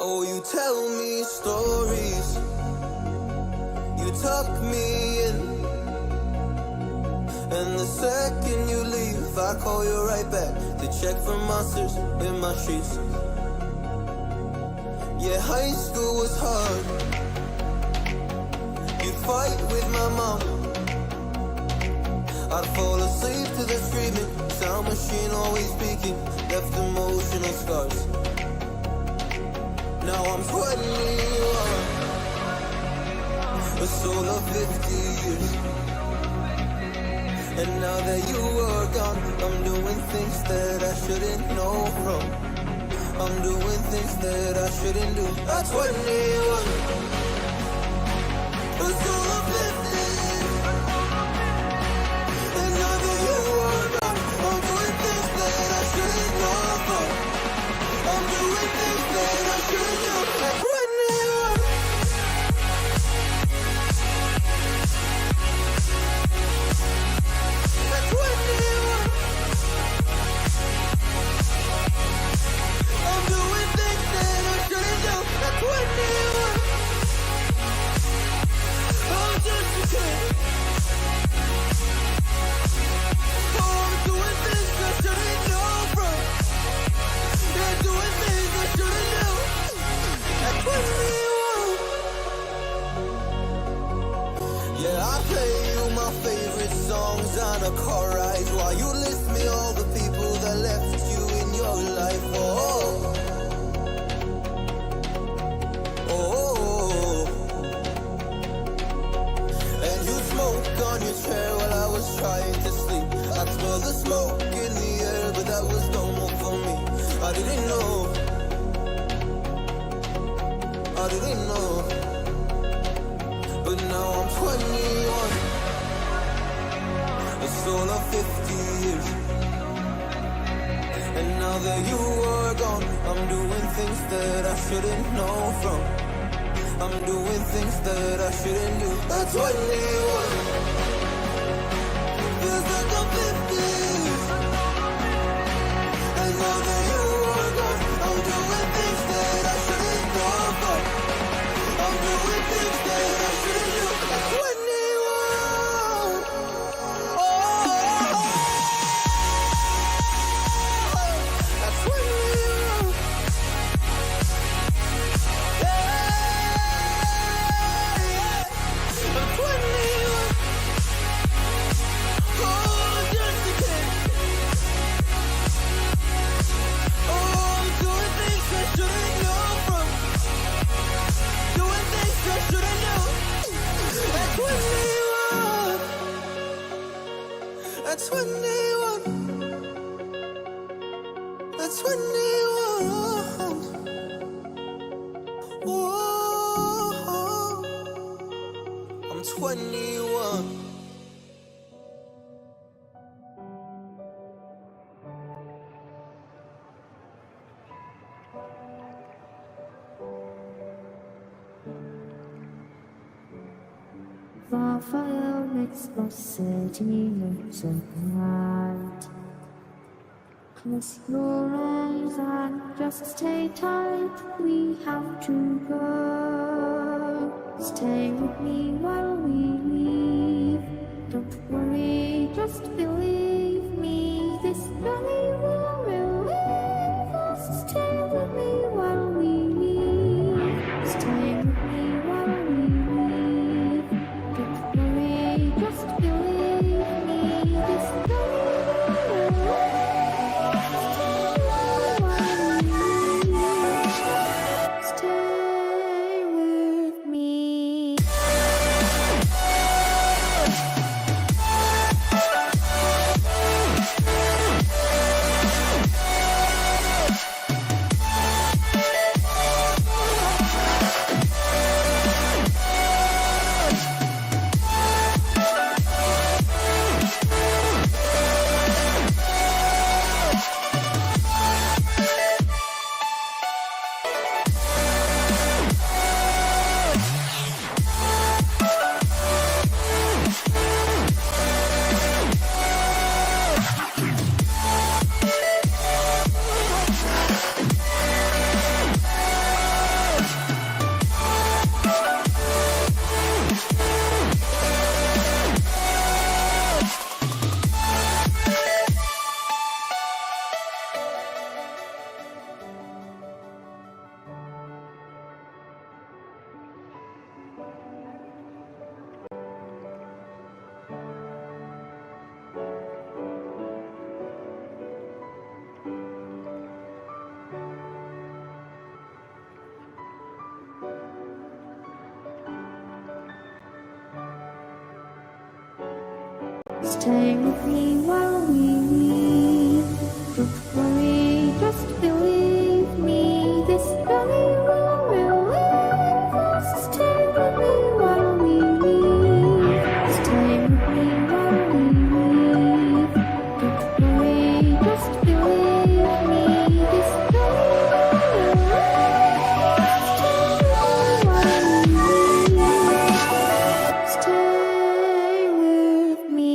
Oh, you tell me stories, you tuck me in, and the second you leave, I call you right back to check for monsters in my sheets. Yeah, high school was hard. You'd fight with my mom. I'd fall asleep to the screaming, sound machine always speaking, left emotional scars. Now I'm 21, a soul of 50 years. And now that you are gone, I'm doing things that I shouldn't know from. I'm doing things that I shouldn't do. At 21, a soul of 50 years. And now that you are gone, I'm doing things that I shouldn't know from. I'm doing things that I shouldn't do. At 21. Yeah, I play you my favorite songs on a car ride while you list me all the people that left you in your life. Oh, oh, and you smoke on your chair while I was trying to sleep. I smell the smoke in the air, but that was normal for me. I didn't know. I didn't know. But now I'm 21, a soul of 50 years. And now that you are gone, I'm doing things that I shouldn't know from. I'm doing things that I shouldn't do. At 21, feels like I'm 50. And now that you are gone, I'm doing things that I shouldn't know from. I'm doing things that I shouldn't do. At 21. Oh, at 21. Yeah, at 21. Oh, just a kid. Oh, I'm doing things I shouldn't know from. Doing things I shouldn't know. At 21. At 21. At 21. Whoa. I'm 21. The fire makes the city look so bright. Close your eyes and just stay tight. We have to go. Stay with me while we leave. Don't worry, just believe me. This journey will relieve us. Stay with me while we leave. Stay with me while we leave. Don't worry, just believe me. This journey will relieve us. Stay with me. Stay with me while we leave. Don't worry, just believe me. This journey will relieve us. Stay with me while we leave. Stay with me while we leave. Don't worry, just believe me. This journey will relieve us. Stay with me.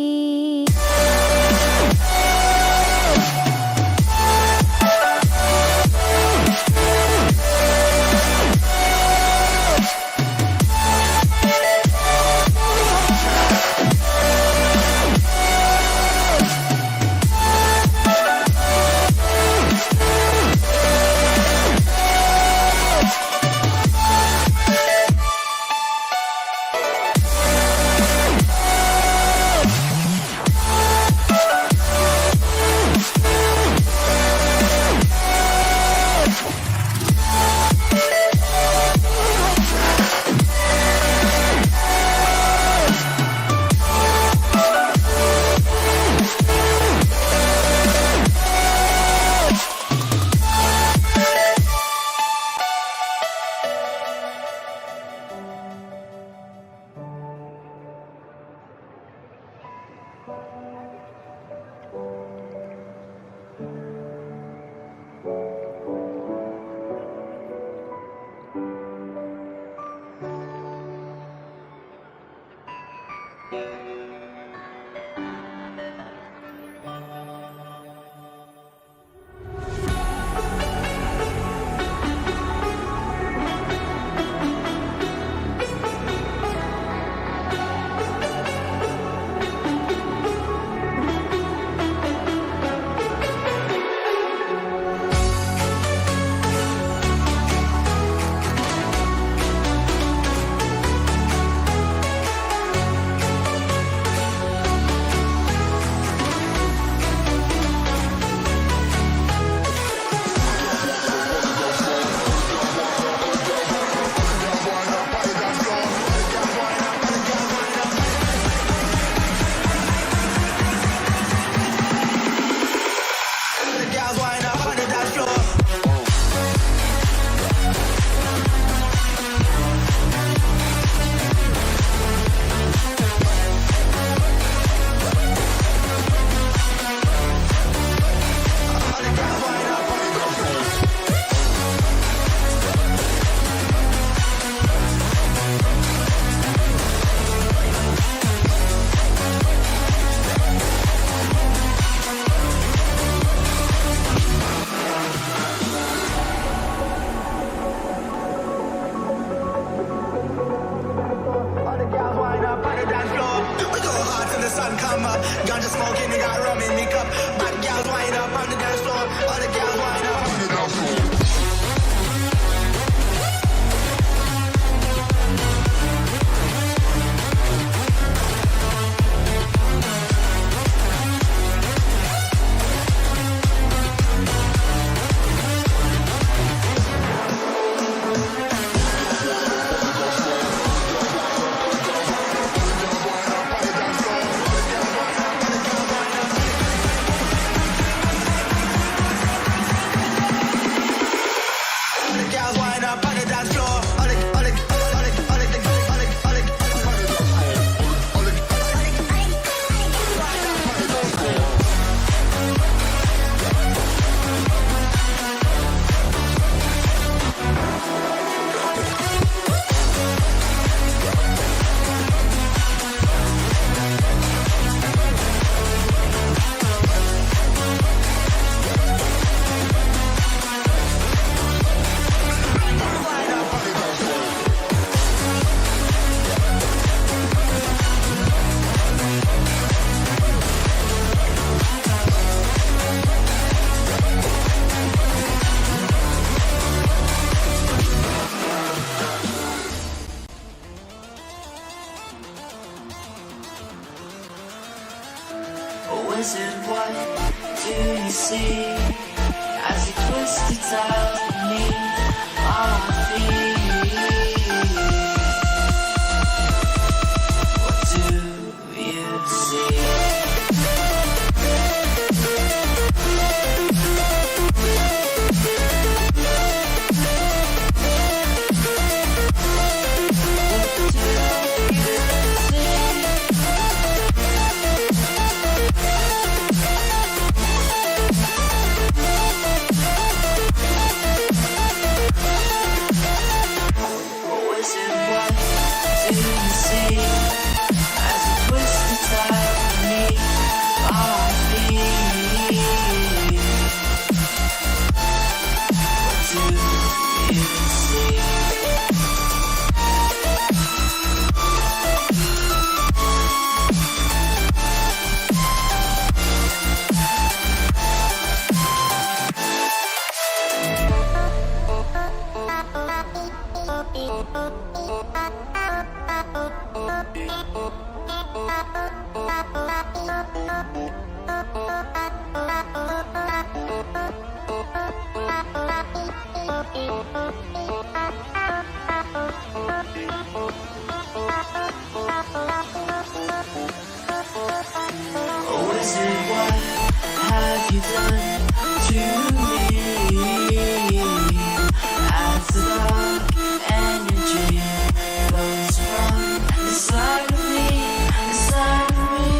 wizard, what do you see? As you twist its out beneath our feet. What do you see? you done to me? As the dark energy flows from inside of me, inside of me.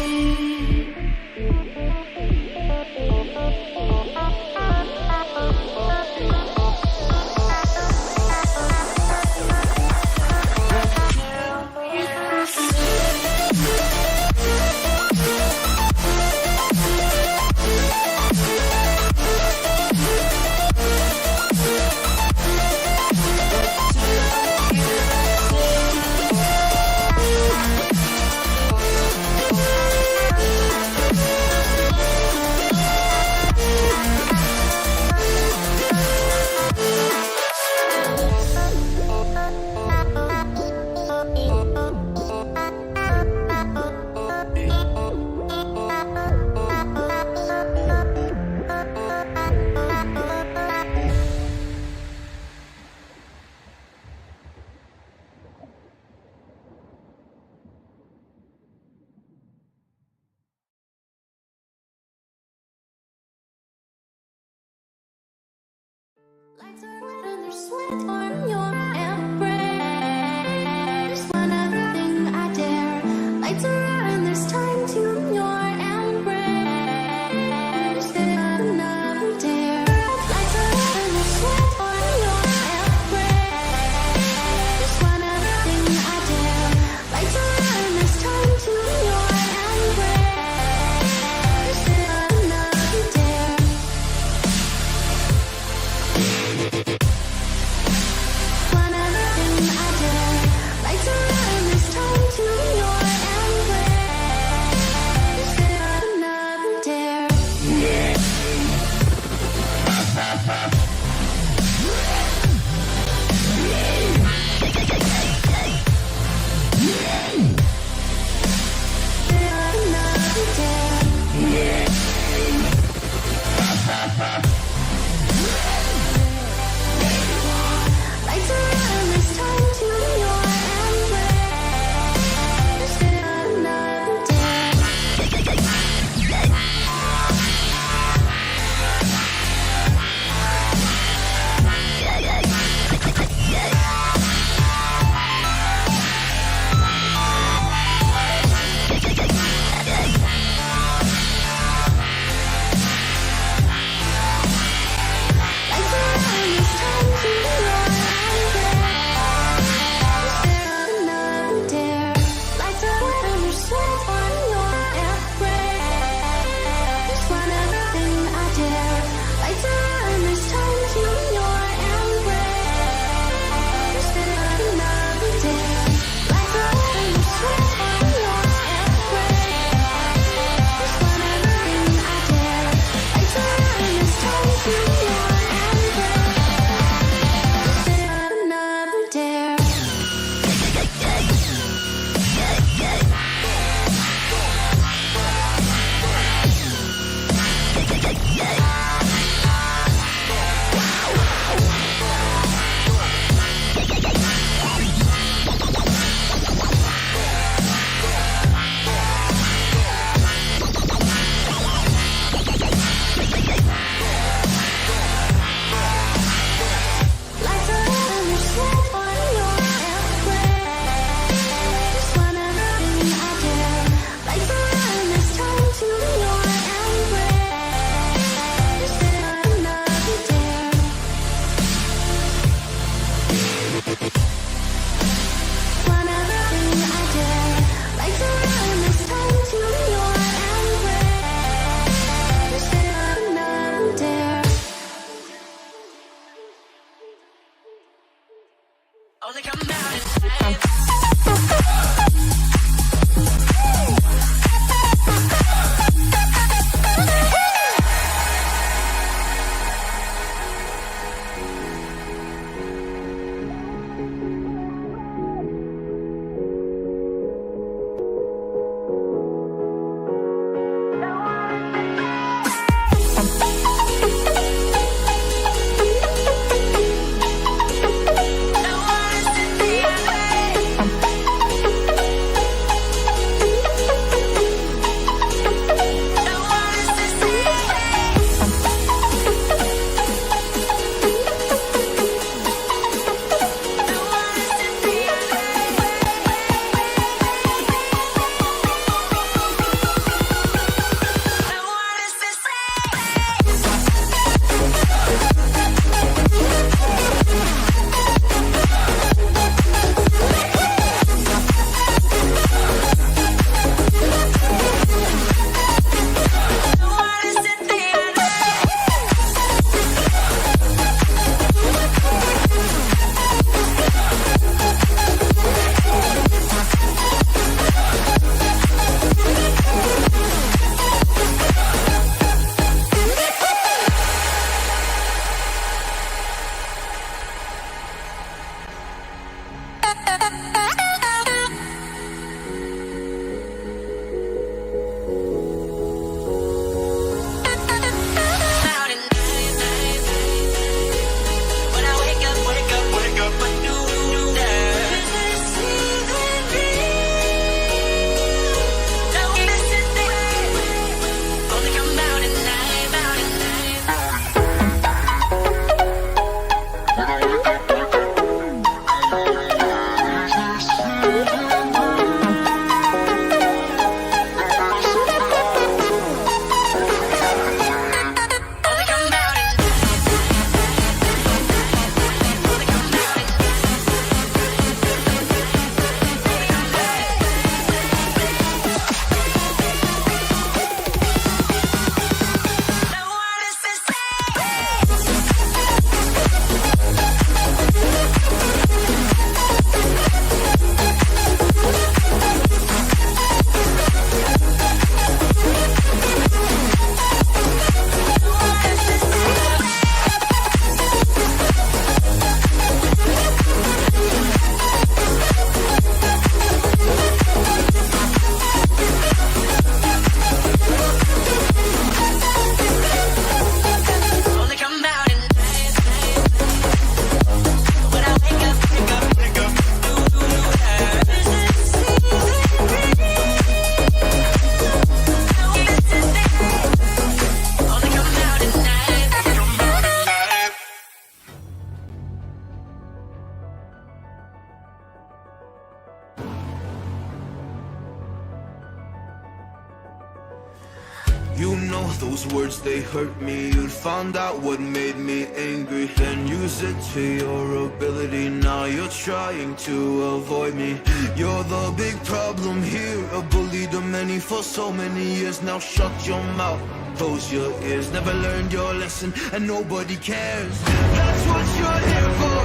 words, they hurt me. You'd found out what made me angry, then use it to your ability. Now you're trying to avoid me. You're the big problem here, a bully to many for so many years. Now shut your mouth, close your ears. Never learned your lesson and nobody cares. That's what you're here for,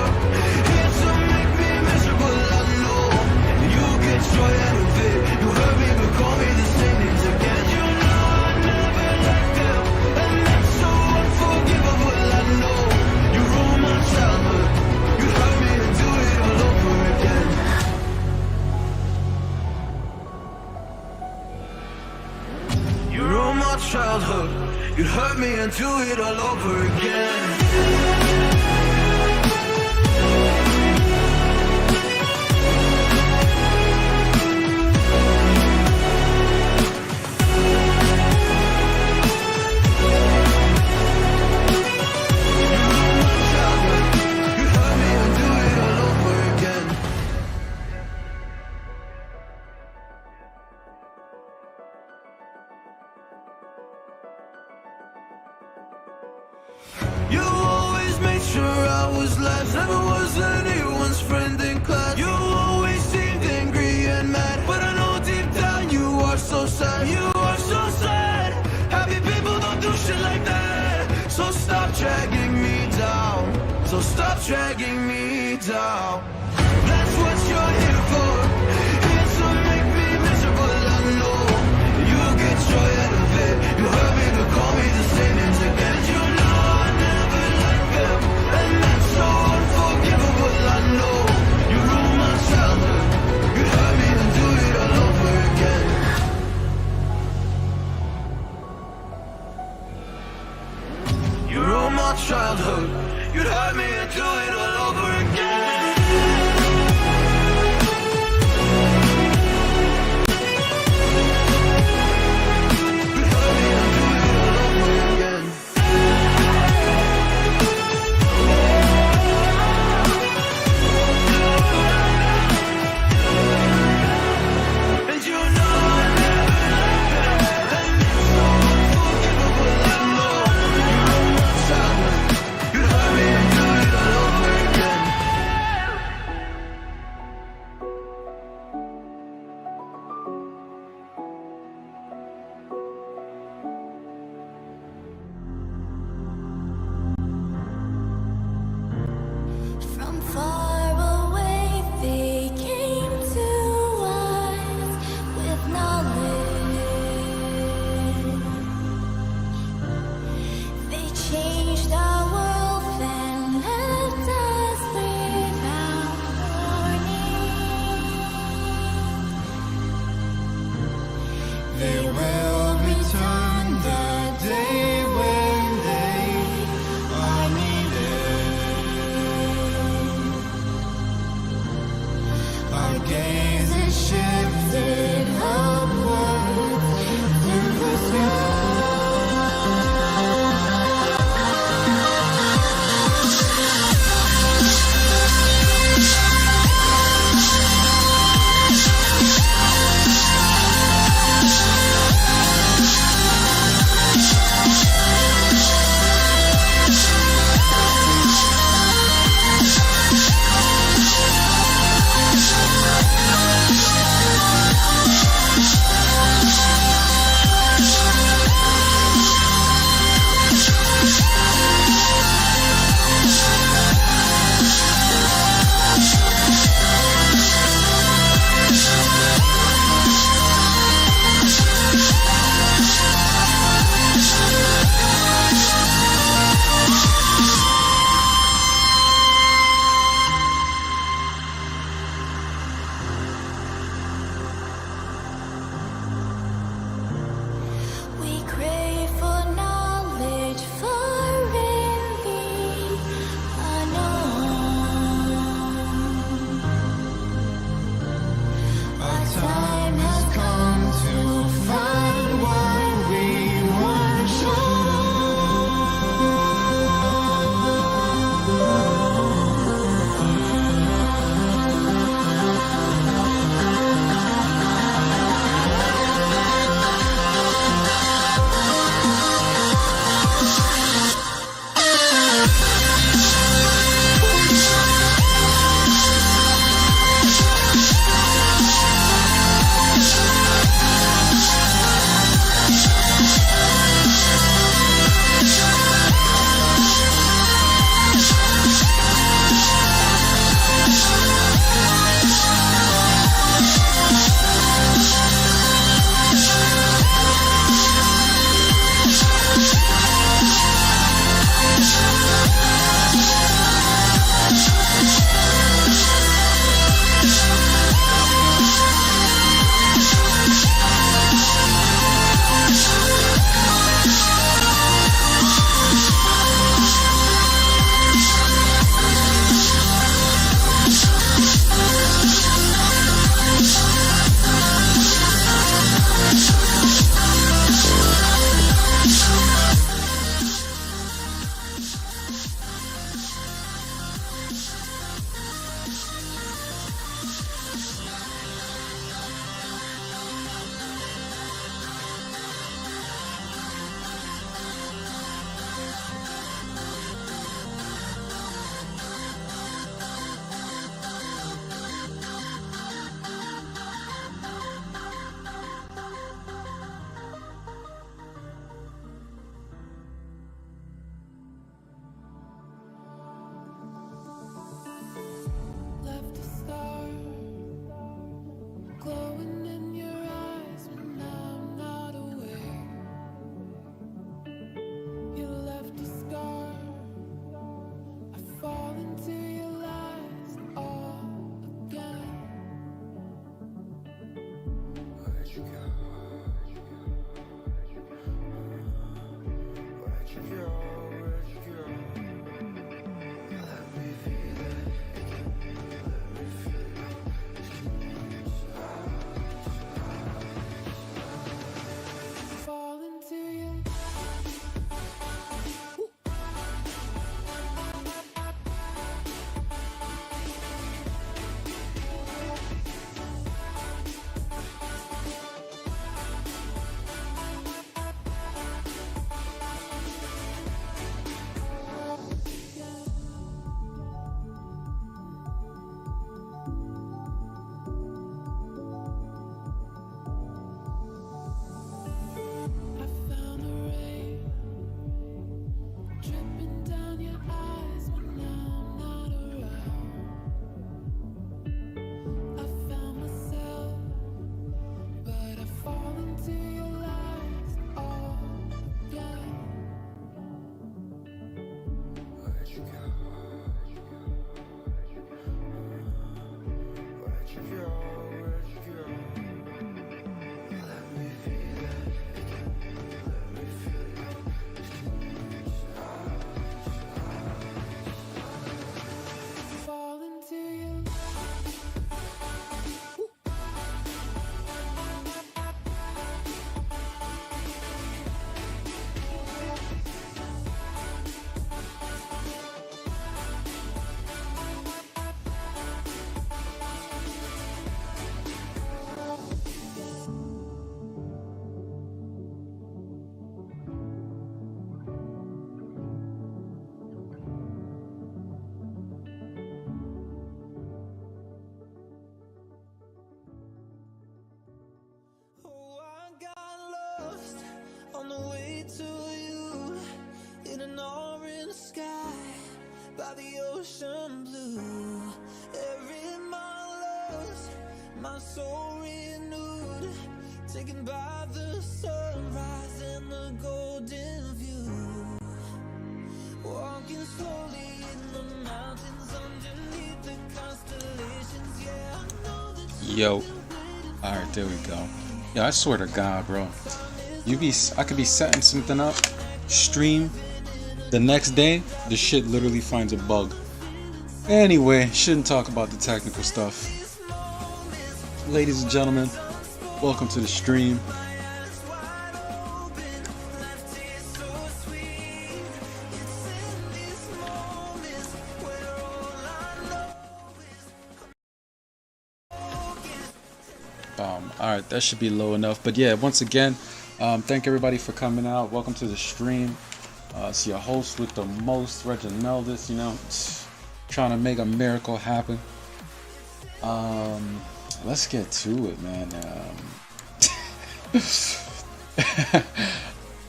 here to make me miserable, I know. You get joy out of it. You hurt me but call me the same names again. You know I never liked them, and that's so unforgivable, I know. You ruined my childhood, you hurt me and do it all over again. You ruined my childhood, you hurt me and do it all over again. You always made sure I was last, never was anyone's friend in class. You always seemed angry and mad, but I know deep down you are so sad. You are so sad. Happy people don't do shit like that. So stop dragging me down, so stop dragging me down. That's what you're here for, here to make me miserable, I know. You get joy out of it. You hurt me to call me the same names again. You know I never liked them, and that's so unforgivable, I know. You ruined my childhood, you hurt me and do it all over again. You ruined my childhood, you'd hurt me and do it all over again. Fall into you. Oh, I got lost on the way to you in an orange sky by the ocean blue. Every mile lost, my soul renewed, taken by the sunrise and the golden view. Walking slowly in the mountains underneath the constellations. Yeah, I know that Yo. Alright, there we go. Yo, I swear to God, bro. I could be setting something up, stream, the next day, the shit literally finds a bug. Anyway, shouldn't talk about the technical stuff. Ladies and gentlemen, welcome to the stream. Alright, that should be low enough. But yeah, once again, thank everybody for coming out. Welcome to the stream. It's your host with the most, Reginaldus, you know, trying to make a miracle happen. Let's get to it, man.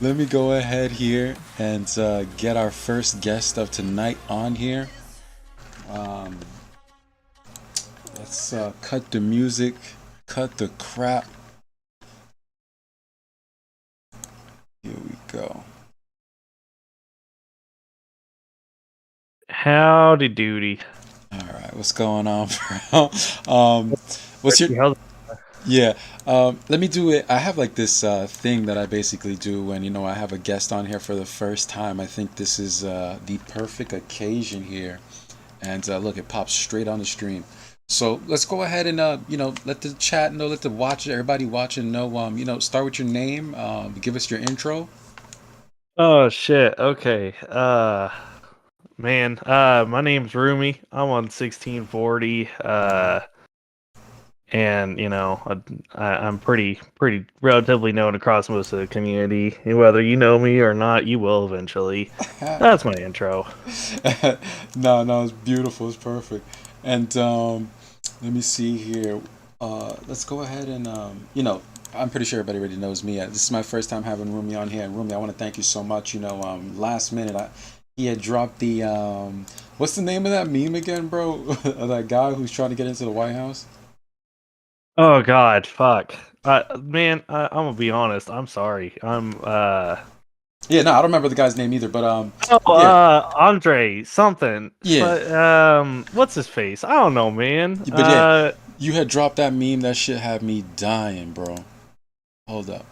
Let me go ahead here and get our first guest of tonight on here. Let's cut the music. Cut the crap. Here we go. Howdy doody. All right, what's going on, bro? What's your? Yeah. Let me do it. I have like this thing that I basically do when I have a guest on here for the first time. I think this is the perfect occasion here, and look, it pops straight on the stream. So let's go ahead and let the chat know, let the everybody watching know. Start with your name. Give us your intro. Oh shit. Okay. Man. My name's Roomie. I'm on 1640. And I'm pretty relatively known across most of the community. And whether you know me or not, you will eventually. That's my intro. No, it's beautiful. It's perfect. And let me see here. Let's go ahead and I'm pretty sure everybody already knows me. This is my first time having Roomie on here, and Roomie, I want to thank you so much. Last minute he had dropped the what's the name of that meme again, bro? That guy who's trying to get into the White House. Oh God, fuck. Man, I'm gonna be honest. I'm sorry. Yeah, no, I don't remember the guy's name either, but Andre something. Yeah. But what's his face? I don't know, man. But yeah, you had dropped that meme. That shit had me dying, bro. Hold up.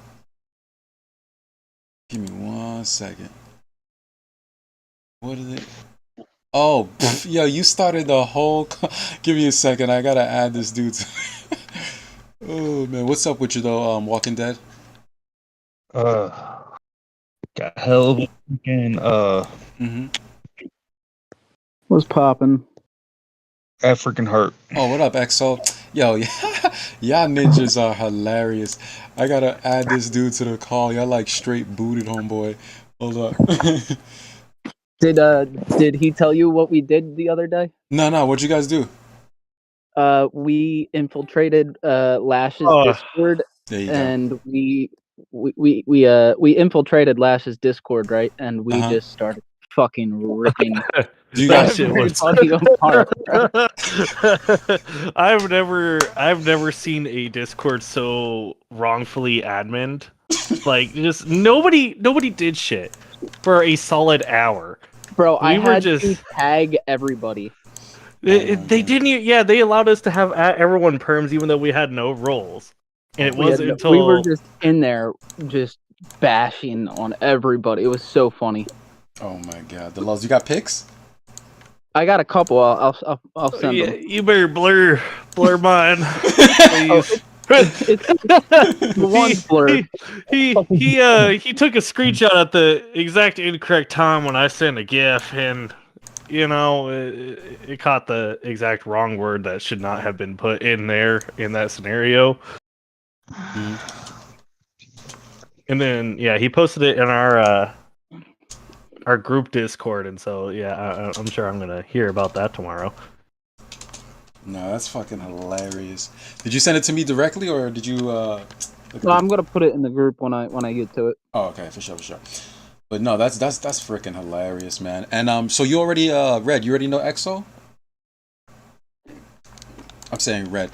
Give me 1 second. What is it? Oh, yo, you started the whole. Give me a second. I gotta add this dude. Oh man, what's up with you though? Walking Dead. Got hell of a freaking What's poppin'? African hurt. Oh, what up, Xsoul? Yo, y'all ninjas are hilarious. I gotta add this dude to the call. Y'all like straight booted, homeboy. Hold up. Did he tell you what we did the other day? No. What'd you guys do? We infiltrated Lash's Discord, There you and we infiltrated Lash's Discord, right? And we just started fucking ripping Do you guys? everybody apart. I've never seen a Discord so wrongfully admined. Like, just nobody did shit for a solid hour. Bro, I were had just to tag everybody. they didn't. Yeah, they allowed us to have everyone perms even though we had no roles, and it wasn't until we were just in there, just bashing on everybody. It was so funny. Oh my god, the laws. You got pics? I got a couple. I'll send them. You better blur mine, please. The one's blurred. He took a screenshot at the exact incorrect time when I sent a GIF, and it caught the exact wrong word that should not have been put in there in that scenario. And then he posted it in our group Discord, and so I'm sure I'm gonna hear about that tomorrow. No, that's fucking hilarious. Did you send it to me directly, or did you? No, I'm gonna put it in the group when I get to it. Oh, okay, for sure. But no, that's freaking hilarious, man. And so you already Red, you already know Xsoul? I'm saying Red.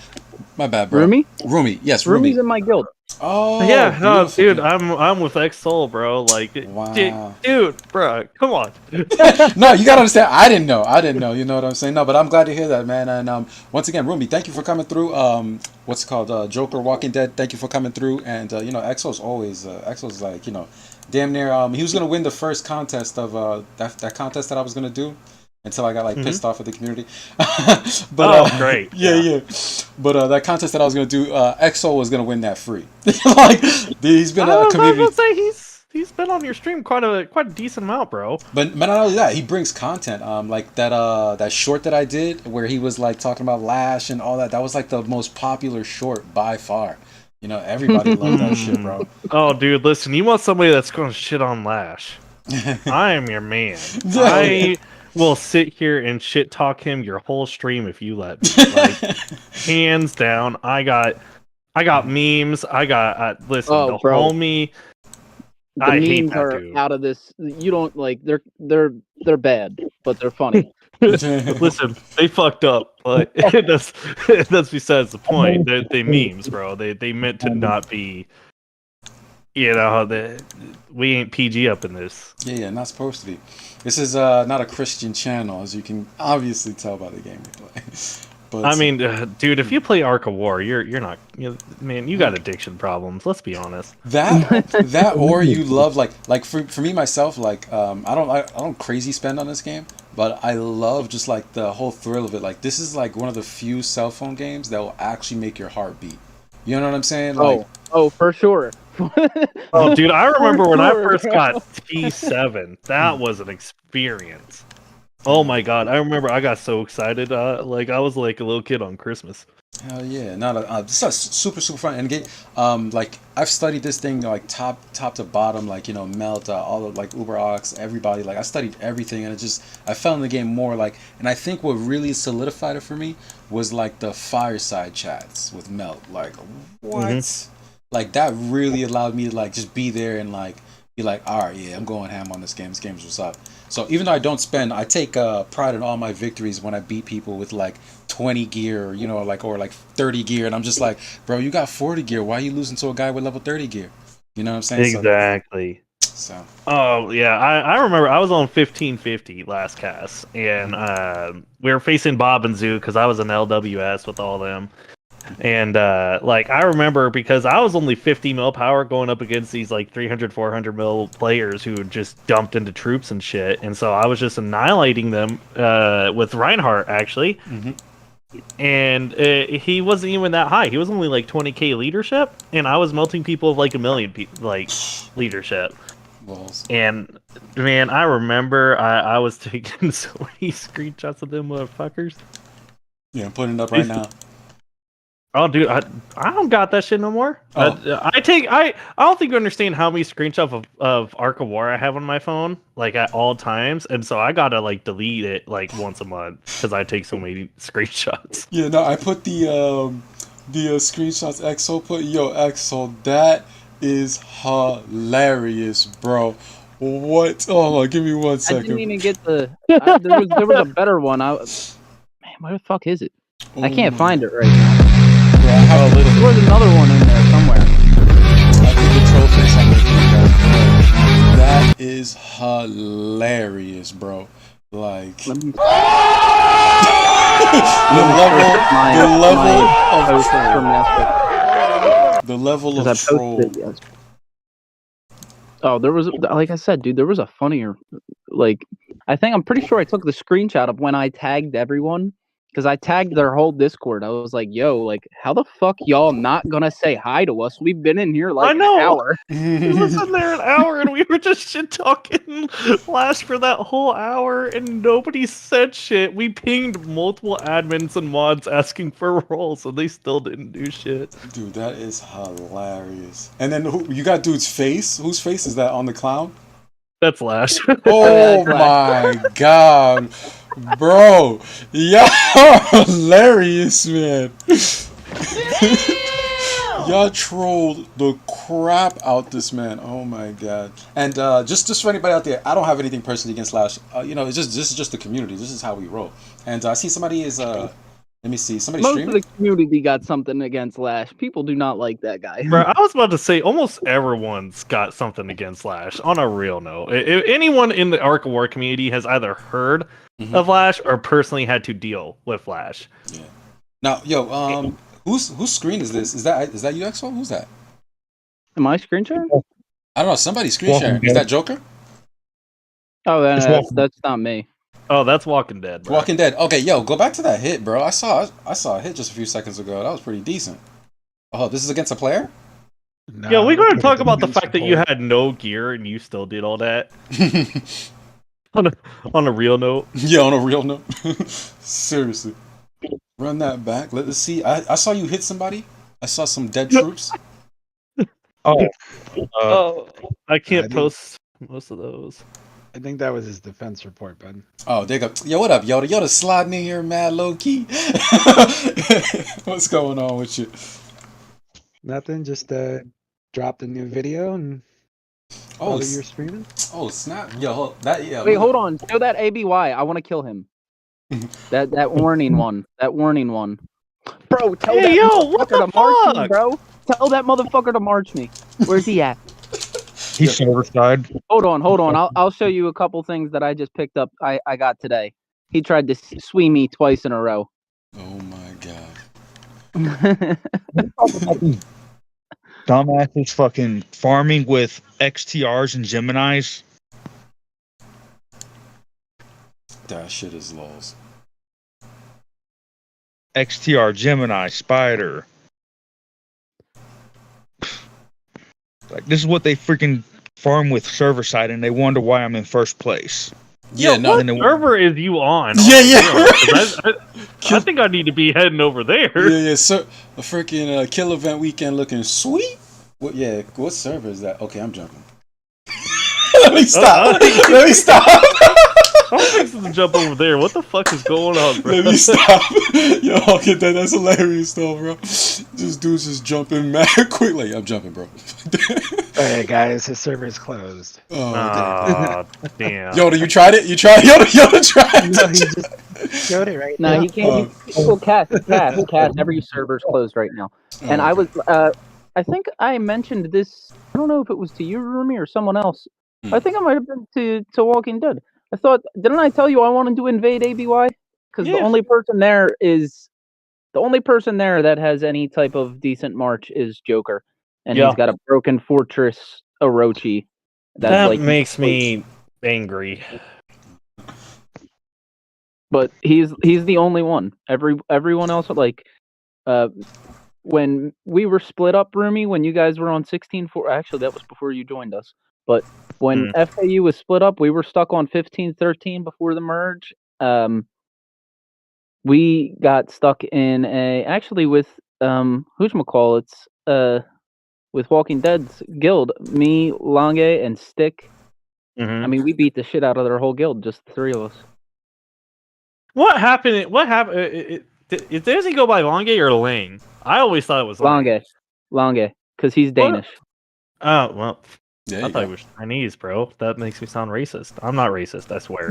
My bad, bro. Roomie, yes, Roomie. Roomie's in my guild. Oh, yeah, no, beautiful. dude, I'm with Xsoul, bro. Like, wow. dude, bro, come on. No, you gotta understand. I didn't know. You know what I'm saying? No, but I'm glad to hear that, man. And once again, Roomie, thank you for coming through. What's it called? Joker, Walkingdead. Thank you for coming through. And Xsoul's always Xsoul's like damn near. He was gonna win the first contest of that contest that I was gonna do. Until I got pissed off at the community. But great. Yeah. But that contest that I was gonna do, Xsoul was gonna win that free. He's been a community. I was gonna say he's been on your stream quite a decent amount, bro. But not only that, he brings content. Like that short that I did where he was like talking about Lash and all that. That was like the most popular short by far. Everybody loved that shit, bro. Oh, dude, listen, you want somebody that's gonna shit on Lash? I am your man. I will sit here and shit talk him your whole stream if you let me. Like, hands down. I got memes. I got listen, the bro. homie. The I hate memes that are dude. out of this. You don't like. They're bad, but they're funny. Listen, they fucked up, but that's besides the point. They memes, bro. They meant to not be. We ain't PG up in this. Yeah, not supposed to be. This is not a Christian channel, as you can obviously tell by the game we play. But I mean, dude, if you play Ark of War, you're not, man. You got addiction problems. Let's be honest. That or you love like for me myself, like I don't crazy spend on this game, but I love just like the whole thrill of it. Like this is like one of the few cell phone games that will actually make your heart beat. You know what I'm saying? Like, oh, for sure. Oh, dude, I remember when I first got T7. That was an experience. Oh my god, I remember I got so excited. Like I was like a little kid on Christmas. Hell yeah! This is super fun. And again, like I've studied this thing like top to bottom, like Melt, all of like Uber Arks, everybody. Like I studied everything, and I fell in the game more. Like, and I think what really solidified it for me was like the fireside chats with Melt. Like what? Mm-hmm. Like that really allowed me to like just be there and like be like, all right, yeah, I'm going ham on this game. This game's what's up. So even though I don't spend, I take pride in all my victories when I beat people with like 20 gear, or like 30 gear, and I'm just like, bro, you got 40 gear. Why are you losing to a guy with level 30 gear? You know what I'm saying? Exactly. So. Oh yeah, I remember I was on 1550 last cast, and we were facing Bob and Zoo because I was an LWS with all them. And like I remember because I was only 50 mil power going up against these like 300 400 mil players who just dumped into troops and shit, and so I was just annihilating them with Reinhardt actually. Mm-hmm. And he wasn't even that high. He was only like 20k leadership, and I was melting people of like 1 million like leadership. Balls. And man, I remember I was taking so many screenshots of them motherfuckers. Yeah, I'm putting it up right now. Oh, dude, I don't got that shit no more. I don't think you understand how many screenshots of Ark of War I have on my phone, like at all times, and so I gotta like delete it like once a month because I take so many screenshots. Yeah, no, I put the screenshots Xsoul put. Yo, Xsoul, that is hilarious, bro. What? Oh, give me 1 second. I didn't even get the. There was a better one. Man, where the fuck is it? I can't find it right now. Yeah, there was another one in there somewhere. I think the trophies on That is hilarious, bro. Like Let me the level of troll. Yes. Oh, there was, like I said, dude, there was a funnier, like, I'm pretty sure I took the screenshot of when I tagged everyone, because I tagged their whole Discord. I was like, yo, like, how the fuck y'all not gonna say hi to us? We've been in here like I know. an hour. We was in there an hour and we were just shit talking Flash for that whole hour and nobody said shit. We pinged multiple admins and mods asking for roles and they still didn't do shit. Dude, that is hilarious. And then you got dude's face? Whose face is that on the clown? That's Flash. Oh my god. Bro, y'all are hilarious, man. Y'all trolled the crap out this man. Oh my god. And just for anybody out there, I don't have anything personally against Slash. You know, this is just the community. This is how we roll. And I see somebody is let me see, somebody Most streaming. of the community got something against Lash. People do not like that guy. Bro, I was about to say almost everyone's got something against Flash. On a real note, if anyone in the Ark of War community has either heard of Flash or personally had to deal with Flash. Yeah. Now, yo, whose screen is this? Is that you, Xsoul? Who's that? Am I screen sharing? I don't know. Somebody's screen sharing. Is that Joker? Oh, that's not me. Oh, that's Walkingdead. Bro. Walkingdead. Okay, yo, go back to that hit, bro. I saw a hit just a few seconds ago. That was pretty decent. Oh, this is against a player? Nah, Yeah, we're going to talk about the defense fact that you support. had no gear and you still did all that. on a real note. Yeah, on a real note. Seriously. Run that back. Let's see. I saw you hit somebody. I saw some dead troops. I can't think- post most of those. I think that was his defense report, bud. Oh, there you go. Yo, what up, Yoda? Yoda sliding in here mad low key. What's going on with you? Nothing, just dropped a new video and Oh, you're streaming. oh snap. Yo, yeah. Wait, hold on. Show that ABY. I want to kill him. that warning one. That warning one. Bro, tell Hey, that yo, motherfucker what the to march me, fuck? bro. Tell that motherfucker to march me. Where's he at? He's server side. Hold on. I'll show you a couple things that I just picked up. I got today. He tried to swee me twice in a row. Oh my god. Dumbasses fucking farming with XTRs and Geminis. That shit is lols. XTR, Gemini, Spider. Like, this is what they freaking farm with server side, and they wonder why I'm in first place. Yeah, Yo, no. what server is you on? Yeah. 'Cause I think I need to be heading over there. Yeah. So a freaking kill event weekend looking sweet. What? Yeah. What server is that? Okay, I'm jumping. Let me stop. Let me stop. I'm fixing to jump over there. What the fuck is going on, bro? Let me stop. Yo, I'll get that. That's hilarious, though, bro. This dude's just jumping mad quickly. I'm jumping, bro. Alright, guys, his server is closed. Oh, okay. Aw, damn. Yoda, you tried it? You tried? Yoda tried No, he it. just showed it right No, now. he can't. Well, Cass. Every server's closed right now. And I was, I think I mentioned this. I don't know if it was to you, Roomie, or someone else. I think it might have been to Walking Dead. I thought, didn't I tell you I wanted to invade ABY? Because the only person there that has any type of decent march is Joker, and he's got a broken fortress Orochi. That like makes me angry. But he's the only one. Everyone else, like, when we were split up, Roomie, when you guys were on 16-4, actually that was before you joined us. But when FAU was split up, we were stuck on 15-13 before the merge. We got stuck in with whochamacallits, with Walking Dead's guild, me, Lange, and Stick. I mean, we beat the shit out of their whole guild, just the three of us. What happened? Does he go by Lange or Lang? I always thought it was Lange, because he's Danish. Oh, well. Yeah, I thought he was Chinese, bro. That makes me sound racist. I'm not racist, I swear.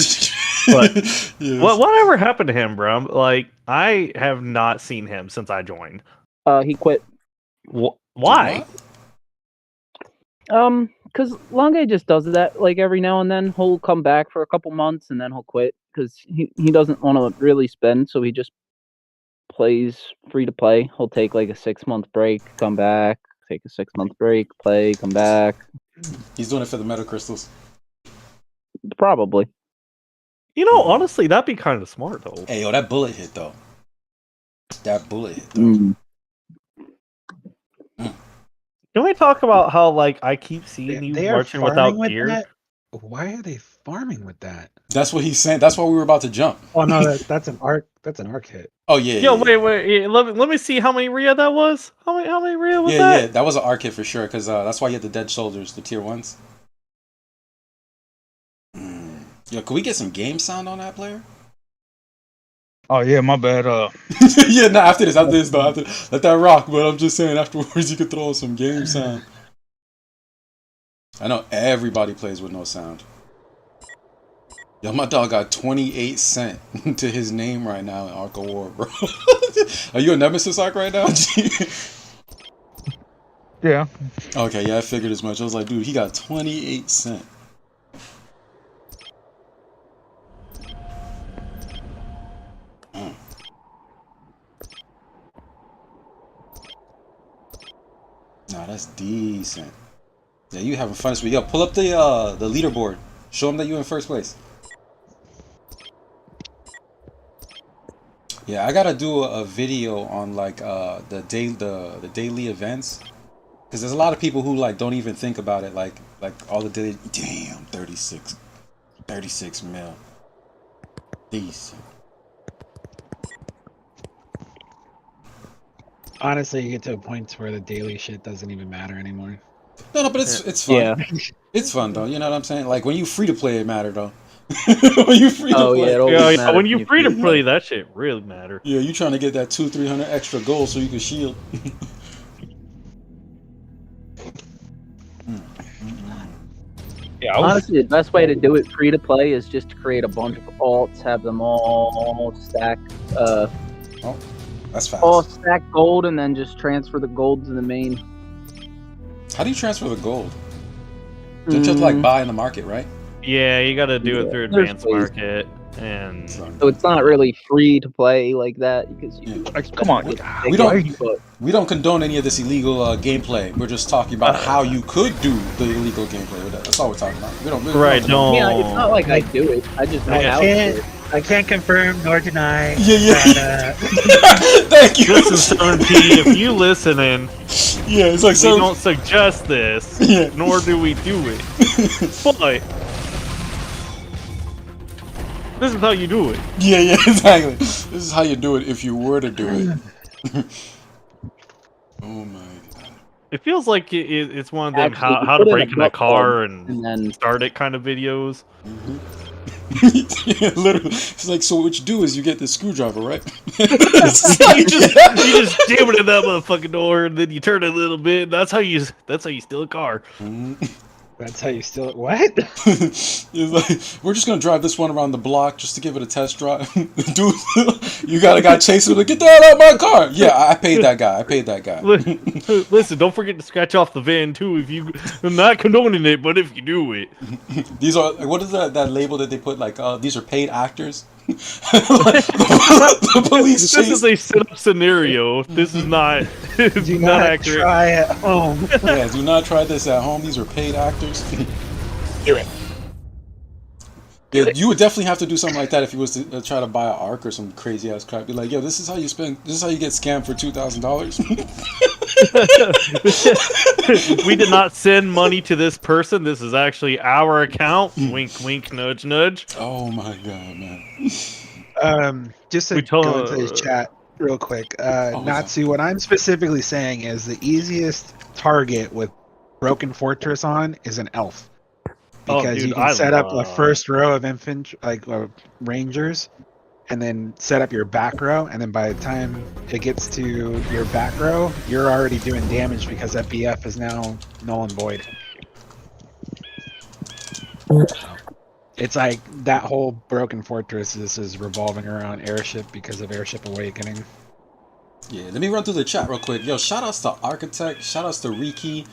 But yes. whatever happened to him, bro? Like, I have not seen him since I joined. He quit. Why? because Longe just does that like every now and then. He'll come back for a couple months and then he'll quit because he doesn't want to really spend, so he just plays free to play. He'll take like a 6-month break, come back, take a 6-month break, play, come back. He's doing it for the meta crystals. Probably. You know, honestly, that'd be kind of smart though. Hey, yo, that bullet hit though. That bullet hit though. Mm. Can we talk about how like I keep seeing you They are marching farming without with gear? that? Why are they farming with that? That's what he's saying. That's why we were about to jump. Oh no, that's an arc. That's an arc hit. Oh yeah. Yo, yeah. wait. Yeah, let me see how many Rhea that was. How many Rhea was Yeah, that? yeah, that was an arc hit for sure, because that's why you had the dead shoulders, the tier 1s. Yo, can we get some game sound on that player? Oh yeah, my bad. Yeah, no, after this though, let that rock, but I'm just saying afterwards you could throw some game sound. I know everybody plays with no sound. Yo, my dog got 28 cent to his name right now in Ark of War, bro. Are you a Nemesis Ark right now? Yeah. Okay, yeah, I figured as much. I was like, dude, he got 28 cent. Nah, that's decent. Yeah, you having fun this week. Yo, pull up the leaderboard. Show them that you're in first place. Yeah, I gotta do a video on like the daily events, because there's a lot of people who like don't even think about it, like all the daily. Damn, 36 mil. Decent. Honestly, you get to a point where the daily shit doesn't even matter anymore. No, but it's fun. Yeah. It's fun though. You know what I'm saying? Like when you free to play, it matter though. When you free to Oh play. yeah, it always Yeah, matters when you free to play. play, that shit really matter. Yeah, you trying to get that 200-300 extra gold so you can shield. Yeah. I was, Honestly, the best way to do it free to play is just to create a bunch of alts, have them all stacked, That's fast. all stacked gold, and then just transfer the gold to the main. How do you transfer the gold? Don't you have to like buy in the market, right? Yeah, you got to do it through There's advanced ways. market, and So it's not really free to play like that because you. like, come on. We don't condone any of this illegal gameplay. We're just talking about how you could do the illegal gameplay. That's all we're talking about. We don't right, condone- Yeah, it's not like I do it. I just know how to do it. I can't confirm nor deny. Yeah. That, Thank you. listen, 7P, if you listening, Yeah, it's like we so. don't suggest this, Yeah. nor do we do it. But this is how you do it. Yeah, exactly. This is how you do it if you were to do it. Oh my god. It feels like it's one of them Actually, you how put to in a break in a butt car plug, and and then start it kind of videos. Yeah, literally. It's like, so what you do is you get the screwdriver, right? you just jam it in that motherfucking door, and then you turn it a little bit. And that's how you steal a car. that's how you steal it. What? It's like, we're just gonna drive this one around the block just to give it a test drive. Dude, you got a guy chasing him, like, get the hell out of my car. Yeah, I paid that guy. Listen, don't forget to scratch off the van too. If you, I'm not condoning it, but if you do it, These are, what is that label that they put, like, these are paid actors? the police this is chase. a set up scenario. This is not, Do not not accurate. try at home. Yeah, do not try this at home. These are paid actors. Do it. Yeah, you would definitely have to do something like that if you was to try to buy an Ark or some crazy ass crap. Be like, yo, this is how you get scammed for $2,000. We did not send money to this person. This is actually our account. Wink, wink, nudge, nudge. Oh my god, man. Just to We told- go into the chat real quick. Natsu, what I'm specifically saying is the easiest target with Broken Fortress on is an elf. Oh, Because dude, you can I set up the love- first row of infantry, like rangers, and then set up your back row, and then by the time it gets to your back row, you're already doing damage because that BF is now null and void. It's like that whole Broken Fortress is revolving around airship because of Airship Awakening. Yeah, let me run through the chat real quick. Yo, shout outs to Architect, shout outs to Riki,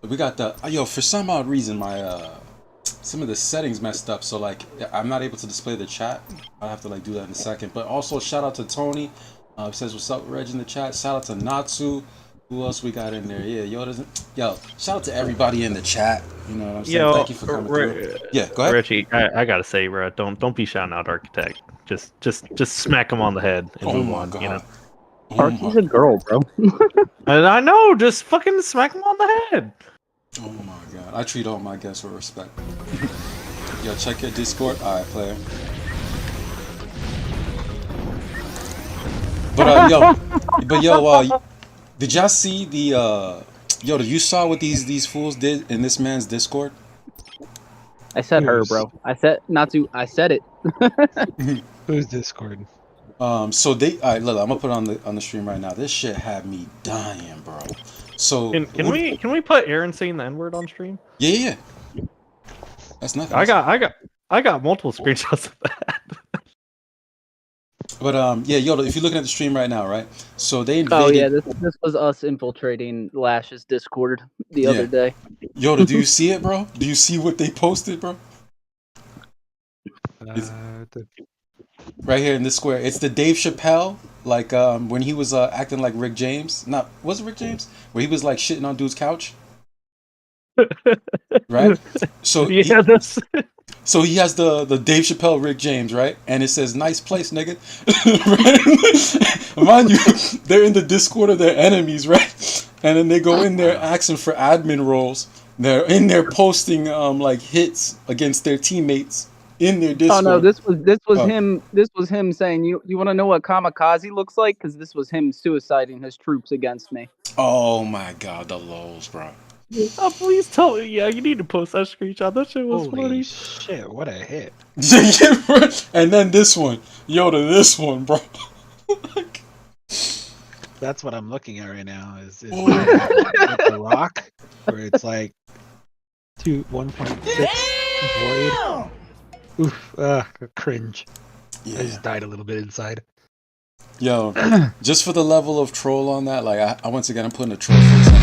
We got the yo. For some odd reason, my some of the settings messed up, so like I'm not able to display the chat. I'll have to like do that in a second. But also shout out to Tony. Says what's up, Reg in the chat. Shout out to Natsu. Who else we got in there? Yeah, yo, shout out to everybody in the chat. You know what I'm saying? Thank you for coming through. Yeah, go ahead. Richie, I gotta say, bro, don't be shouting out Architect. Just smack him on the head and move on. God. You know. Arky's a girl, bro. And I know, just fucking smack him on the head. Oh my god, I treat all my guests with respect. Yo, check your Discord. All right, player. But yo, did y'all see the yo? You saw what these fools did in this man's Discord? I said her, bro. I said Natsu. I said it. Who's Discord? So they, all right, look, I'm gonna put it on the stream right now. This shit had me dying, bro. So can we put Aaron saying the N-word on stream? Yeah. That's nothing. I got multiple screenshots of that. But yeah, Yoda, if you're looking at the stream right now, right? So they invaded. Oh yeah, this was us infiltrating Lash's Discord the other day. Yoda, do you see it, bro? Do you see what they posted, bro? Right here in this square, it's the Dave Chappelle, like when he was acting like Rick James. Was it Rick James? Where he was like shitting on dude's couch. Right? So yeah, so he has the Dave Chappelle Rick James, right? And it says nice place, nigga. Right? Mind you, they're in the Discord of their enemies, right? And then they go in there asking for admin roles. They're in there posting like hits against their teammates in their Discord. Oh no, this was him. This was him saying, "You want to know what kamikaze looks like?" Because this was him suiciding his troops against me. Oh my god, the lols, bro. Oh, please tell me. Yeah, you need to post that screenshot. That shit was Holy funny. shit, what a hit. And then this one. Yoda, this one, bro. That's what I'm looking at right now is with the rock, where it's like 1.6 void. Oof, cringe. Yeah. I just died a little bit inside. Yo, just for the level of troll on that, like I once again I'm putting a troll face on.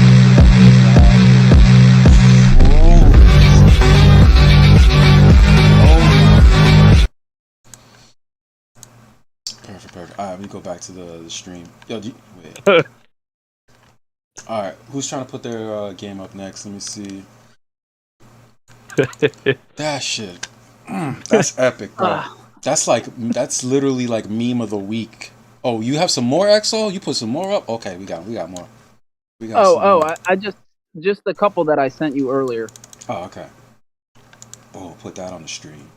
Perfect. All right, let me go back to the stream. Yo, wait. All right, who's trying to put their game up next? Let me see. That shit. That's epic, bro. That's literally like meme of the week. Oh, you have some more Xsoul? You put some more up? Okay, we got more. We got I just the couple that I sent you earlier. Oh, okay. Oh, put that on the stream.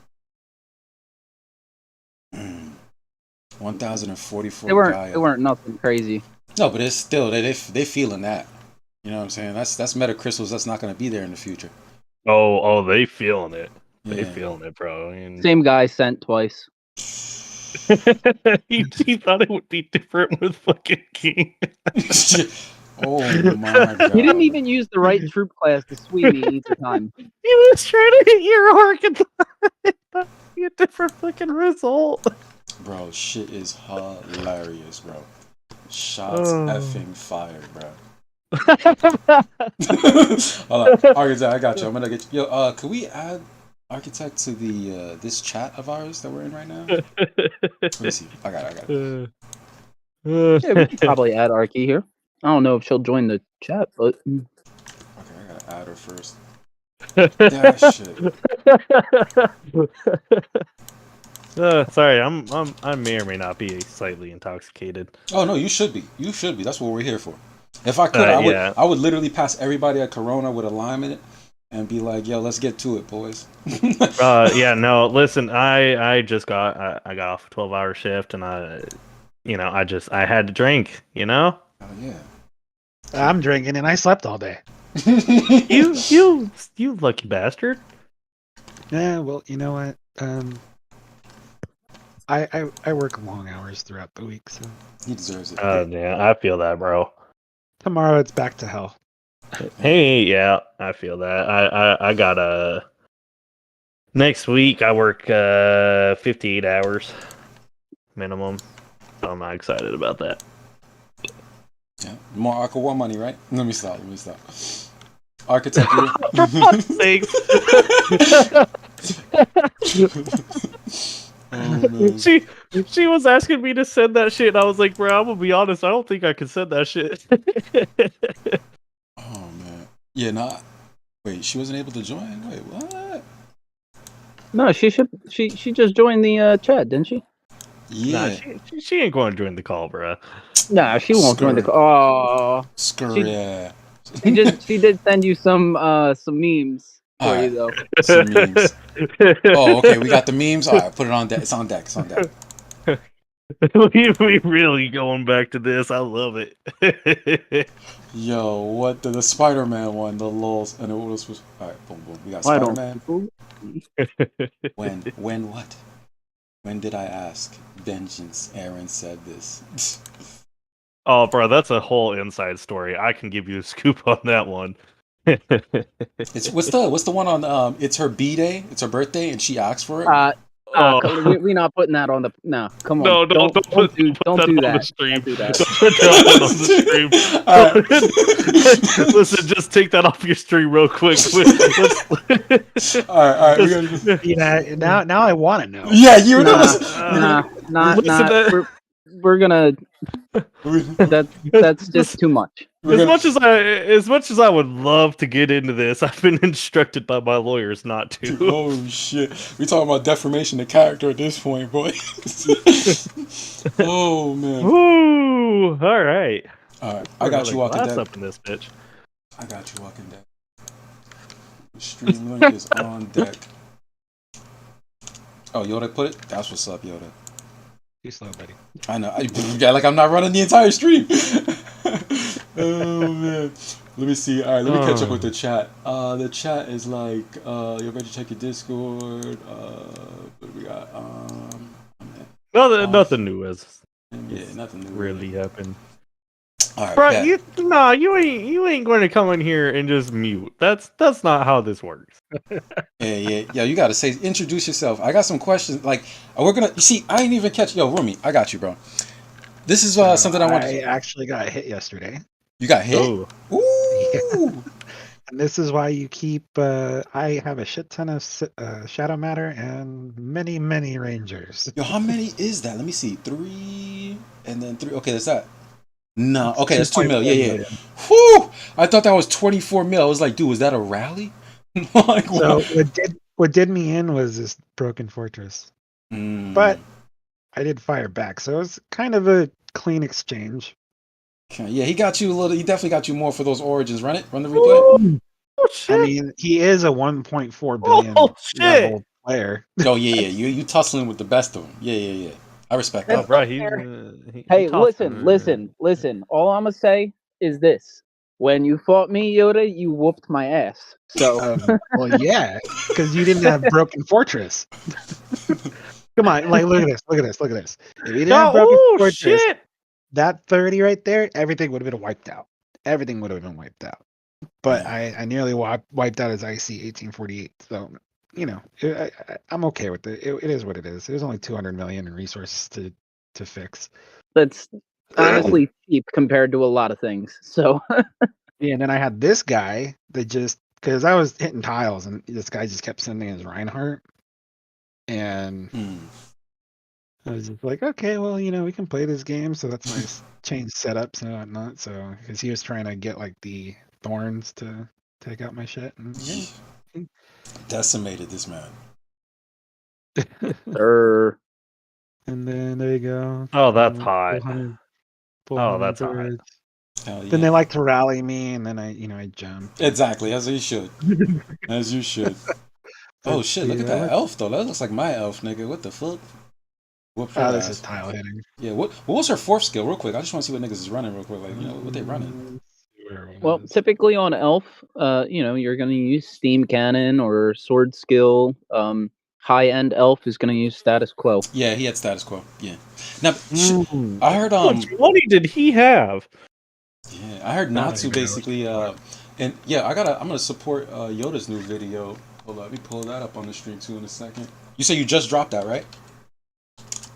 1,044. They weren't nothing crazy. No, but it's still they feeling that. You know what I'm saying? That's meta crystals that's not going to be there in the future. Oh, they feeling it. They Yeah. feeling it, bro. I mean, Same guy sent twice. he thought it would be different with fucking King. Oh my god. He didn't even use the right troop class to sweep me either time. He was trying to hit your arc and thought be a different fucking result. Bro, shit is hilarious, bro. Shots effing fired, bro. Hold on. Architect, I got you. I'm gonna get you. Yo, could we add Architect to the this chat of ours that we're in right now? Let me see. I got it. Yeah, we could probably add Arky here. I don't know if she'll join the chat, but Okay, I gotta add her first. That shit. Sorry, I may or may not be slightly intoxicated. Oh no, you should be. You should be. That's what we're here for. If I could, I would literally pass everybody at Corona with a lime in it and be like, "Yo, let's get to it, boys." Yeah, no. Listen, I just got off a 12-hour shift and I had to drink. You know. Oh yeah. I'm drinking and I slept all day. You lucky bastard. Yeah, well, you know what? I work long hours throughout the week, so He deserves it. Yeah, I feel that, bro. tomorrow it's back to hell. Hey, yeah, I feel that. I got next week I work 58 hours minimum. So I'm not excited about that. Yeah. More Aqua One money, right? Let me stop. Architect. For fuck's sake! Oh man. She was asking me to send that shit, and I was like, bro, I'm gonna be honest, I don't think I can send that shit. Oh man. Yeah. Nah. Wait. She wasn't able to join. Wait. What? No, she should. She just joined the chat, didn't she? Yeah. Nah, she ain't going to join the call, bro. No, she won't join the Screw. call. Oh, Screw she- yeah. she did send you some memes for Alright. you though. Some memes. Oh, okay. We got the memes. All right. Put it on deck. It's on deck. It's on deck. we really going back to this. I love it. Yo, what the Spider-Man one? The lulz and it was. All right. Boom, boom. We got Why Spider-Man. don't When what? When did I ask? Vengeance. Aaron said this. Oh, bro, that's a whole inside story. I can give you a scoop on that one. It's what's the one on it's her b-day, it's her birthday, and she asked for it. we not putting that on the. No, come on. No, don't put do that on that. the stream. Don't do that. Don't put that one on the stream. Listen, just take that off your stream real quick. All right. Yeah, now I want to know. Yeah, you know. We're gonna. That's just too much. As much as I would love to get into this, I've been instructed by my lawyers not to. Oh shit, we talking about defamation of character at this point, boy. Oh man. Woo! All right. I got you Walking Dead. Up in this bitch. I got you Walking Dead. The stream link is on deck. Oh, Yoda put it. That's what's up, Yoda. Too slow, buddy. I know. I'm not running the entire stream. Oh man. Let me see. All right, let me catch up with the chat. The chat is like, you're ready to check your Discord. What do we got? Nothing new is. Yeah, nothing new. Really happened. All right, bro. You ain't going to come in here and just mute. That's not how this works. Yeah. You got to introduce yourself. I got some questions. Like, we're gonna. You see, I ain't even catch. Yo, Roomie, I got you, bro. This is something I want. I actually got hit yesterday. You got hit? Oh. Ooh. And this is why you keep. I have a shit ton of shadow matter and many rangers. Yo, how many is that? Let me see. 3 and then 3. Okay, that's that. No, okay, that's 2 mil. Yeah. Whew! I thought that was 24 mil. I was like, dude, was that a rally? Like, so what did me in was this broken fortress, but I did fire back, so it was kind of a clean exchange. Yeah, he got you a little. He definitely got you more for those origins. Run the replay. Oh shit! I mean, he is a 1.4 billion level player. Oh yeah. You tussling with the best of them. Yeah. I respect that. Bro, hey, listen. All I'm gonna say is this: when you fought me, Yoda, you whooped my ass. So, well, yeah, because you didn't have broken fortress. Come on, like look at this. If you didn't have broken fortress, that 30 right there, everything would have been wiped out. But I nearly wiped out his IC 1848. So. I'm okay with it. It is what it is. There's only 200 million in resources to fix. That's honestly cheap compared to a lot of things. So yeah, and then I had this guy that just because I was hitting tiles and this guy just kept sending his Reinhardt, and I was just like, okay, well, we can play this game. So that's nice. Change setups and whatnot. So because he was trying to get like the thorns to take out my shit. And, yeah. Decimated this man. And then there you go. Oh, that's hot. Oh, that's hot. Yeah. Then they like to rally me, and then I jump. Exactly, as you should. As you should. Oh shit! Look at that elf though. That looks like my elf, nigga. What the fuck? This is tile hitting. Yeah. What was her 4th skill, real quick? I just want to see what niggas is running, real quick. Like, what they running. Well, typically on elf, you're going to use steam cannon or sword skill. High end elf is going to use status quo. Yeah, he had status quo. Yeah. Now, I heard How much money did he have? Yeah, I heard Natsu basically. And yeah, I'm gonna support Yoda's new video. Hold on, let me pull that up on the stream too in a second. You say you just dropped that, right?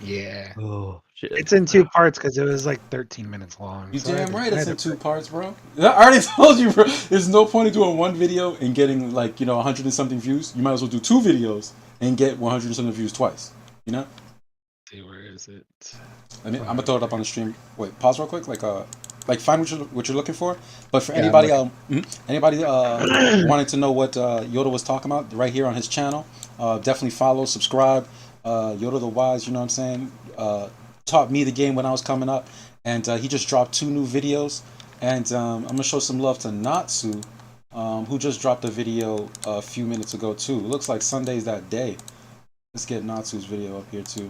Yeah. Oh Shit. It's in 2 parts because it was like 13 minutes long. You so I had damn to- right I it's had in to 2 parts, bro. I already told you, bro. There's no point in doing one video and getting like, 100 and something views. You might as well do 2 videos and get 100 and something views twice. You know? see, where is it? I'm gonna throw it up on the stream. Wait, pause real quick. Like find what you're looking for. But for Yeah, I'm anybody, looking. anybody wanting to know what Yoda was talking about, right here on his channel, definitely follow, subscribe. Yoda the Wise, you know what I'm saying? Taught me the game when I was coming up, and he just dropped 2 new videos. And I'm gonna show some love to Natsu, who just dropped a video a few minutes ago too. It looks like Sunday's that day. Let's get Natsu's video up here too.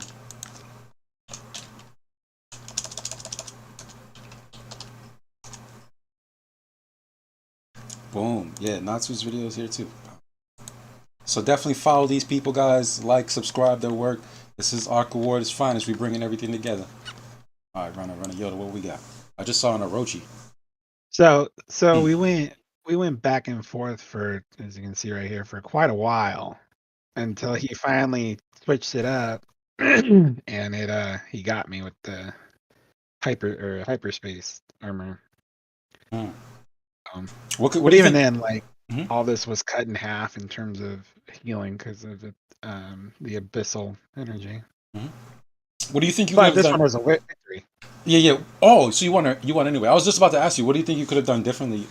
Boom. Yeah, Natsu's videos here too. So definitely follow these people, guys. Like, subscribe their work. This is Ark Award's finest. We bringing everything together. All right, runner, Yoda. What we got? I just saw an Orochi. So we went back and forth for, as you can see right here, for quite a while until he finally switched it up, and he got me with the hyperspace armor. Hmm. What do you even think? then, like Mhm. all this was cut in half in terms of healing because of the abyssal energy. What do you think you could But have this done? one was a victory. Yeah. Oh, so you won anyway. I was just about to ask you, what do you think you could have done differently?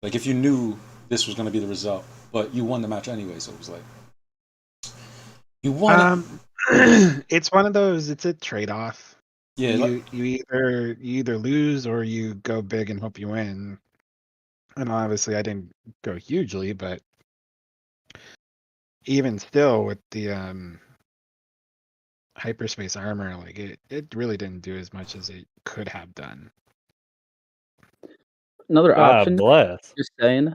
Like if you knew this was going to be the result, but you won the match anyway, so it was like you won it. It's one of those. It's a trade-off. Yeah, You either lose or you go big and hope you win. And obviously, I didn't go hugely, but even still, with the hyperspace armor, like it really didn't do as much as it could have done. Another God option, bless. just saying.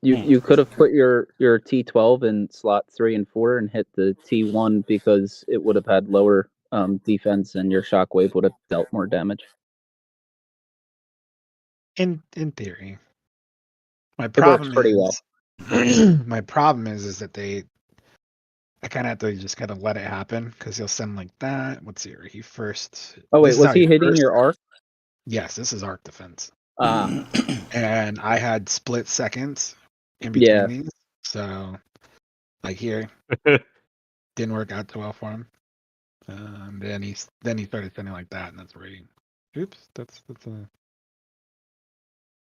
You could have put your T12 in slot 3 and 4 and hit the T1 because it would have had lower defense and your shockwave would have dealt more damage. In theory, my It works problem pretty well. is that I kind of have to just kind of let it happen because he'll send like that. Let's see where he first. Oh This wait, is was how he hitting first- your arc? Yes, this is arc defense. Ah, And I had split seconds in between yeah. these, so like here didn't work out too well for him. Then he started sending like that, and that's where he. Oops, that's a.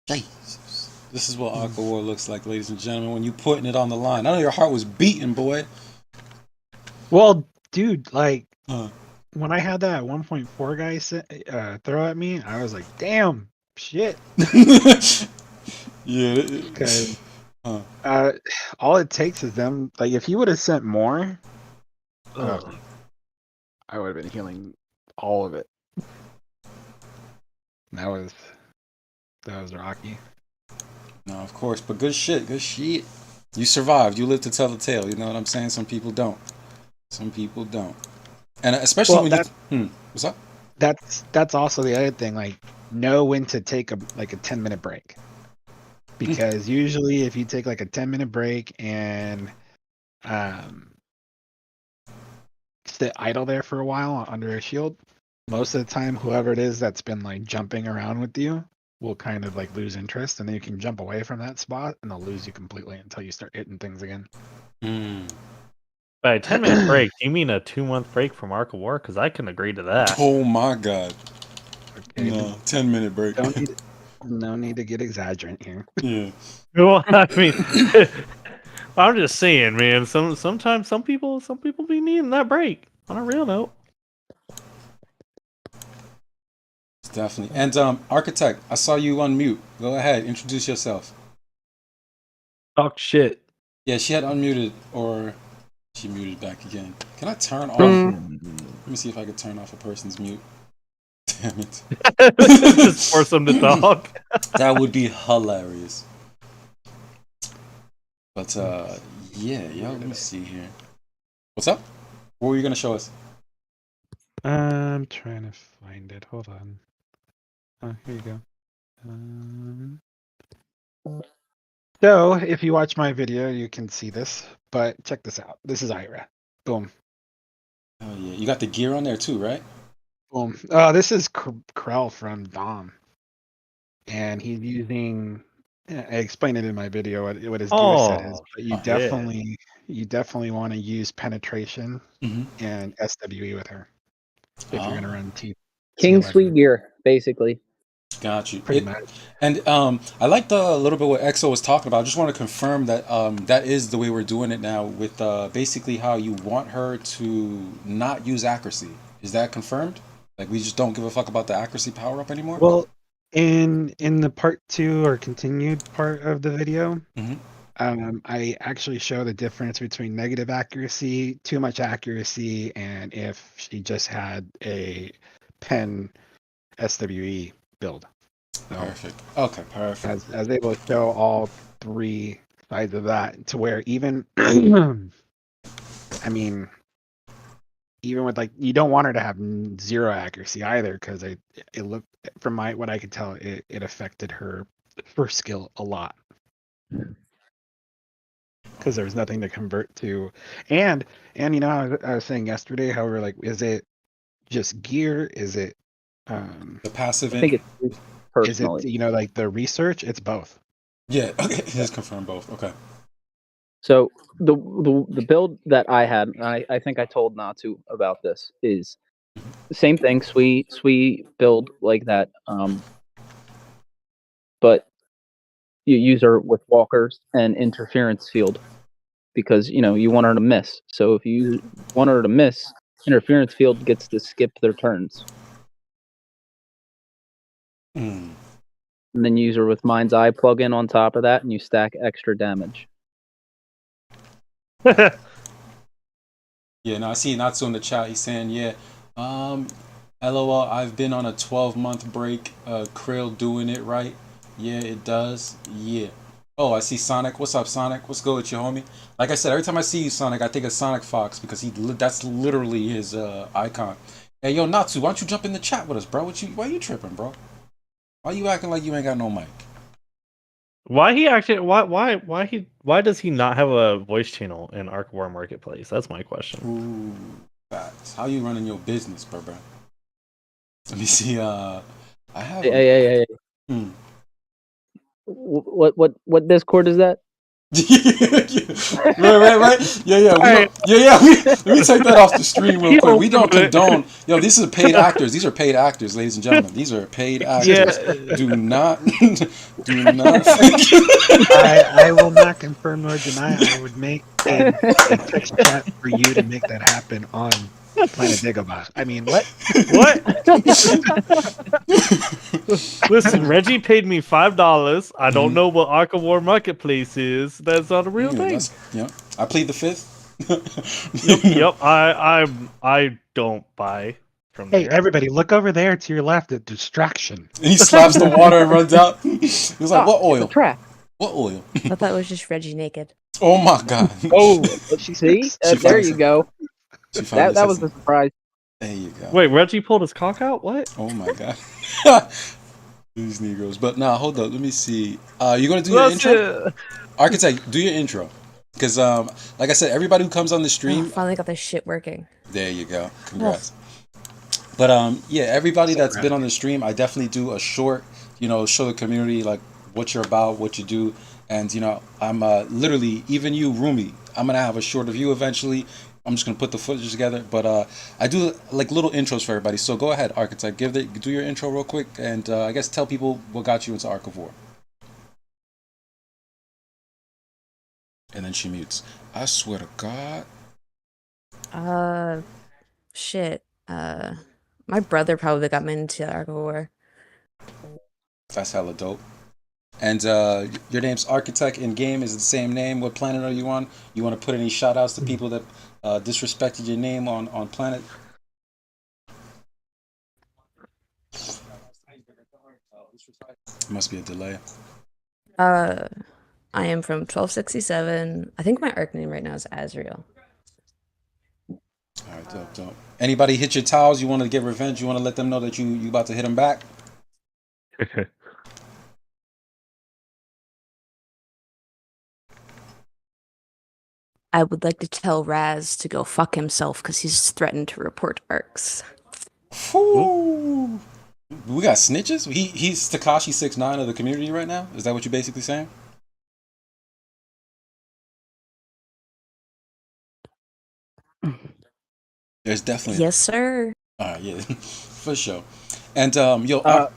Jesus. This is what Ark Award looks like, ladies and gentlemen. When you putting it on the line, I know your heart was beating, boy. Well, dude, like Uh. when I had that 1.4 guy throw at me, I was like, damn, shit. Yeah. Because all it takes is them. Like, if he would have sent more, I would have been healing all of it. That was rocky. No, of course, but good shit. You survived. You lived to tell the tale. You know what I'm saying? Some people don't. And especially when what's up? That's also the other thing. Like, know when to take a 10-minute break. Because usually, if you take like a 10-minute break and sit idle there for a while under a shield, most of the time, whoever it is that's been like jumping around with you will kind of like lose interest, and then you can jump away from that spot, and they'll lose you completely until you start hitting things again. By a 10-minute break, do you mean a 2-month break from Ark of War? Because I can agree to that. Oh my god. Okay, No, 10-minute break. No need to get exaggerant here. Yeah. Well, I mean, I'm just saying, man. Sometimes some people be needing that break. On a real note. Definitely. And Architect, I saw you unmute. Go ahead, introduce yourself. Talk shit. Yeah, she had unmuted, or she muted back again. Can I turn off? Let me see if I can turn off a person's mute. Damn it. Just force them to talk. That would be hilarious. But yeah, yo, let me see here. What's up? What were you gonna show us? I'm trying to find it. Hold on. Oh, here you go. So, if you watch my video, you can see this. But check this out. This is Ira. Boom. Oh yeah, you got the gear on there too, right? Boom. This is Krell from Dom, and he's using. I explained it in my video what his gear set is, Oh, but yeah. you definitely want to use penetration Mm-hmm. and SWE with her if you're Oh, gonna run King T11. Sweet gear, basically. got you. Pretty much. And I like the little bit what EXO was talking about. I just want to confirm that that is the way we're doing it now with basically how you want her to not use accuracy. Is that confirmed? Like we just don't give a fuck about the accuracy power up anymore? Well, in the part 2 or continued part of the video, Mm-hmm. I actually show the difference between negative accuracy, too much accuracy, and if she just had a pen SWE build. So Perfect. Okay, perfect. as able to show all 3 sides of that to where even I mean even with like you don't want her to have 0 accuracy either because it looked from what I could tell it affected her first skill a lot because there was nothing to convert to and I was saying yesterday how we're like is it just gear is it The passive I think in. it's is it personally. like the research it's both. Yeah. Okay. Just confirm both. Okay. So the build that I had, and I think I told Natsu about this, is the same thing. Sweet build like that. But you use her with walkers and interference field because you want her to miss. So if you want her to miss, interference field gets to skip their turns, Mm. and then you use her with Mind's Eye plug-in on top of that, and you stack extra damage. Yeah, no, I see Natsu in the chat. He's saying, yeah, um, LOL, I've been on a 12-month break. Krill doing it right. Yeah, it does. Yeah. Oh, I see Sonic. What's up, Sonic? What's good with you, homie? Like I said, every time I see you, Sonic, I think of Sonic Fox because that's literally his icon. Hey, yo, Natsu, why don't you jump in the chat with us, bro? Why you tripping, bro? Why you acting like you ain't got no mic? Why does he not have a voice channel in Ark War Marketplace? That's my question. Ooh, facts. How you running your business, bro? Let me see. I have him. Hey. Hmm. What Discord is that? right. Yeah. Let me take that off the stream real quick. We don't condone. Yo, these are paid actors. These are paid actors, ladies and gentlemen. These are paid actors. Do not. I will not confirm nor deny. I would make a text chat for you to make that happen on Planet Dagobah. I mean, what? What? Listen, Reggie paid me $5. I don't know what Ark of War Marketplace is. That's not a real thing. I plead the fifth. Yep. I don't buy from Hey, there. everybody, look over there to your left at distraction. And he slaps the water and runs out. He was like, "What oil? Trap. What oil?" I thought it was just Reggie naked. Oh my god. Oh, she See, speaks. there you go. She finally That said was the something. surprise. There you go. Wait, Reggie pulled his cock out? What? Oh my god. These Negroes. But now, hold up. Let me see. You gonna do your intro? Architect, do your intro. Because, like I said, everybody who comes on the Oh, stream. finally got this shit working. There you go. Congrats. But yeah, everybody that's been on the stream, I definitely do a short, show the community like what you're about, what you do, and I'm literally even you, Roomie. I'm gonna have a short of you eventually. I'm just gonna put the footage together, but I do like little intros for everybody. So go ahead, Architect, do your intro real quick, and I guess tell people what got you into Ark of War. And then she mutes. I swear to God. Shit. My brother probably got me into Ark of War. That's hella dope. And your name's Architect in game is the same name. What planet are you on? You want to put any shout outs to people that disrespected your name on planet? Must be a delay. I am from 1267. I think my Ark name right now is Azrael. All right, dope. Anybody hit your towels? You want to get revenge? You want to let them know that you about to hit them back? I would like to tell Raz to go fuck himself because he's threatened to report Arks. Whew. We got snitches. He's Takashi 6ix9ine of the community right now. Is that what you're basically saying? There's definitely. Yes, sir. Yeah, for sure. And yo, Uh,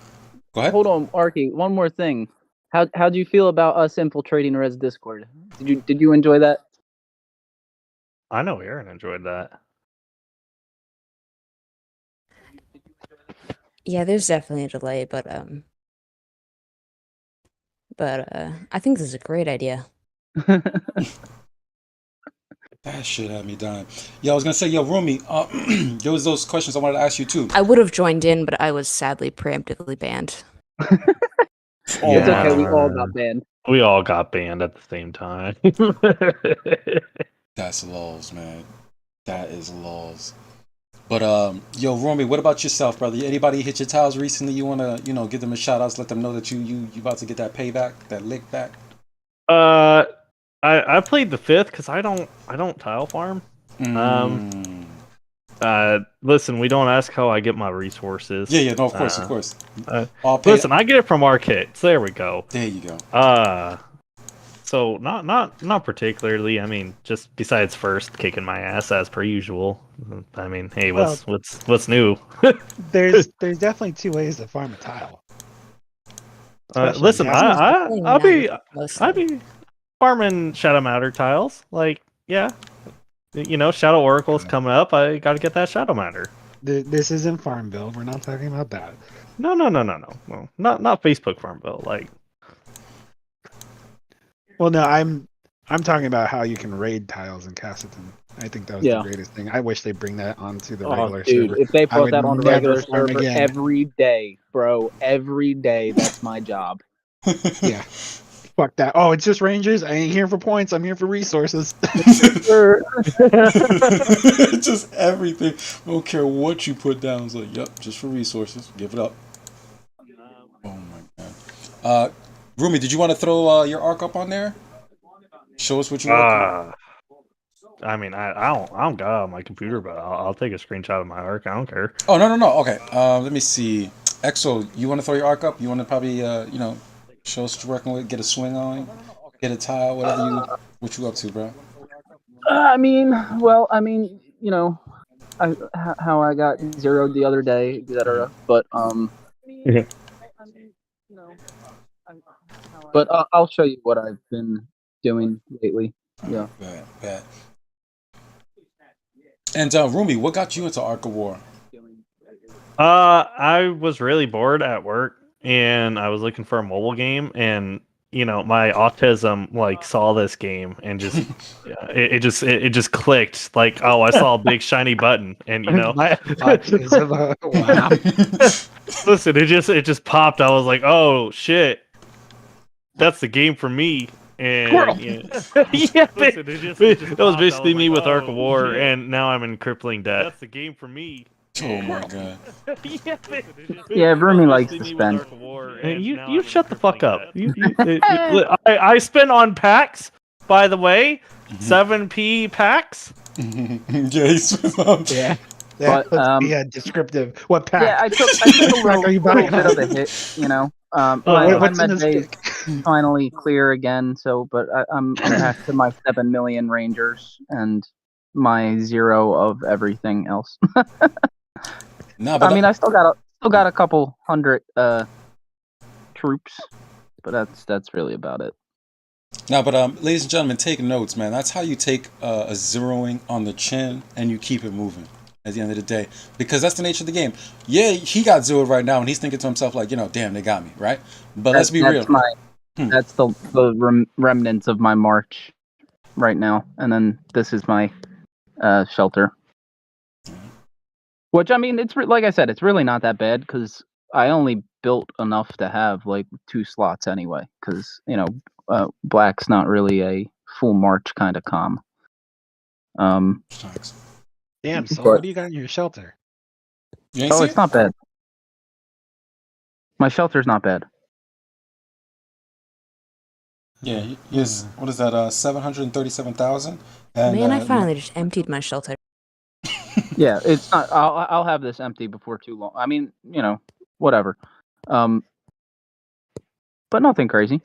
go ahead. Hold on, Arky. One more thing. How do you feel about us infiltrating Red's Discord? Did you enjoy that? I know Aaron enjoyed that. Yeah, there's definitely a delay, but I think this is a great idea. That shit had me dying. Yeah, I was gonna say, yo, Roomie, there was those questions I wanted to ask you too. I would have joined in, but I was sadly preemptively banned. It's okay. We all got banned. We all got banned at the same time. That's lols, man. That is lols. But yo, Romy, what about yourself, brother? Anybody hit your tiles recently? You wanna, give them a shout out, let them know that you about to get that payback, that lick back? I played the 5th because I don't tile farm. Listen, we don't ask how I get my resources. Yeah, no, of course. Listen, I get it from our kits. There we go. There you go. So not particularly. I mean, just besides first kicking my ass as per usual. I mean, hey, what's new? There's definitely two ways to farm a tile. Listen, I'll be farming Shadow Matter tiles. Like, yeah, Shadow Oracle's coming up. I got to get that Shadow Matter. This isn't Farmville. We're not talking about that. No. Well, not Facebook Farmville. Like. Well, no, I'm talking about how you can raid tiles in Casseton. I think that was the greatest thing. I wish they bring that onto the regular server. If they put that on the regular farm server again. every day, bro, every day, that's my job. Yeah. Fuck that. Oh, it's just Rangers? I ain't here for points. I'm here for resources. Just everything. I don't care what you put down. It's like, yep, just for resources. Give it up. Oh my god. Roomie, did you want to throw your arc up on there? Show us what you want. I mean, I don't got it on my computer, but I'll take a screenshot of my arc. I don't care. Oh no. Okay. Let me see. Xsoul, you want to throw your arc up? You want to probably show us what you're working with, get a swing on, get a tile, what you up to, bro? I mean, how I got zeroed the other day, etc. But but I'll show you what I've been doing lately. Yeah. Bad. And Roomie, what got you into Ark of War? I was really bored at work, and I was looking for a mobile game, and my autism saw this game and just it just clicked. Like, oh, I saw a big shiny button, and My autism, wow. Listen, it just popped. I was like, oh shit, that's the game for me. And yeah, it was basically me with Ark of War, and now I'm in crippling debt. That's the game for me. Oh my god. Yeah, Roomie likes to spend. You shut the fuck up. I spent on packs, by the way. 7p packs. Yeah, he spent on. Yeah. But, let's be descriptive. What pack? Yeah, I took a little bit of a hit, my med base finally clear again, but I'm back to my 7 million Rangers and my 0 of everything else. No, but I still got a couple hundred troops, but that's really about it. No, but ladies and gentlemen, take notes, man. That's how you take a zeroing on the chin and you keep it moving at the end of the day, because that's the nature of the game. Yeah, he got zeroed right now, and he's thinking to himself like, damn, they got me, right? But let's be real. That's the remnants of my march right now, and then this is my shelter. Which, it's like I said, it's really not that bad because I only built enough to have 2 slots anyway. Because black's not really a full march kind of comm. Damn. So what do you got in your shelter? It's not bad. My shelter's not bad. Yeah, he is. What is that? 737,000. And Man, I finally just emptied my shelter. Yeah, it's not. I'll have this empty before too long. I mean, whatever. But nothing crazy.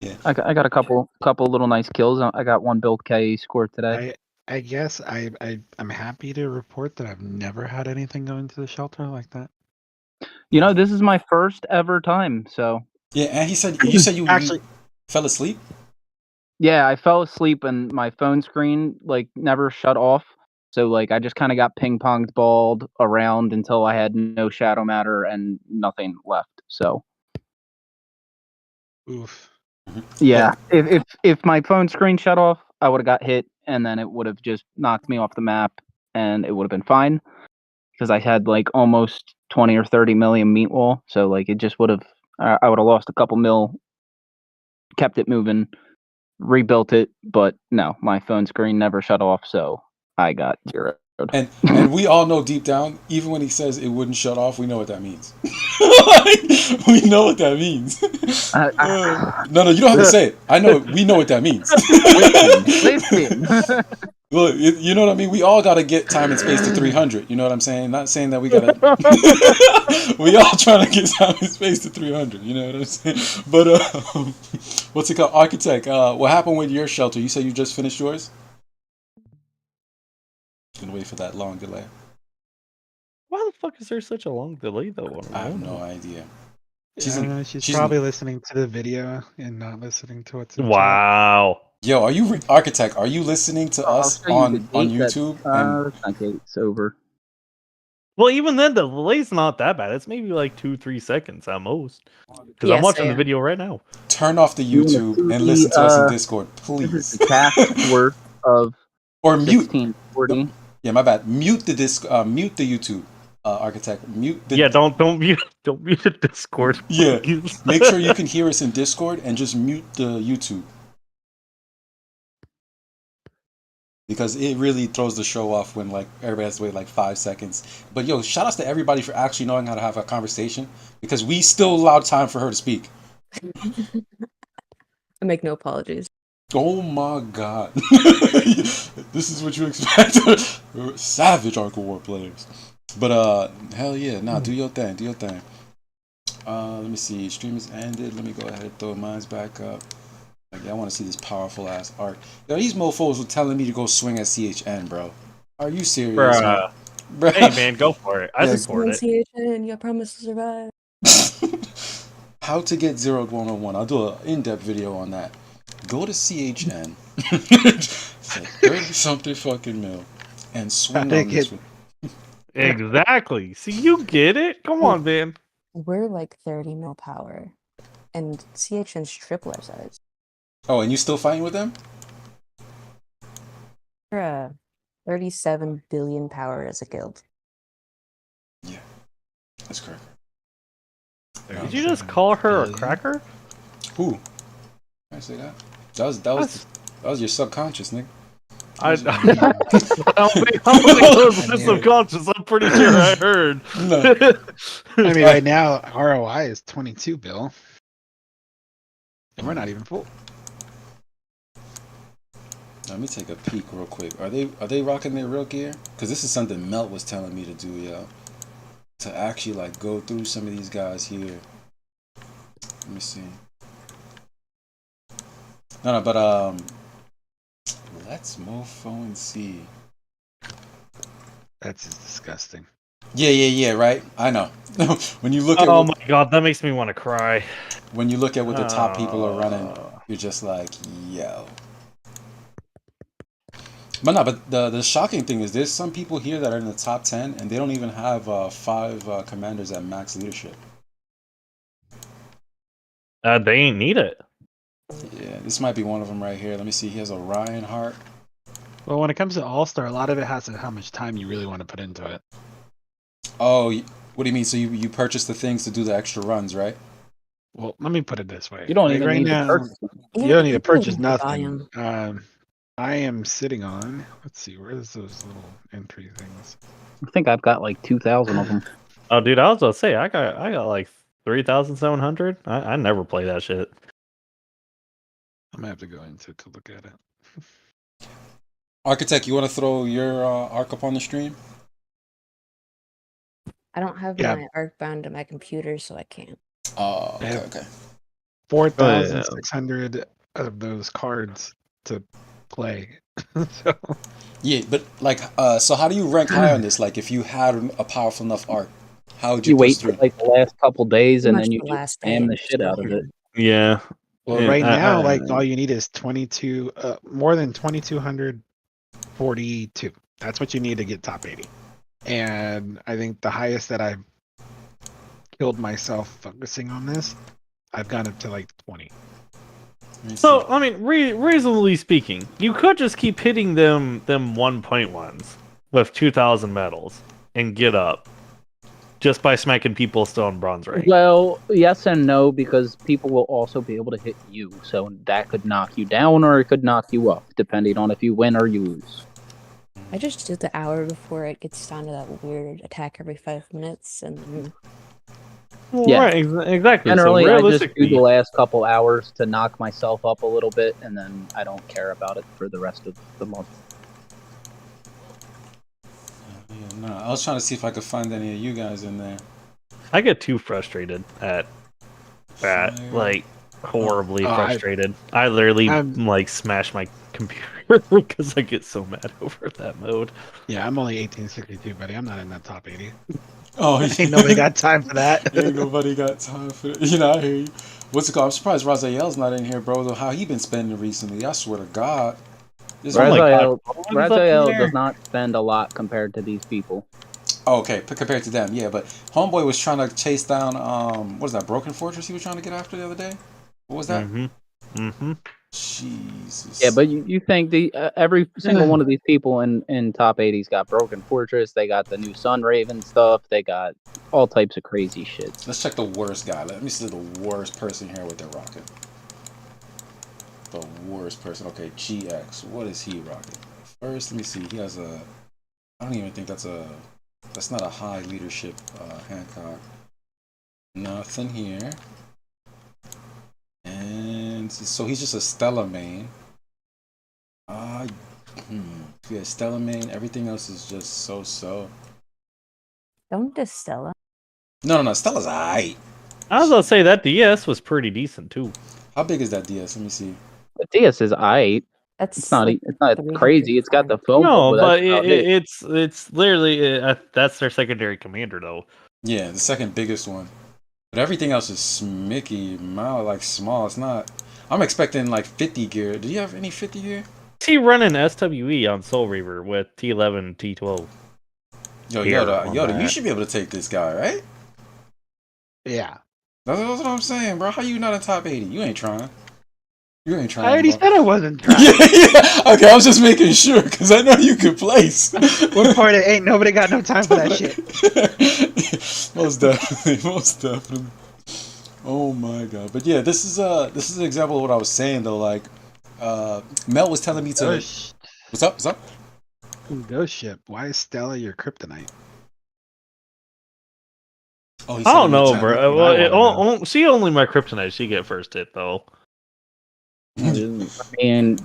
yeah, I got a couple little nice kills. I got one build K scored today. I guess I'm happy to report that I've never had anything go into the shelter like that. This is my first ever time. So yeah. And he said you said you Actually, fell asleep. yeah, I fell asleep and my phone screen like never shut off. So like I just kind of got ping ponged balled around until I had no shadow matter and nothing left. So oof. yeah, if my phone screen shut off, I would have got hit and then it would have just knocked me off the map and it would have been fine because I had like almost 20 or 30 million meat wall. So like it just would have I would have lost a couple mil, kept it moving, rebuilt it, but no, my phone screen never shut off, so I got zeroed. And we all know deep down, even when he says it wouldn't shut off, we know what that means. Like, we know what that means. No, you don't have to say it. I know. We know what that means. Listen. Look, you know what I mean? We all got to get time and space to 300. You know what I'm saying? Not saying that we got to... We all trying to get time and space to 300. You know what I'm saying? But, what's it called? Architect, what happened with your shelter? You said you just finished yours? Gonna wait for that long delay. Why the fuck is there such a long delay though? I have no idea. She's probably listening to the video and not listening to what's in Wow. Yo, are you Architect? Are you listening to us on YouTube? It's over. Well, even then, the delay's not that bad. It's maybe like 2-3 seconds at most. Because I'm watching the video right now. Turn off the YouTube and listen to us in Discord, please. The cast worth of or mute. 1640. Yeah, my bad. Mute the mute the YouTube, Architect. Mute. Don't mute the Discord. Yeah, make sure you can hear us in Discord and just mute the YouTube. Because it really throws the show off when like everybody has to wait like 5 seconds. But yo, shout outs to everybody for actually knowing how to have a conversation because we still allowed time for her to speak. I make no apologies. Oh my god. This is what you expect. Savage Arc War players. But hell yeah, do your thing, do your thing. Let me see. Stream is ended. Let me go ahead and throw mine back up. Like, I want to see this powerful ass arc. Yo, these mofos were telling me to go swing at CHN, bro. Are you serious, man? Bruh. Hey man, go for it. I support it. CHN, you promise to survive. How to get 0-101. I'll do an in-depth video on that. Go to CHN. 30-something fucking mil. And swing on this one. Exactly. See, you get it? Come on, man. We're like 30 mil power. And CHN's triple our size. Oh, and you still fighting with them? We're 37 billion power as a guild. Yeah. That's correct. Did you just call her a cracker? Who? Can I say that? That was your subconscious, nigga. I don't think it was subconscious. I'm pretty sure I heard. No. I mean, right now ROI is 22 bill, and we're not even full. Let me take a peek real quick. Are they rocking their real gear? Because this is something Melt was telling me to do, yo. To actually like go through some of these guys here. Let me see. No, but let's mofo and see. That's just disgusting. Yeah, right? I know. When you look at my god, that makes me want to cry. When you look at what the top people are running, you're just like, yo. But the shocking thing is there's some people here that are in the top 10 and they don't even have 5 commanders at max leadership. They ain't need it. Yeah, this might be one of them right here. Let me see. He has a Ryan Hart. Well, when it comes to All-Star, a lot of it has to how much time you really want to put into it. Oh, what do you mean? So you purchase the things to do the extra runs, right? Well, let me put it this way. You don't even need to purchase them. You don't need to purchase nothing. I am sitting on, let's see, where's those little entry things? I think I've got like 2,000 of them. Oh, dude, I was about to say, I got like 3,700. I never play that shit. I'm gonna have to go into to look at it. Architect, you want to throw your arc up on the stream? I don't have Yeah. my arc bound to my computer, so I can't. Oh, I okay, have okay. 4,600 of those cards to play. So Yeah, but like, so how do you rank high on this? Like, if you had a powerful enough arc, how would you You wait push for through? like the last couple days, Pretty and much then you the just last day spam and the just shit go out of it. Yeah. well, And right now, I- like all you need is 22, more than 2,242. That's what you need to get top 80. And I think the highest that I've killed myself focusing on this, I've gone up to like 20. Let me So see. I mean, reasonably speaking, you could just keep hitting them 1.1s with 2,000 medals and get up just by smacking people still in bronze rank. Well, yes and no, because people will also be able to hit you, so that could knock you down or it could knock you up, depending on if you win or you lose. I just do the hour before it gets down to that weird attack every 5 minutes, and then Well, Yeah. right, exactly. Generally, so I just do realistically, the last couple hours to knock myself up a little bit, and then I don't care about it for the rest of the month. Yeah, no, I was trying to see if I could find any of you guys in there. I get too frustrated at that, Fire. like horribly Oh, frustrated. I literally I'm- like smash my computer because I get so mad over that mode. Yeah, I'm only 1862, buddy. I'm not in that top 80. Oh, Ain't nobody got time for that. Ain't nobody got time for it. You know, I hear you. What's it called? I'm surprised Raziel's not in here, bro. How he been spending recently? I swear to God. This Oh my God. Raziel there. does not spend a lot compared to these people. Oh, okay, compared to them, yeah. But Homeboy was trying to chase down, what was that, Broken Fortress he was trying to get after the other day? What was that? Mm-hmm. Mm-hmm. Jesus. Yeah, but you think the every single one of these people in top 80's got Broken Fortress, they got the new Sun Raven stuff, they got all types of crazy shit. Let's check the worst guy. Let me see the worst person here with their rocket. The worst person. Okay, GX. What is he rocking? First, let me see. He has a... I don't even think that's a... That's not a high leadership Hancock. Nothing here. And so he's just a Stella main. Yeah, Stella main. Everything else is just so-so. don't diss Stella. No. Stella's aight. I was gonna say that DS was pretty decent too. How big is that DS? Let me see. The DS is aight. That's It's not like it's not 300 crazy. It's got the pounds. phone. No, book, but that's about it. it's literally that's their secondary commander though. Yeah, the second biggest one. But everything else is smicky, like small. It's not. I'm expecting like 50 gear. Do you have any 50 gear? Is he running SWE on Soul Reaver with T11, T12? Yo, Here Yoda, on you that. should be able to take this guy, right? Yeah. That's what I'm saying, bro. How you not in top 80? You ain't trying. You ain't trying. I already bro. said I wasn't trying. Yeah. Okay, I was just making sure because I know you could place. What part of ain't nobody got no time for that shit? Most definitely, most definitely. Oh my god! But yeah, this is an example of what I was saying though. Like, Mel was telling me to. Ghost, What's up? What's up? Ghost ship. Why is Stella your kryptonite? Oh, he I said don't in the know, chat. bro. I Well, she only my kryptonite. She get first hit though. I mean,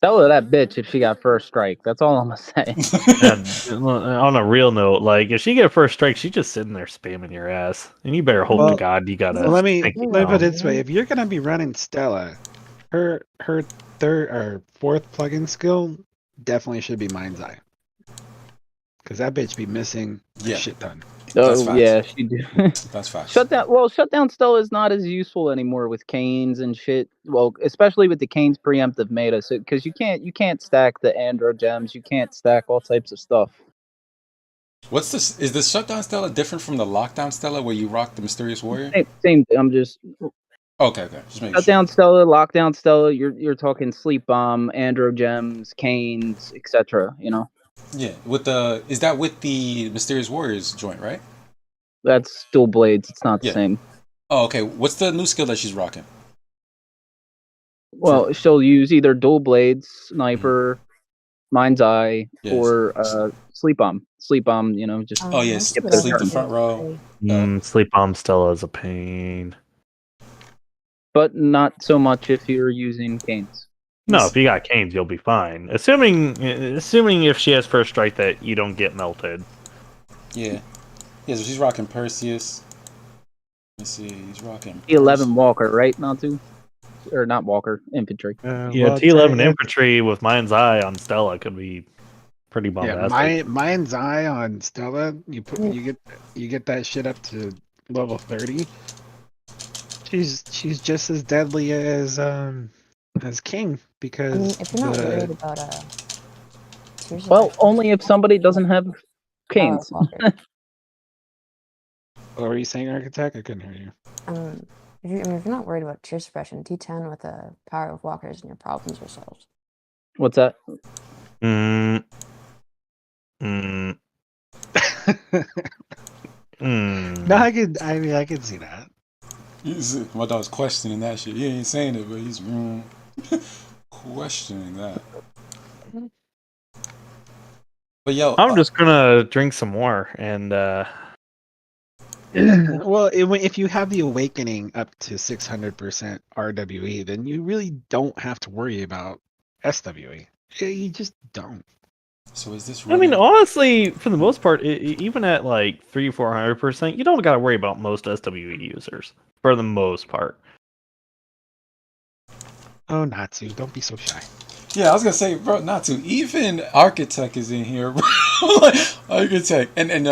tell her that bitch if she got first strike. That's all I'm gonna say. And on a real note, like if she get first strike, she's just sitting there spamming your ass, and you better hope to Well, God you gotta. So let me think put it about this way: if you're gonna be running Stella, her third or fourth plugin skill definitely should be Mind's Eye, because that bitch be missing Yeah. a shit ton. That's Oh facts. yeah, she do. That's facts. Shutdown Stella is not as useful anymore with Canes and shit. Well, especially with the Canes preemptive meta, because you can't stack the Andro gems, you can't stack all types of stuff. What's this? Is the shutdown Stella different from the lockdown Stella where you rock the mysterious warrior? Same. I'm just Okay. Just making shutdown Stella, lockdown Stella. You're talking sleep bomb, Andro gems, Canes, etc. You know. sure. Yeah. Is that with the mysterious warriors joint, right? That's dual blades. It's not the Yeah. same. Oh, okay. What's the new skill that she's rocking? Well, she'll use either dual blades, sniper, mind's eye, Yes. or sleep bomb. Sleep bomb, you know, just Oh yes, skip sleep the turn. front row. Sleep Bomb Stella is a pain. but not so much if you're using canes. No, if you got canes, you'll be fine. Assuming if she has first strike that you don't get melted. Yeah. Yeah, so she's rocking Perseus. Let's see, he's rocking T11 Walker, right? Not to, or not Walker, infantry. Yeah, well, T11 infantry with Mind's Eye on Stella could be pretty yeah, bombastic. mine's eye on Stella. You get that shit up to level 30. She's just as deadly as King because I mean, if you're not worried about Tears of Well, Passion, only if somebody doesn't have canes. Walker. what were you saying, Architect? I couldn't hear you. If you're not worried about tear suppression, T10 with a power of walkers and your problems are solved. What's that? Mm. Mm. Mm. No, I could see that. My dog's questioning that shit. He ain't saying it, but he's questioning that. But yo, I'm just gonna drink some more and Well, if you have the awakening up to 600% RWE, then you really don't have to worry about SWE. You just don't. So is this? I mean, honestly, for the most part, even at like 300-400%, you don't gotta worry about most SWE users for the most part. Oh, Natsu, don't be so shy. Yeah, I was gonna say, bro, not to. Even Architect is in here, bro. Architect, and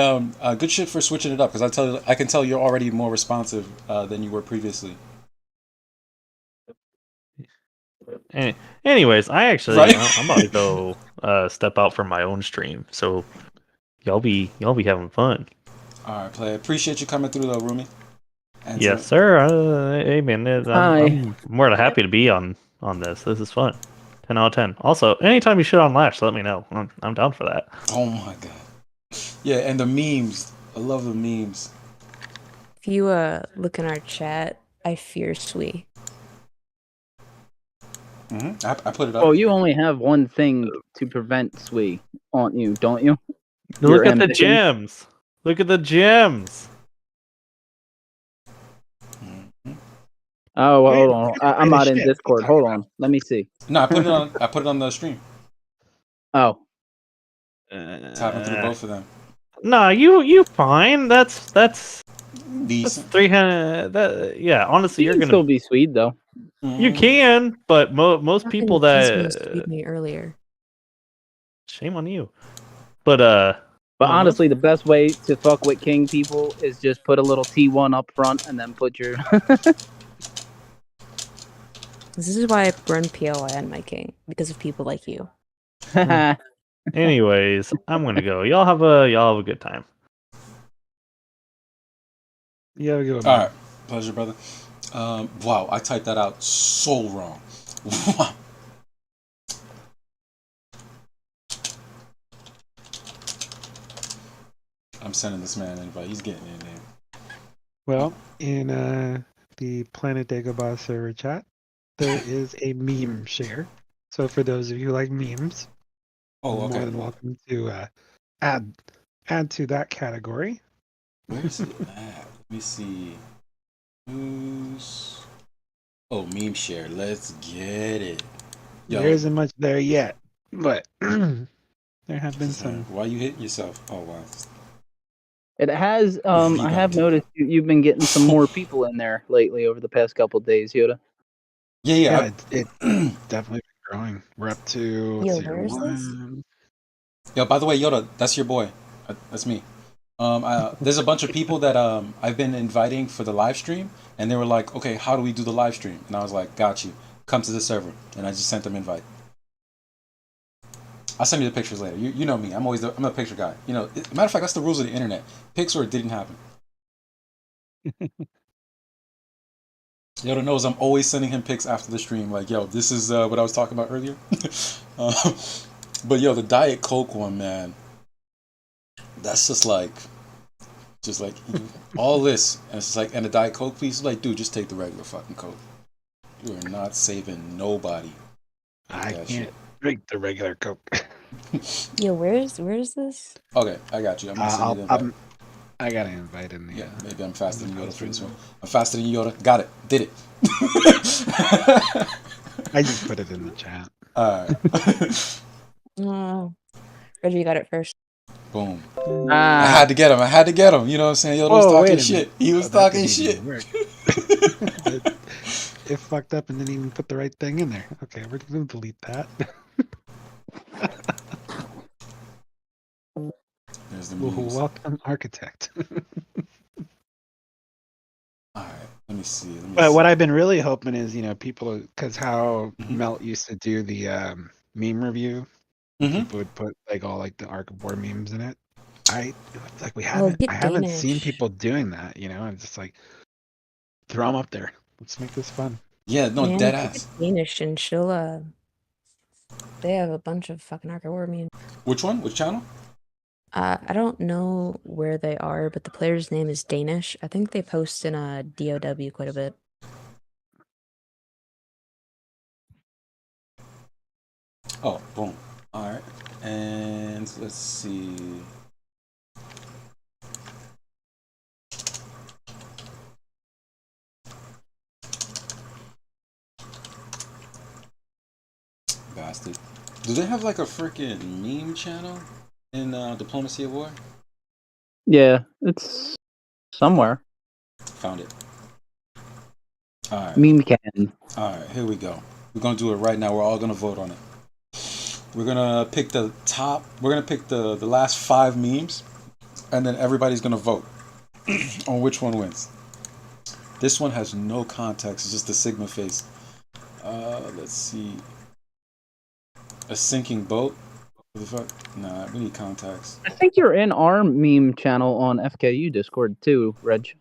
good shit for switching it up because I can tell you're already more responsive than you were previously. Anyways, I actually, Right? I'm about to go step out from my own stream, so y'all be having fun. All right, play. Appreciate you coming through, though, Roomie. And Yes, sir. Hey, man, I'm more than happy to be on this. This is fun. 10 out of 10. Also, anytime you shit on Lash, let me know. I'm down for that. Oh my god. Yeah, and the memes. I love the memes. If you look in our chat, I fear Sui. I put it up. Oh, you only have one thing to prevent Sui on you, don't you? Look at the gems. Look at the gems. Oh, well, hold on. I'm not in Discord. Hold on. Let me see. No, I put it on the stream. Oh. Tapping through both of them. No, you fine. That's decent. 300. Yeah, honestly, you're can gonna still be Swede though. You can, but most people that Tweet me earlier. Shame on you. But honestly, the best way to fuck with King people is just put a little T1 up front and then put your. This is why I run POI on my King, because of people like you. Anyways, I'm gonna go. Y'all have a good time. Yeah, we go. All right, pleasure, brother. Wow, I typed that out so wrong. Wow. I'm sending this man an invite. He's getting in there. Well, in the Planet Dagobah server chat, there is a meme share. So for those of you who like memes, you're more than welcome to add to that category. Where's it at? Let me see. Who's... Oh, meme share. Let's get it. There isn't much there yet, but there have been some. Why you hitting yourself? Oh wow. It has. I have noticed you've been getting some more people in there lately over the past couple of days, Yoda. Yeah. It definitely been growing. We're up to. Yo, where is this? Yo, by the way, Yoda, that's your boy. That's me. There's a bunch of people that I've been inviting for the live stream, and they were like, "Okay, how do we do the live stream?" And I was like, "Got you. Come to the server." And I just sent them invite. I'll send you the pictures later. You know me. I'm a picture guy. You know, matter of fact, that's the rules of the internet. Pics or it didn't happen. Yoda knows I'm always sending him pics after the stream. Like, yo, this is what I was talking about earlier. But yo, the Diet Coke one, man. That's just like all this, and it's just like, and the Diet Coke piece, like, dude, just take the regular fucking Coke. You are not saving nobody. I can't drink the regular Coke. Yo, where is this? Okay, I got you. I'm gonna send you the invite. I got an invite in the. Yeah, maybe I'm faster than Yoda for this one. I'm faster than Yoda. Got it. Did it. I just put it in the chat. All right. Oh, Reggie got it first. Boom. I had to get him. I had to get him. You know what I'm saying? Yoda was Whoa, talking wait a shit. minute. He was Oh, that talking didn't shit. even work. It fucked up and didn't even put the right thing in there. Okay, we're gonna delete that. There's the Well, memes. welcome, architect. All right. Let me see. But what I've been really hoping is, people, because how Mhm. Melt used to do the meme review, Mhm. people would put like all like the Ark of War memes in it. I get haven't seen Danish. people doing that. I'm just like, throw them up there. Let's make this fun. Yeah, no, Man, dead get ass. Danish and she'll they have a bunch of fucking Ark of War memes. Which one? Which channel? I don't know where they are, but the player's name is Danish. I think they post in a DOW quite a bit. Oh, boom. All right. And let's see. Bastard. Do they have like a freaking meme channel in Diplomacy of War? Yeah, it's somewhere. Found it. All right. Meme can. All right. Here we go. We're gonna do it right now. We're all gonna vote on it. We're gonna pick the top. We're gonna pick the last 5 memes, and then everybody's gonna vote on which one wins. This one has no context. It's just a Sigma face. Let's see. A sinking boat. What the fuck? Nah, we need context. I think you're in our meme channel on FKU Discord too, Reg.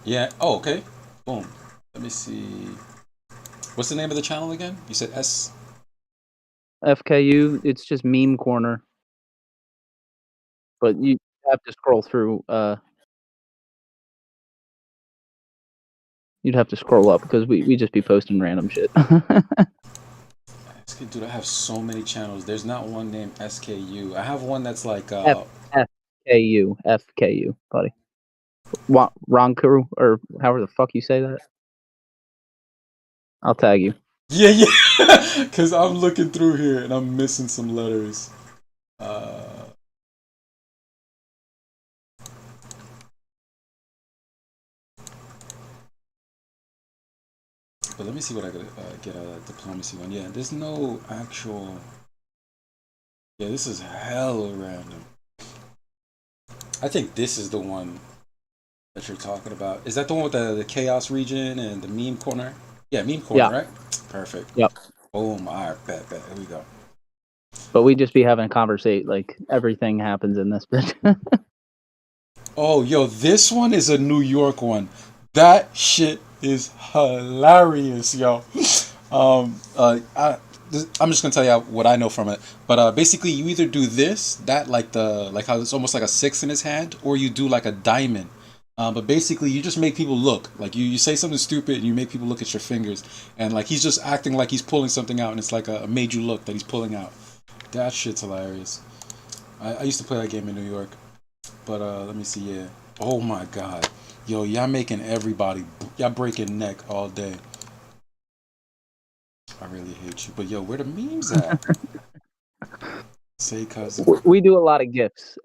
Yeah. Oh, okay. Boom. Let me see. What's the name of the channel again? You said S. FKU. It's just meme corner, but you have to scroll through. You'd have to scroll up because we just be posting random shit. Dude, I have so many channels. There's not one named SKU. I have one that's like FKU, buddy. Ronku, or however the fuck you say that. I'll tag you. Yeah. Cause I'm looking through here and I'm missing some letters. But let me see what I could get out of that diplomacy one. Yeah, there's no actual. Yeah, this is hella random. I think this is the one that you're talking about. Is that the one with the chaos region and the meme corner? Yeah, meme corner, Yeah. right? Perfect. Yep. Boom. All right, bet. Here we go. But we just be having a conversation. Like everything happens in this bitch. Oh, yo, this one is a New York one. That shit is hilarious, yo. I'm just gonna tell you what I know from it. But basically, you either do that like how it's almost like a 6 in his hand, or you do like a diamond. But basically, you just make people look. Like you say something stupid, and you make people look at your fingers, and like he's just acting like he's pulling something out, and it's like a made you look that he's pulling out. That shit's hilarious. I used to play that game in New York. But let me see, yeah. Oh my god. Yo, y'all making everybody, y'all breaking neck all day. I really hate you. But yo, where the memes at? Say cousin. We do a lot of gifs.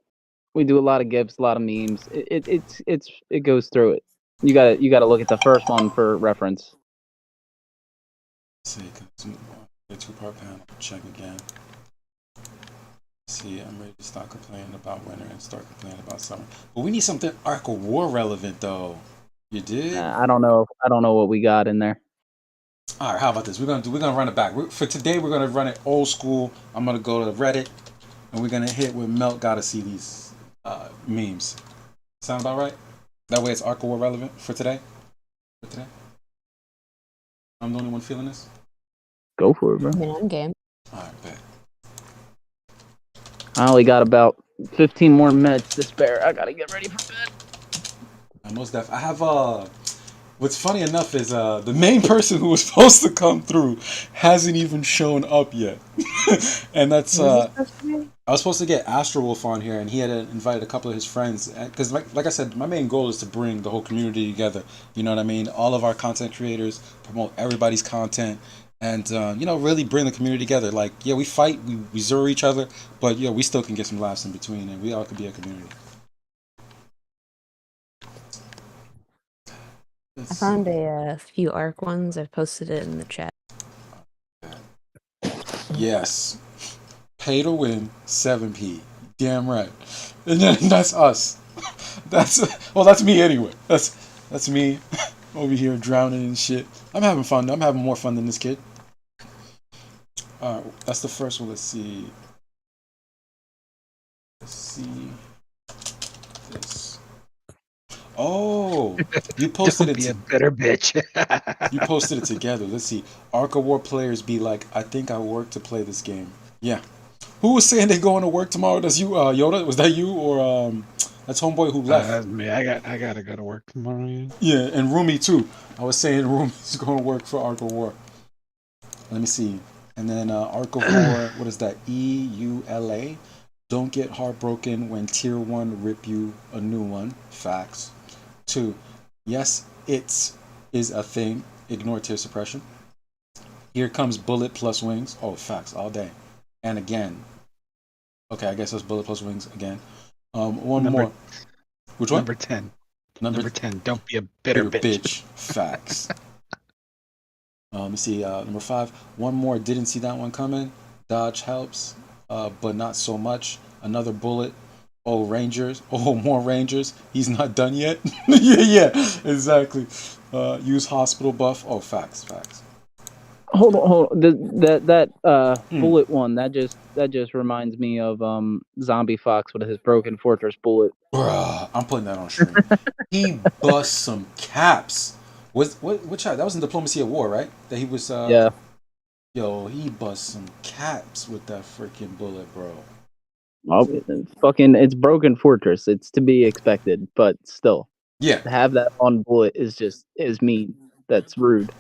We do a lot of gifs, a lot of memes. It goes through it. You gotta look at the first one for reference. Say cousin. A 2-part panel. Check again. See, I'm ready to stop complaining about winter and start complaining about summer. But we need something Ark of War relevant, though. You did? I don't know what we got in there. All right, how about this? We're gonna run it back. For today, we're gonna run it old school. I'm gonna go to Reddit, and we're gonna hit where Melt gotta see these memes. Sound about right? That way, it's Ark of War relevant for today. I'm the only one feeling this. Go for it, bro. Man, I'm game. All right, bet. I only got about 15 more minutes to spare. I gotta get ready for bed. I have What's funny enough is the main person who was supposed to come through hasn't even shown up yet, and that's Who was it supposed to be? I was supposed to get Astral Wolf on here, and he had invited a couple of his friends. Because, like I said, my main goal is to bring the whole community together. You know what I mean? All of our content creators, promote everybody's content, and really bring the community together. Like, yeah, we fight, we zero each other, but we still can get some laughs in between, and we all could be a community. I found a few Ark ones. I've posted it in the chat. Yes. Pay to win, 7p. Damn right. And then that's us. That's me anyway. That's me over here drowning in shit. I'm having fun. I'm having more fun than this kid. That's the first one. Let's see. This. Oh, you posted Don't it. be a bitter bitch. You posted it together. Let's see. Ark of War players be like, I think I work to play this game. Yeah. Who was saying they going to work tomorrow? That's you, Yoda? Was that you or that's homeboy who left? That's me. I gotta go to work tomorrow. Yeah, and Roomie too. I was saying Roomie's going to work for Ark of War. Let me see. And then Ark of War, what is that? EULA. Don't get heartbroken when tier 1 rip you a new one. Facts. 2. Yes, it is a thing. Ignore tier suppression. Here comes bullet plus wings. Oh, facts all day. And again. Okay, I guess that's bullet plus wings again. One more. Which one? Number 10. Number 10. Don't be a bitter bitch. Facts. Let me see. Number 5. One more. Didn't see that one coming. Dodge helps, but not so much. Another bullet. Oh, Rangers. Oh, more Rangers. He's not done yet. yeah, exactly. Use hospital buff. Oh, facts. Hold on. That bullet one that just reminds me of Zombie Fox with his broken fortress bullet. Bruh, I'm putting that on stream. He bust some caps. What shot? That was in Diplomacy of War, right? That he was. Yeah. Yo, he bust some caps with that freaking bullet, bro. Well, it's broken fortress. It's to be expected, but still. Yeah. To have that on bullet is mean. That's rude.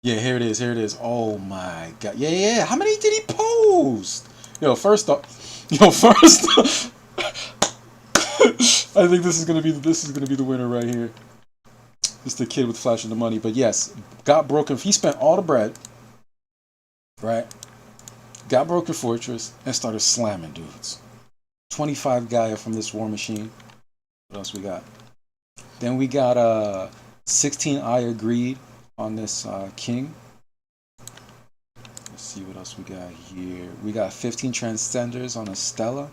Yeah, here it is. Oh my god. Yeah. How many did he post? First off, I think this is gonna be the winner right here. It's the kid with flashing the money, but yes, got broken. He spent all the bread, right? Got broken fortress and started slamming dudes. 25 Gaia from this war machine. What else we got? Then we got 16 Eye of Greed on this king. Let's see what else we got here. We got 15 Transcenders on a Stella.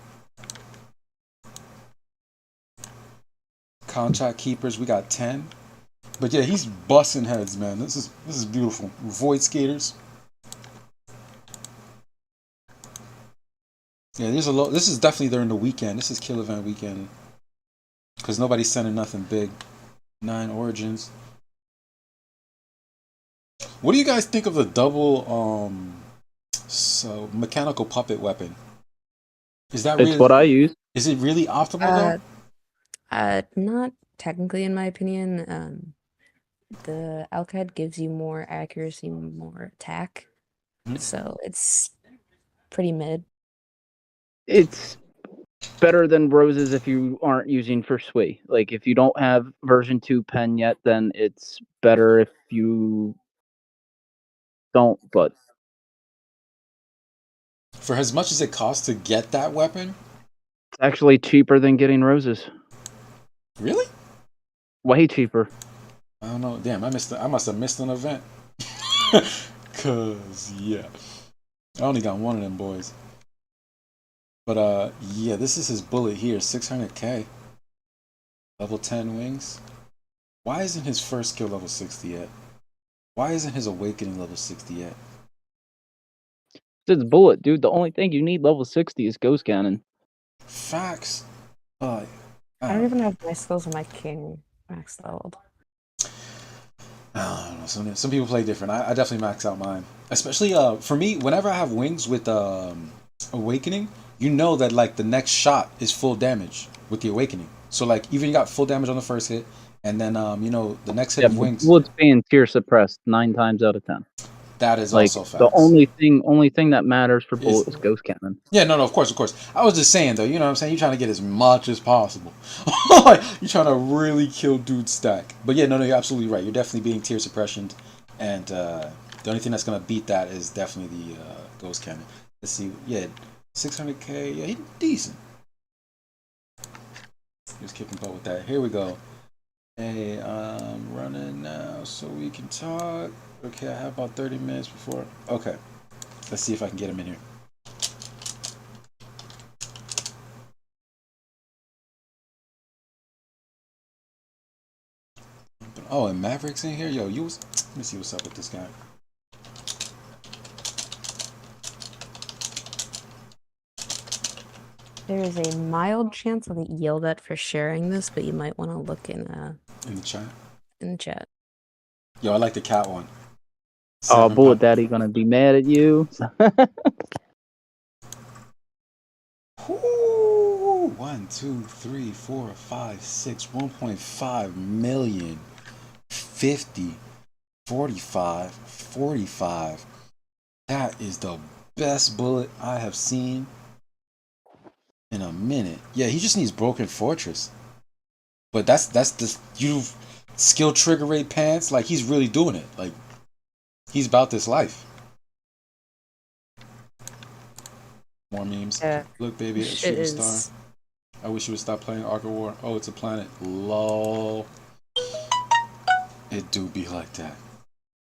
Contract Keepers, we got 10. But yeah, he's busting heads, man. This is beautiful. Void Skaters. Yeah, there's a lot. This is definitely during the weekend. This is kill event weekend. Because nobody's sending nothing big. 9 Origins. What do you guys think of the double mechanical puppet weapon? Is that really, it's what I use. Is it really optimal though? Not technically, in my opinion. The Alcad gives you more accuracy, more attack. So it's pretty mid. It's better than roses if you aren't using for Sui. Like if you don't have version 2 pen yet, then it's better if you don't, but for as much as it costs to get that weapon, it's actually cheaper than getting roses. Really? Way cheaper. I don't know. Damn, I must have missed an event. Cause yeah. I only got one of them boys. But yeah, this is his bullet here, 600k. Level 10 wings. Why isn't his first skill level 60 yet? Why isn't his awakening level 60 yet? It's bullet, dude. The only thing you need level 60 is ghost cannon. Facts. I don't even have my skills on my king max leveled. I don't know. Some people play different. I definitely max out mine. Especially for me, whenever I have wings with awakening, you know that like the next shot is full damage with the awakening. So like even you got full damage on the first hit, and then you know the next hit Yeah, of but wings. bullets being tier suppressed 9 times out of 10. That is Like also facts. the only thing that matters for bullet is ghost cannon. Yeah, no, of course. I was just saying though, you know what I'm saying? You're trying to get as much as possible. Like, you're trying to really kill dude's stack. But yeah, no, you're absolutely right. You're definitely being tier suppressioned, and the only thing that's gonna beat that is definitely the ghost cannon. Let's see, yeah, 600k, yeah, he's decent. Just kicking butt with that. Here we go. Hey, I'm running now so we can talk. Okay, I have about 30 minutes before. Okay, let's see if I can get him in here. Oh, and Maverick's in here? Yo, let me see what's up with this guy. There is a mild chance I'll get yelled at for sharing this, but you might want to look in the chat. In the chat. Yo, I like the cat one. Oh, Bullet Daddy gonna be mad at you. Ooh, 1, 2, 3, 4, 5, 6, 1.5 million. 50, 45, 45. That is the best bullet I have seen in a minute. Yeah, he just needs Broken Fortress. But that's the skill trigger rate pants. Like, he's really doing it. Like, he's about this life. More memes. Yeah. Look, baby, a shooting star. I wish you would stop playing Ark of War. Oh, it's a planet. Lol. It do be like that.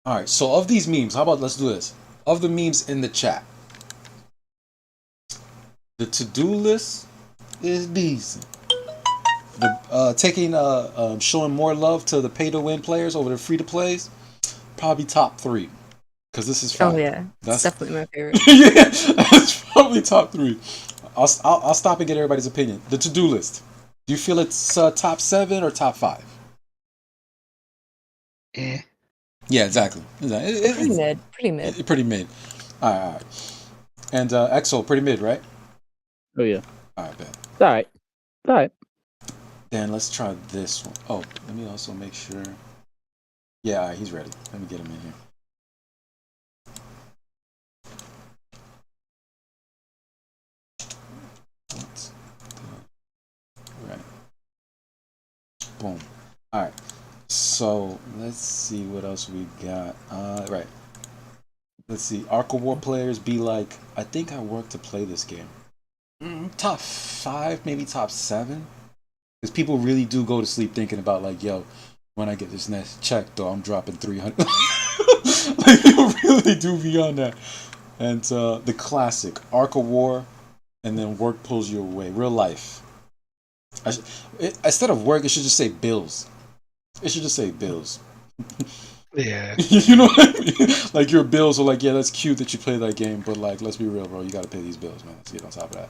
Alright, so of these memes, how about let's do this? Of the memes in the chat, the to-do list is decent. The showing more love to the pay-to-win players over the free-to-plays, probably top 3. Because this is fun. Oh yeah, that's definitely my favorite. Yeah, that's probably top 3. I'll stop and get everybody's opinion. The to-do list. Do you feel it's top 7 or top 5? Yeah, exactly. Pretty mid. Pretty mid. All right. And Xsoul, pretty mid, right? Oh yeah. All right, bet. All right. Then let's try this one. Oh, let me also make sure. Yeah, all right, he's ready. Let me get him in here. Right. Boom. All right. So let's see what else we got. Right. Let's see. Ark of War players be like, I think I work to play this game. Top 5, maybe top 7. Because people really do go to sleep thinking about like, yo, when I get this next check, though, I'm dropping 300. Like, people really do be on that. And the classic Ark of War, and then work pulls you away. Real life. Instead of work, it should just say bills. It should just say bills. Yeah. You know what I mean? Like, your bills are like, yeah, that's cute that you play that game, but like, let's be real, bro. You gotta pay these bills, man. Let's get on top of that.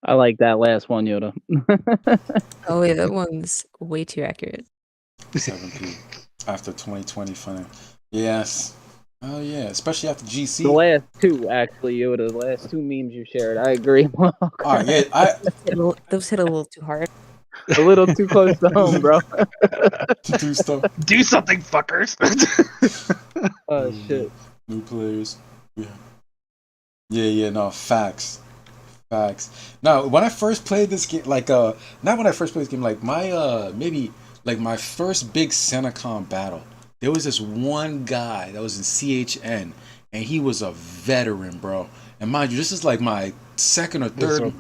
I like that last one, Yoda. Oh yeah, that one's way too accurate. 7p after 2020 funding. Yes. Oh yeah, especially after GC. The last 2, actually, Yoda. The last 2 memes you shared, I agree. Alright, yeah, those hit a little too hard. A little too close to home, bro. To do stuff. Do something, fuckers. Oh shit. New players. Yeah, no, facts. Now, when I first played this game, like not when I first played this game, like my maybe like my first big Senecon battle, there was this one guy that was in CHN, and he was a veteran, bro. And mind you, this is like my second or third.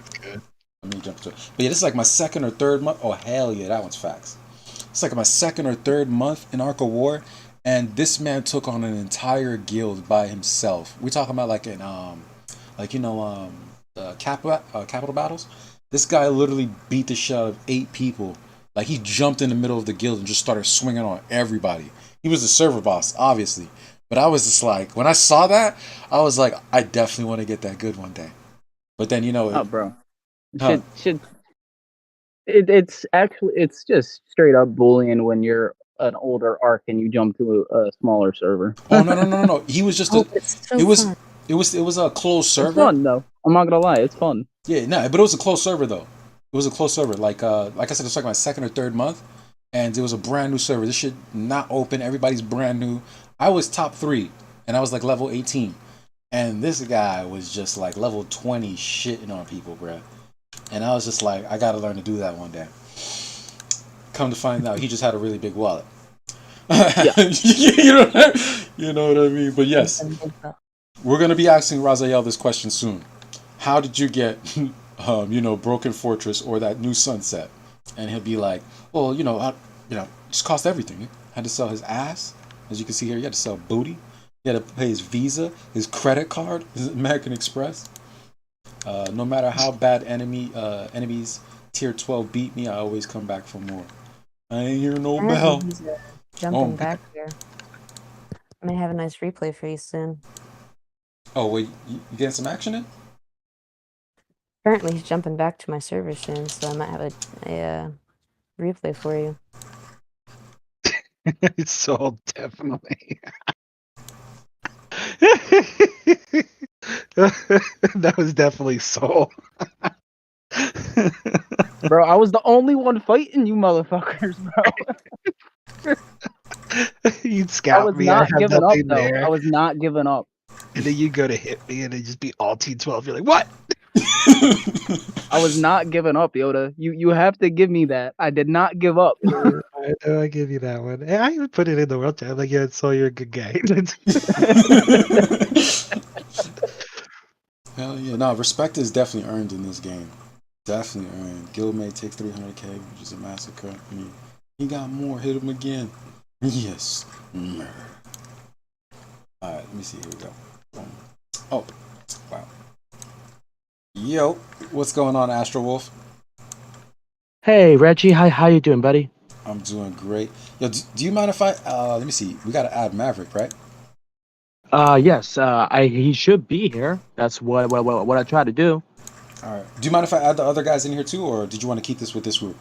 Let me jump to it. But yeah, this is like my second or third month. Oh hell yeah, that one's facts. It's like my second or third month in Ark of War, and this man took on an entire guild by himself. We're talking about like in capital battles. This guy literally beat the shit out of 8 people. Like, he jumped in the middle of the guild and just started swinging on everybody. He was the server boss, obviously. But I was just like, when I saw that, I was like, I definitely want to get that good one day. But then, you know... Oh, bro. It's actually, it's just straight up bullying when you're an older Ark and you jump to a smaller server. Oh, no. He was just... It was a closed server. It's fun, though. I'm not gonna lie, it's fun. Yeah, no, but it was a close server though. It was a close server. Like I said, it was like my second or third month, and it was a brand new server. This shit not open. Everybody's brand new. I was top 3, and I was like level 18, and this guy was just like level 20, shitting on people, bruh. And I was just like, I gotta learn to do that one day. Come to find out, he just had a really big wallet. Yeah. You know what I mean? But yes, we're gonna be asking Raziel this question soon. How did you get, Broken Fortress or that new Sunset? And he'll be like, well, it just cost everything. Had to sell his ass, as you can see here. He had to sell booty. He had to pay his Visa, his credit card, his American Express. No matter how bad enemies tier 12 beat me, I always come back for more. I ain't hear no bell. He's jumping back there. I may have a nice replay for you soon. Oh, wait, you getting some action in? Apparently, he's jumping back to my server soon, so I might have a replay for you. It's so definitely. That was definitely Soul. Bro, I was the only one fighting you motherfuckers, bro. You'd I scout was me. I not have giving up, nothing though. there. I was not giving up. And then you go to hit me and it just be all T12. You're like, what? I was not giving up, Yoda. You have to give me that. I did not give up. I know, I give you that one. And I even put it in the world chat. Like, yeah, so you're a good guy. Hell yeah. No, respect is definitely earned in this game. Definitely earned. Guildmate takes 300k, which is a massacre. I mean, he got more. Hit him again. Yes. Alright, let me see. Here we go. Boom. Oh, wow. Yo, what's going on, Astral Wolf? Hey Reggie, how you doing, buddy? I'm doing great. Yo, do you mind if I let me see. We gotta add Maverick, right? Yes. He should be here. That's what I try to do. Alright. Do you mind if I add the other guys in here too, or did you want to keep this with this group?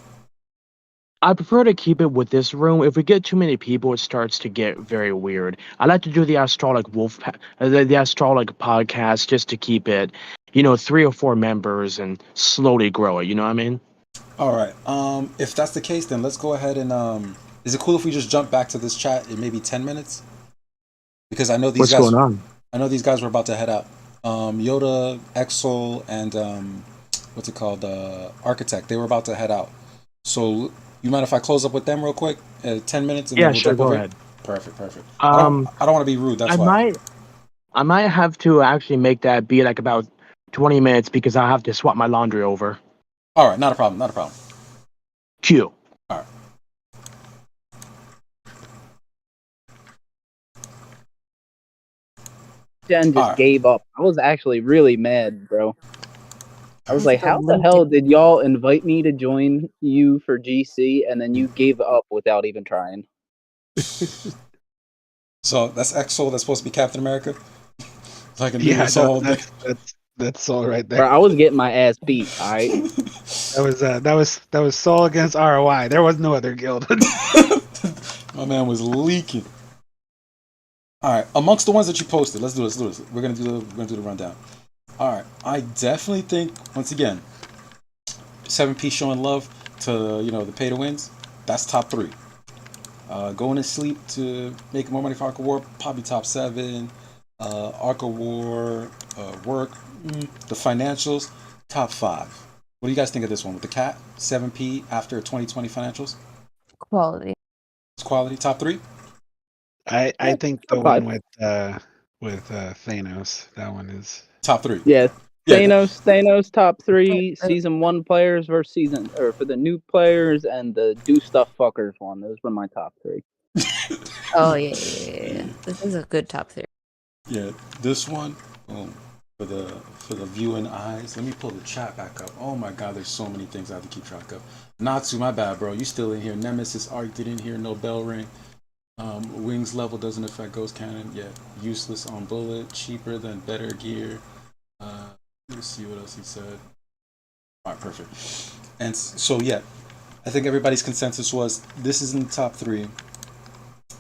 I prefer to keep it with this room. If we get too many people, it starts to get very weird. I like to do the Astralic the Astralic podcast just to keep it, 3 or 4 members and slowly grow it. You know what I mean? Alright. If that's the case, then let's go ahead and is it cool if we just jump back to this chat in maybe 10 minutes? Because I know these What's guys going on? I know these guys were about to head out. Yoda, Xsoul, and what's it called? Architect. They were about to head out. So you mind if I close up with them real quick? 10 minutes and Yeah, then we'll sure. jump Go over ahead. Perfect. I don't want to be rude, that's why. I might have to actually make that be like about 20 minutes because I have to swap my laundry over. Alright, not a problem. Q. Alright. Jen just Alright. gave up. I was actually really mad, bro. I was like, Still how the linked hell it. did y'all invite me to join you for GC and then you gave up without even trying? So that's Xsoul that's supposed to be Captain America? Like a Yeah, Soul. that's Soul right Bro, there. I was getting my ass beat, alright? That was Soul against ROI. There was no other guild. My man was leaking. Alright, amongst the ones that you posted, let's do this. We're gonna do the rundown. Alright, I definitely think, once again, 7P showing love to, the pay to wins. That's top 3. Going to sleep to make more money for Ark of War, probably top 7. Ark of War, work, the financials, top 5. What do you guys think of this one with the cat? 7P after 2020 financials? Quality. It's quality, top 3? I think the top one 5. with Thanos, that one is Top 3. Yeah, Yeah, Thanos top 3 Uh, season 1 players versus for the new players and the do stuff fuckers one. Those were my top 3. Oh yeah. This is a good top 3. Yeah, this one, for the viewing eyes. Let me pull the chat back up. Oh my god, there's so many things I have to keep track of. Natsu, my bad, bro. You still in here. Nemesis Arc didn't hear no bell ring. Wings level doesn't affect ghost cannon. Yeah, useless on bullet. Cheaper than better gear. Let's see what else he said. Alright, perfect. And so yeah, I think everybody's consensus was this is in the top 3.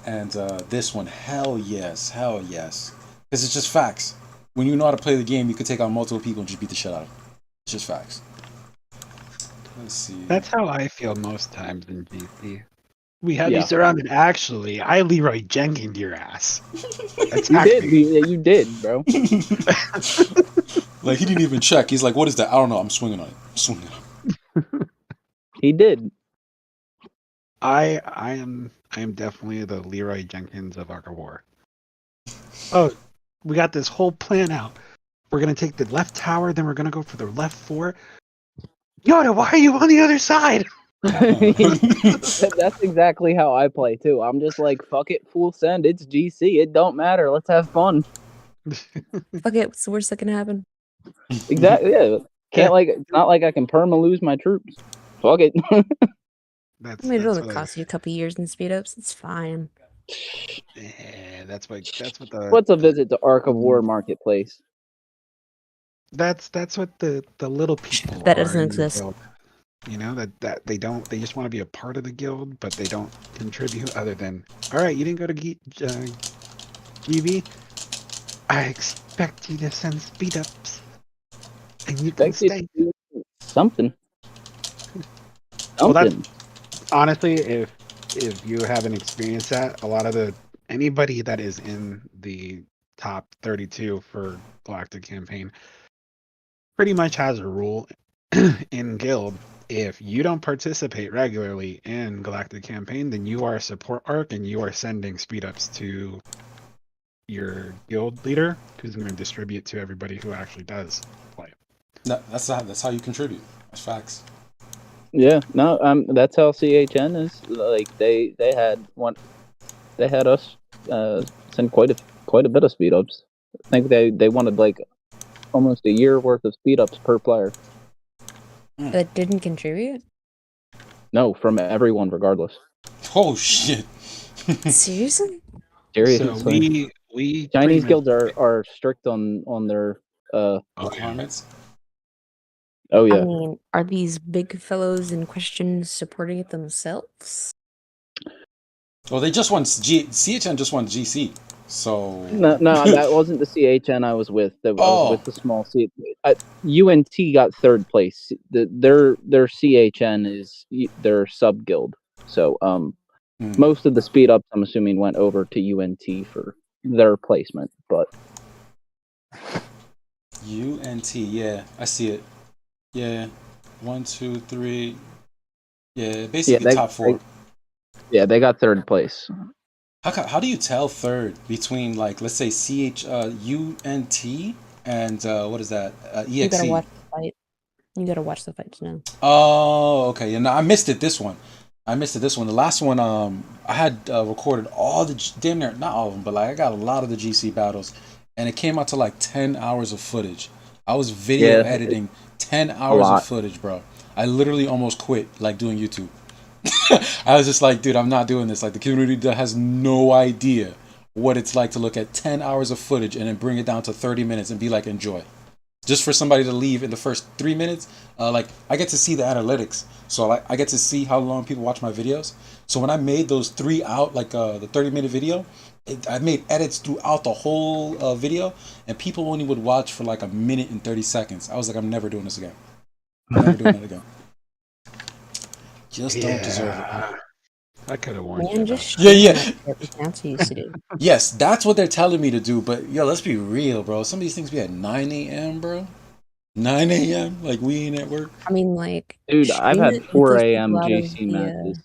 And this one, hell yes. Because it's just facts. When you know how to play the game, you can take on multiple people and just beat the shit out of them. It's just facts. Let's see. That's how I feel most times in GC. We have you Yeah. surrounded. Actually, I Leroy Jenkins your ass. You Attack did. me. You did, bro. Like he didn't even check. He's like, "What is that? I don't know. I'm swinging on it. I'm swinging on it." He did. I am definitely the Leroy Jenkins of Ark of War. Oh, we got this whole plan out. We're gonna take the left tower, then we're gonna go for the left fort. Yoda, why are you on the other side? That's exactly how I play too. I'm just like, fuck it, full send. It's GC. It don't matter. Let's have fun. Fuck it. What's the worst that can happen? Exactly. Yeah. Can't like. It's not like I can perma lose my troops. Fuck it. That's I mean, it'll what cost you a couple years in speed ups. It's fine. Yeah, that's what the What's a visit to Ark of War Marketplace? that's what the little people That are doesn't in the exist. guild. You know that they just want to be a part of the guild, but they don't contribute other than all right. You didn't go to GB. I expect you to send speed ups, and you can stay. Something. Well, that's Something. honestly, if you haven't experienced that, a lot of anybody that is in the top 32 for Galactic Campaign pretty much has a rule in guild. If you don't participate regularly in Galactic Campaign, then you are a support arc and you are sending speed ups to your guild leader, who's going to distribute to everybody who actually does play. No, that's how you contribute. That's facts. Yeah. No. That's how CHN is. Like they had us send quite a bit of speed ups. I think they wanted like almost a year worth of speed ups per player. That didn't contribute? No, from everyone, regardless. Oh shit! Seriously? Seriously. So we Chinese pretty guilds much- are strict on their requirements. Oh I yeah. mean, are these big fellows in question supporting it themselves? Well, they just won CHN just won GC. So No, that wasn't the CHN I was with. I was with the small C. UNT got third place. Their CHN is their sub guild. So most of the speed ups, I'm assuming, went over to UNT for their placement. But UNT, yeah, I see it. Yeah, 1, 2, 3. Yeah, basically top 4. They got third place. How do you tell third between, like, let's say UNT and what is that? EXE. You gotta watch the fight. You gotta watch the fights now. Oh, okay. And I missed it this one. The last one, I had recorded all the damn near, not all of them, but like I got a lot of the GC battles, and it came out to like 10 hours of footage. I was video editing 10 hours of footage, bro. I literally almost quit like doing YouTube. I was just like, dude, I'm not doing this. Like, the community has no idea what it's like to look at 10 hours of footage and then bring it down to 30 minutes and be like, enjoy. Just for somebody to leave in the first 3 minutes, like, I get to see the analytics. So, like, I get to see how long people watch my videos. So when I made those 3 out, like the 30-minute video, I made edits throughout the whole video, and people only would watch for like a minute and 30 seconds. I was like, I'm never doing this again. I'm never doing it again. Just don't deserve it. I could have warned Man, you. just Yeah. That's what you used to do. Yes, that's what they're telling me to do. But yo, let's be real, bro. Some of these things be at 9 a.m., bro. 9 a.m. Like we ain't at work. I mean, like, Dude, I've had 4 a.m. GC the, matches.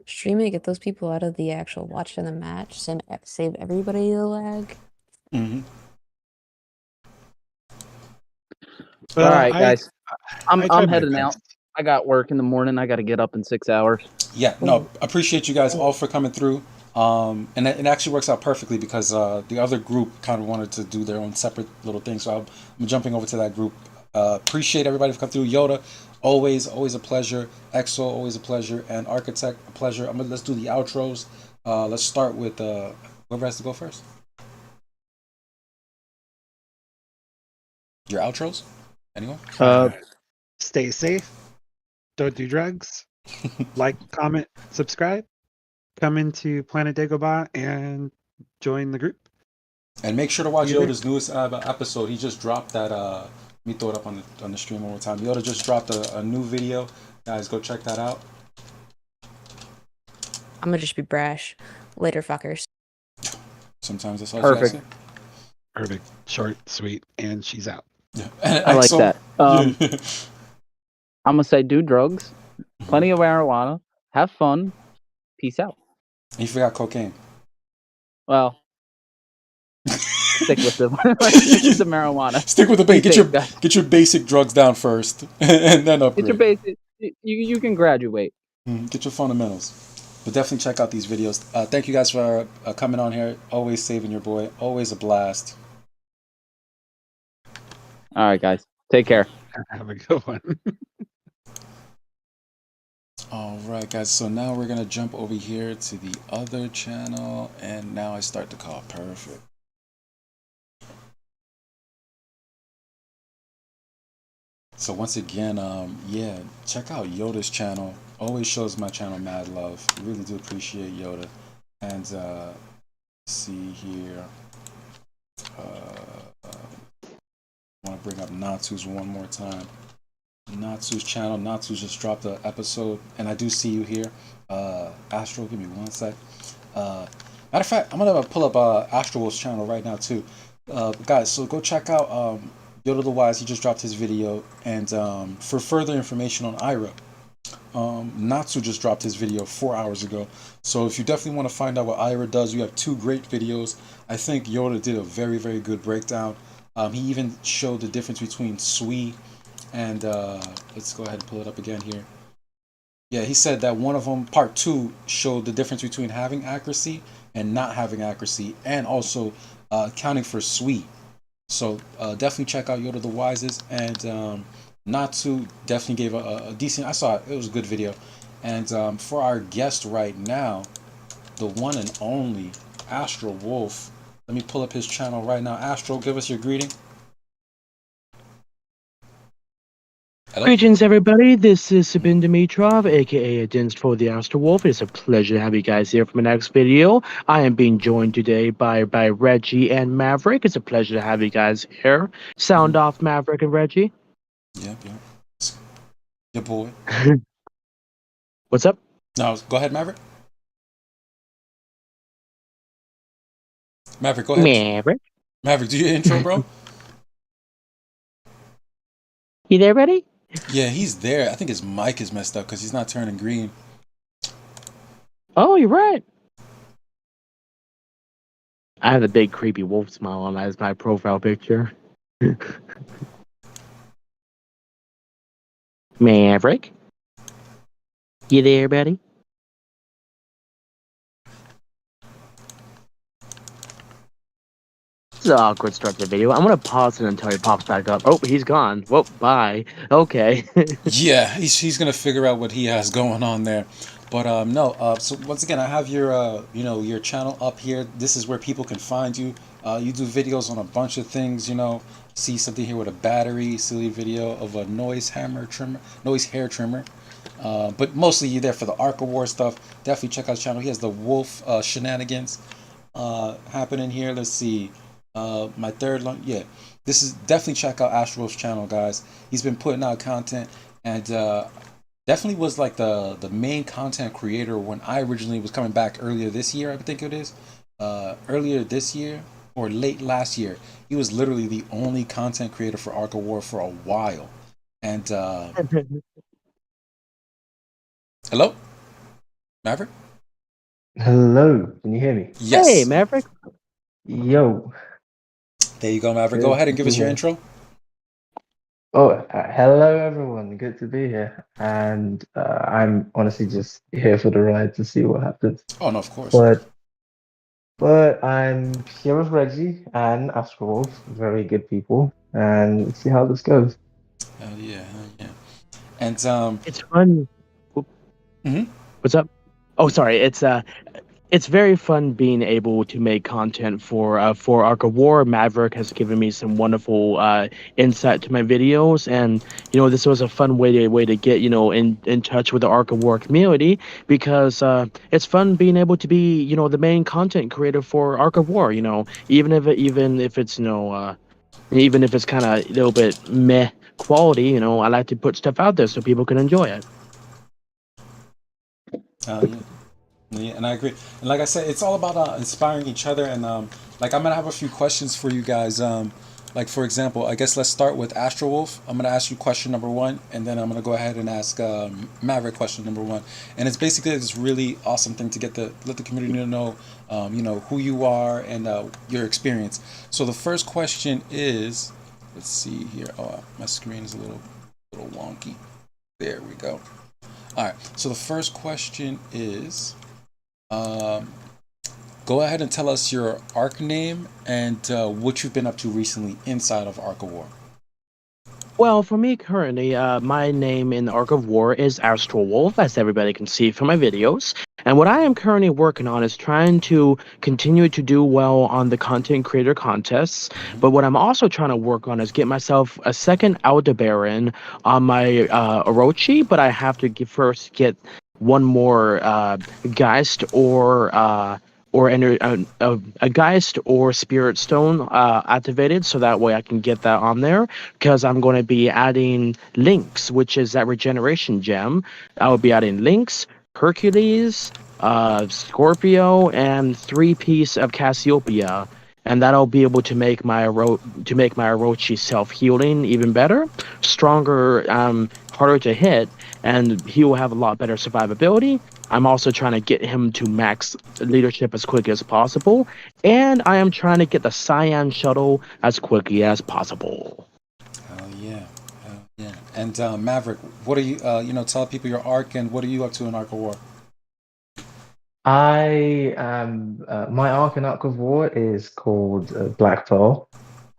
stream it, get those people out of the actual watch of the match, save everybody the lag. Mm-hmm. All right, guys. I'm heading out. I got work in the morning. I got to get up in 6 hours. Yeah, no, appreciate you guys all for coming through. And it actually works out perfectly because the other group kind of wanted to do their own separate little thing. So I'm jumping over to that group. Appreciate everybody for coming through. Yoda, always a pleasure. Xsoul, always a pleasure. And Architect, a pleasure. Let's do the outros. Let's start with whoever has to go first. Your outros? Anyone? Stay safe. Don't do drugs. Like, comment, subscribe. Come into Planet Dagobah and join the group. And make sure to watch Yoda's newest episode. He just dropped that me throw it up on the stream one more time. Yoda just dropped a new video. Guys, go check that out. I'm gonna just be brash. Later, fuckers. Sometimes that's all Perfect. you gotta say. Perfect. Short, sweet, and she's out. Yeah. I like that. Yeah. I'm gonna say do drugs, plenty of marijuana, have fun, peace out. You forgot cocaine. Well, stick with the stick with the marijuana. Stick with the Be basic. safe, guys. Get your basic drugs down first, and then upgrade. Get your basic. You can graduate. Get your fundamentals. But definitely check out these videos. Thank you guys for coming on here. Always saving your boy. Always a blast. All right, guys. Take care. Have a good one. All right, guys. So now we're gonna jump over here to the other channel, and now I start to call perfect. So once again, yeah, check out Yoda's channel. Always shows my channel mad love. Really do appreciate Yoda. And see here. I want to bring up Natsu's one more time. Natsu's channel. Natsu just dropped an episode, and I do see you here. Astral, give me one sec. Matter of fact, I'm gonna pull up Astral's channel right now too. Guys, so go check out Yoda the Wise. He just dropped his video, and for further information on Ira, Natsu just dropped his video 4 hours ago. So if you definitely want to find out what Ira does, you have two great videos. I think Yoda did a very, very good breakdown. He even showed the difference between Sui and let's go ahead and pull it up again here. Yeah, he said that one of them, part 2, showed the difference between having accuracy and not having accuracy, and also accounting for Sui. So definitely check out Yoda the Wisest, and Natsu definitely gave a decent. I saw it. It was a good video. And for our guest right now, the one and only Astral Wolf. Let me pull up his channel right now. Astral, give us your greeting. Hello? Greetings, everybody. This is Sabin Dimitrov, aka Against for the Astral Wolf. It's a pleasure to have you guys here for my next video. I am being joined today by Reggie and Maverick. It's a pleasure to have you guys here. Sound off, Maverick and Reggie. Yep. Your boy. What's up? No, go ahead, Maverick. Maverick, go ahead. Maverick. Maverick, do your intro, bro. You there, buddy? Yeah, he's there. I think his mic is messed up because he's not turning green. Oh, you're right. I have a big creepy wolf smile on as my profile picture. Maverick? You there, buddy? This is an awkward start to the video. I'm gonna pause it until he pops back up. Oh, he's gone. Whoa, bye. Okay. Yeah, he's gonna figure out what he has going on there. But no. So once again, I have your your channel up here. This is where people can find you. You do videos on a bunch of things. See something here with a battery. Silly video of a noise hair trimmer. But mostly you're there for the Ark of War stuff. Definitely check out his channel. He has the wolf shenanigans happening here. Let's see. My third one, yeah. This is definitely check out Astral's channel, guys. He's been putting out content, and definitely was like the main content creator when I originally was coming back earlier this year. I think it is earlier this year or late last year. He was literally the only content creator for Ark of War for a while. And hello, Maverick. Hello, can you hear me? Yes. Hey, Maverick. Yo. There you go, Maverick. Go ahead and give us your intro. Oh, hello everyone. Good to be here. And I'm honestly just here for the ride to see what happens. Oh no, of course. But I'm here with Reggie and Astral Wolf, very good people, and let's see how this goes. Hell yeah. And it's fun. What's up? Oh, sorry. It's very fun being able to make content for Ark of War. Maverick has given me some wonderful insight to my videos, and this was a fun way to get in touch with the Ark of War community, because it's fun being able to be the main content creator for Ark of War. Even if it's Even if it's kind of a little bit meh quality, I like to put stuff out there so people can enjoy it. Yeah. Yeah, and I agree. And like I said, it's all about inspiring each other. And like I'm gonna have a few questions for you guys. Like for example, I guess let's start with Astral Wolf. I'm gonna ask you question number one, and then I'm gonna go ahead and ask Maverick question number one. And it's basically this really awesome thing to let the community know, who you are and your experience. So the first question is, let's see here. Oh, my screen is a little wonky. There we go. All right. So the first question is. Go ahead and tell us your Ark name and what you've been up to recently inside of Ark of War. Well, for me currently, my name in Ark of War is Astral Wolf, as everybody can see from my videos. And what I am currently working on is trying to continue to do well on the content creator contests. But what I'm also trying to work on is get myself a second Aldebaran on my Orochi, but I have to first get one more Geist or a Geist or Spirit Stone activated, so that way I can get that on there, because I'm going to be adding Lynx, which is that regeneration gem. I will be adding Lynx, Hercules, Scorpio, and 3-piece of Cassiopeia, and that'll be able to make my Orochi self-healing even better, stronger, harder to hit, and he will have a lot better survivability. I'm also trying to get him to max leadership as quickly as possible, and I am trying to get the Cyan shuttle as quickly as possible. Hell yeah. And Maverick, what are you? Tell people your Ark and what are you up to in Ark of War? I am my arc in Ark of War is called Black Pearl,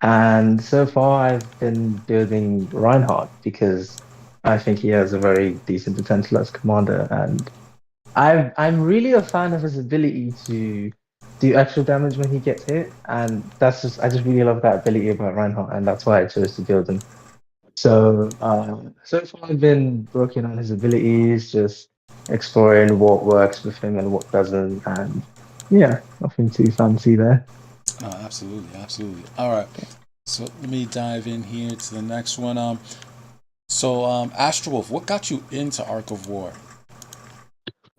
and so far I've been building Reinhardt because I think he has a very decent potential as commander, and I'm really a fan of his ability to do extra damage when he gets hit, and I just really love that ability about Reinhardt, and that's why I chose to build him. So far I've been working on his abilities, just exploring what works with him and what doesn't, and yeah, nothing too fancy there. Oh, absolutely. All right. So let me dive in here to the next one. Astral Wolf, what got you into Ark of War?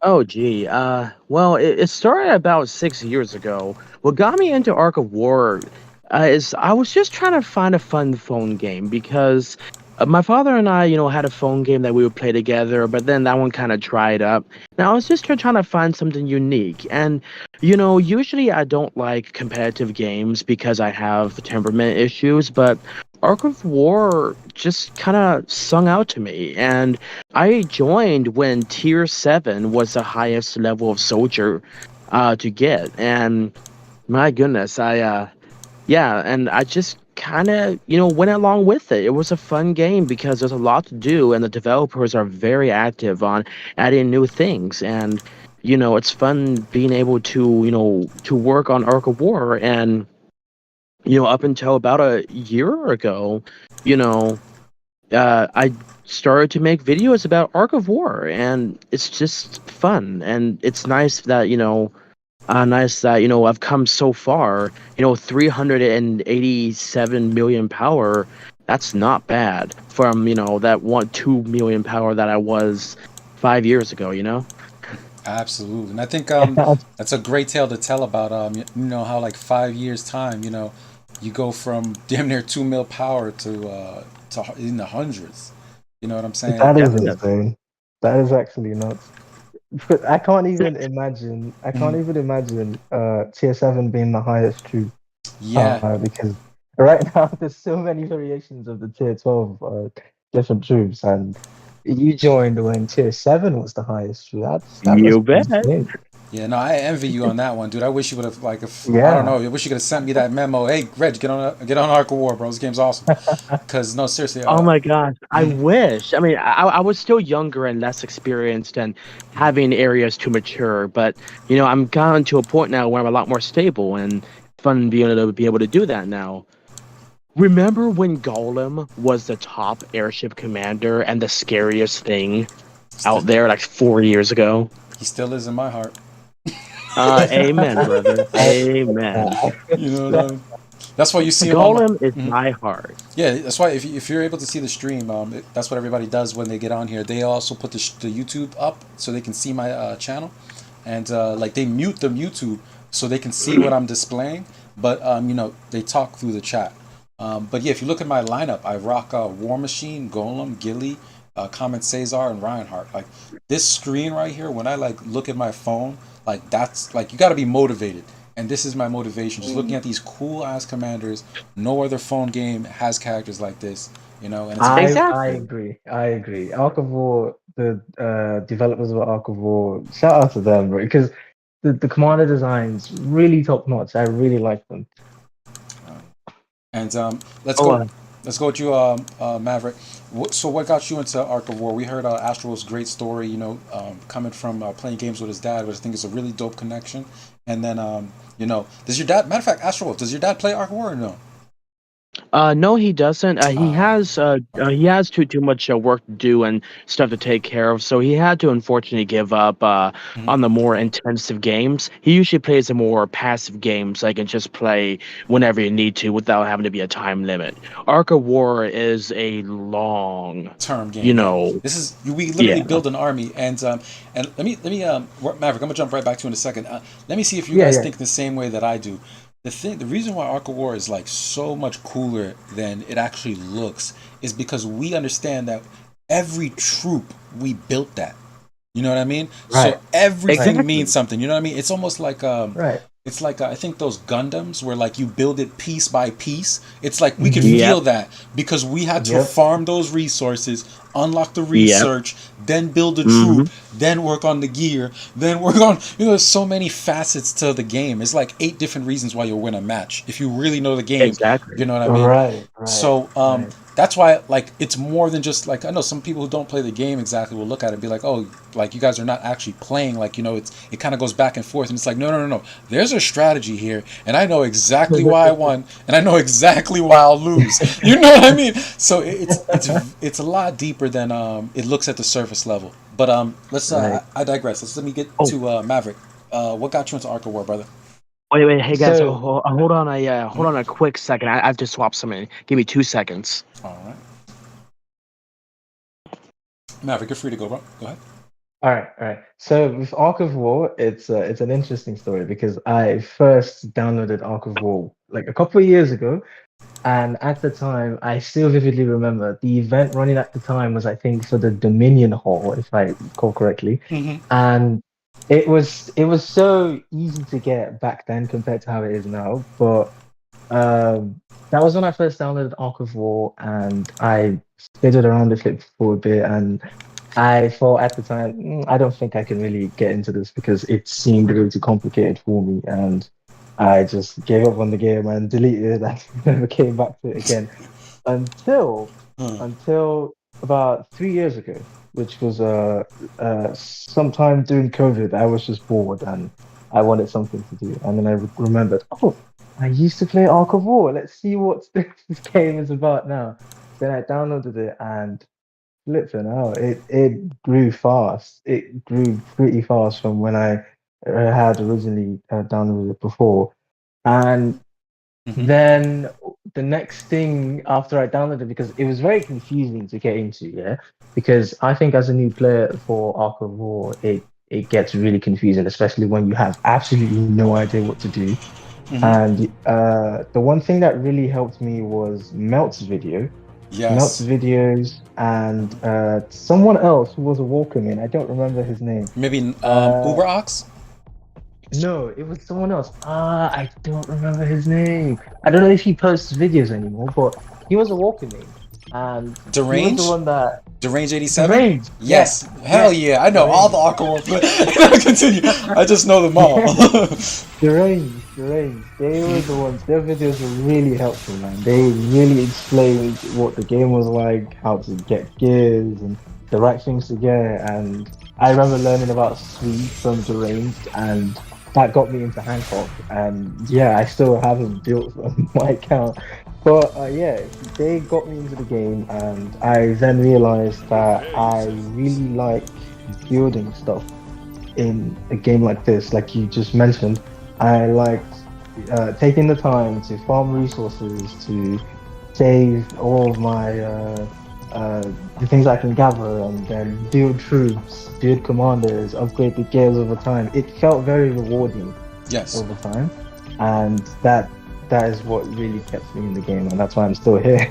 Oh, gee. Well, it started about 6 years ago. What got me into Ark of War is I was just trying to find a fun phone game because my father and I, had a phone game that we would play together, but then that one kind of dried up. And I was just trying to find something unique. And, usually I don't like competitive games because I have temperament issues, but Ark of War just kind of sung out to me. And I joined when Tier 7 was the highest level of soldier to get. And my goodness, and I just kind of, went along with it. It was a fun game because there's a lot to do, and the developers are very active on adding new things. And, it's fun being able to work on Ark of War. And, up until about a year ago, I started to make videos about Ark of War, and it's just fun. And it's nice that, I've come so far. 387 million power. That's not bad from that 2 million power that I was 5 years ago. Absolutely, and I think that's a great tale to tell about how like 5 years time, you go from damn near 2 mil power to in the hundreds. You know what I'm saying? That is insane. That is actually nuts. But I can't even imagine. I can't even imagine tier 7 being the highest troop. Yeah. Because right now there's so many variations of the tier 12 different troops, and you joined when tier 7 was the highest troop. That You was bet. insane. Yeah, no, I envy you on that one, dude. I wish you would have I Yeah. don't know, I wish you could have sent me that memo. Hey, Reg, get on Ark of War, bro. This game's awesome. Because no, seriously. Oh my gosh, I wish. I mean, I was still younger and less experienced and having areas to mature, but I'm gotten to a point now where I'm a lot more stable and fun being able to do that now. Remember when Golem was the top airship commander and the scariest thing out there like 4 years ago? He still is in my heart. Amen, brother. Amen. You know what I mean? That's why you see him on. Golem is my heart. Yeah, that's why if you're able to see the stream, that's what everybody does when they get on here. They also put the YouTube up so they can see my channel, and like they mute the YouTube so they can see what I'm displaying. But you know, they talk through the chat. But yeah, if you look at my lineup, I rock War Machine, Golem, Gilly, Comet Cesar, and Reinhardt. Like this screen right here, when I like look at my phone, like that's like you got to be motivated. And this is my motivation. Just looking at these cool ass commanders. No other phone game has characters like this, you know. And it's I agree. I agree. Ark of War, the developers of Ark of War, shout out to them, bro, because the commander designs really top notch. I really like them. And let's go with you, Maverick. So what got you into Ark of War? We heard Astral's great story, you know, coming from playing games with his dad, which I think is a really dope connection. And then, you know, does your dad? Matter of fact, Astral, does your dad play Ark of War or no? No, he doesn't. He has too much work to do and stuff to take care of, so he had to unfortunately give up on the more intensive games. He usually plays the more passive games, like, and just play whenever you need to without having to be a time limit. Ark of War is a long term game. You know, this is we literally build an army, and let me Maverick, I'm gonna jump right back to you in a second. Let me see if you guys think the same way that I do. The reason why Ark of War is like so much cooler than it actually looks is because we understand that every troop we built that. You know what I mean? Right. So everything means something. You know what I mean? It's almost like right. It's like I think those Gundams where like you build it piece by piece. It's like we could feel that because we had to farm those resources, unlock the research, then build a troop, then work on the gear, then work on, you know, there's so many facets to the game. It's like 8 different reasons why you'll win a match if you really know the game. Exactly. You know what I mean? Right. So that's why like it's more than just like, I know some people who don't play the game exactly will look at it and be like, oh, like you guys are not actually playing, like, you know, it kind of goes back and forth, and it's like no, there's a strategy here, and I know exactly why I won, and I know exactly why I'll lose. You know what I mean? So it's a lot deeper than it looks at the surface level. But let's I digress. Let me get to Maverick. What got you into Ark of War, brother? Wait, hey guys, hold on a quick second. I have to swap something. Give me 2 seconds. All right. Maverick, you're free to go, bro. Go ahead. All right. So with Ark of War, it's an interesting story because I first downloaded Ark of War like a couple of years ago, and at the time, I still vividly remember the event running at the time was, I think, for the Dominion Hall, if I recall correctly, and it was so easy to get back then compared to how it is now. But that was when I first downloaded Ark of War, and I fiddled around with it for a bit, and I thought at the time, I don't think I can really get into this because it seemed really too complicated for me, and I just gave up on the game and deleted it and never came back to it again until about 3 years ago, which was sometime during COVID. I was just bored and I wanted something to do, and then I remembered, oh, I used to play Ark of War. Let's see what this game is about now. Then I downloaded it and flipping out. It grew fast. It grew pretty fast from when I had originally downloaded it before. And then the next thing after I downloaded it, because it was very confusing to get into, because I think as a new player for Ark of War, it gets really confusing, especially when you have absolutely no idea what to do. And the one thing that really helped me was Melt's video. Melt's videos, and someone else who was a Walkingdead. I don't remember his name. Maybe Uber Ox? No, it was someone else. I don't remember his name. I don't know if he posts videos anymore, but he was a Walkingdead. And Deranged? he was the one that... Deranged 87? Deranged. Yes. Hell yeah. I know all the Ark of War players. Continue. I just know them all. Deranged. They were the ones. Their videos were really helpful, man. They really explained what the game was like, how to get gears, and the right things to get. And I remember learning about Sweet from Deranged, and that got me into Hancock. And yeah, I still haven't built on my account. But they got me into the game, and I then realized that I really like building stuff in a game like this. Like you just mentioned, I liked taking the time to farm resources to save all of my the things I can gather, and then build troops, build commanders, upgrade the gears over time. It felt very rewarding Yes. over time, and that is what really kept me in the game, and that's why I'm still here.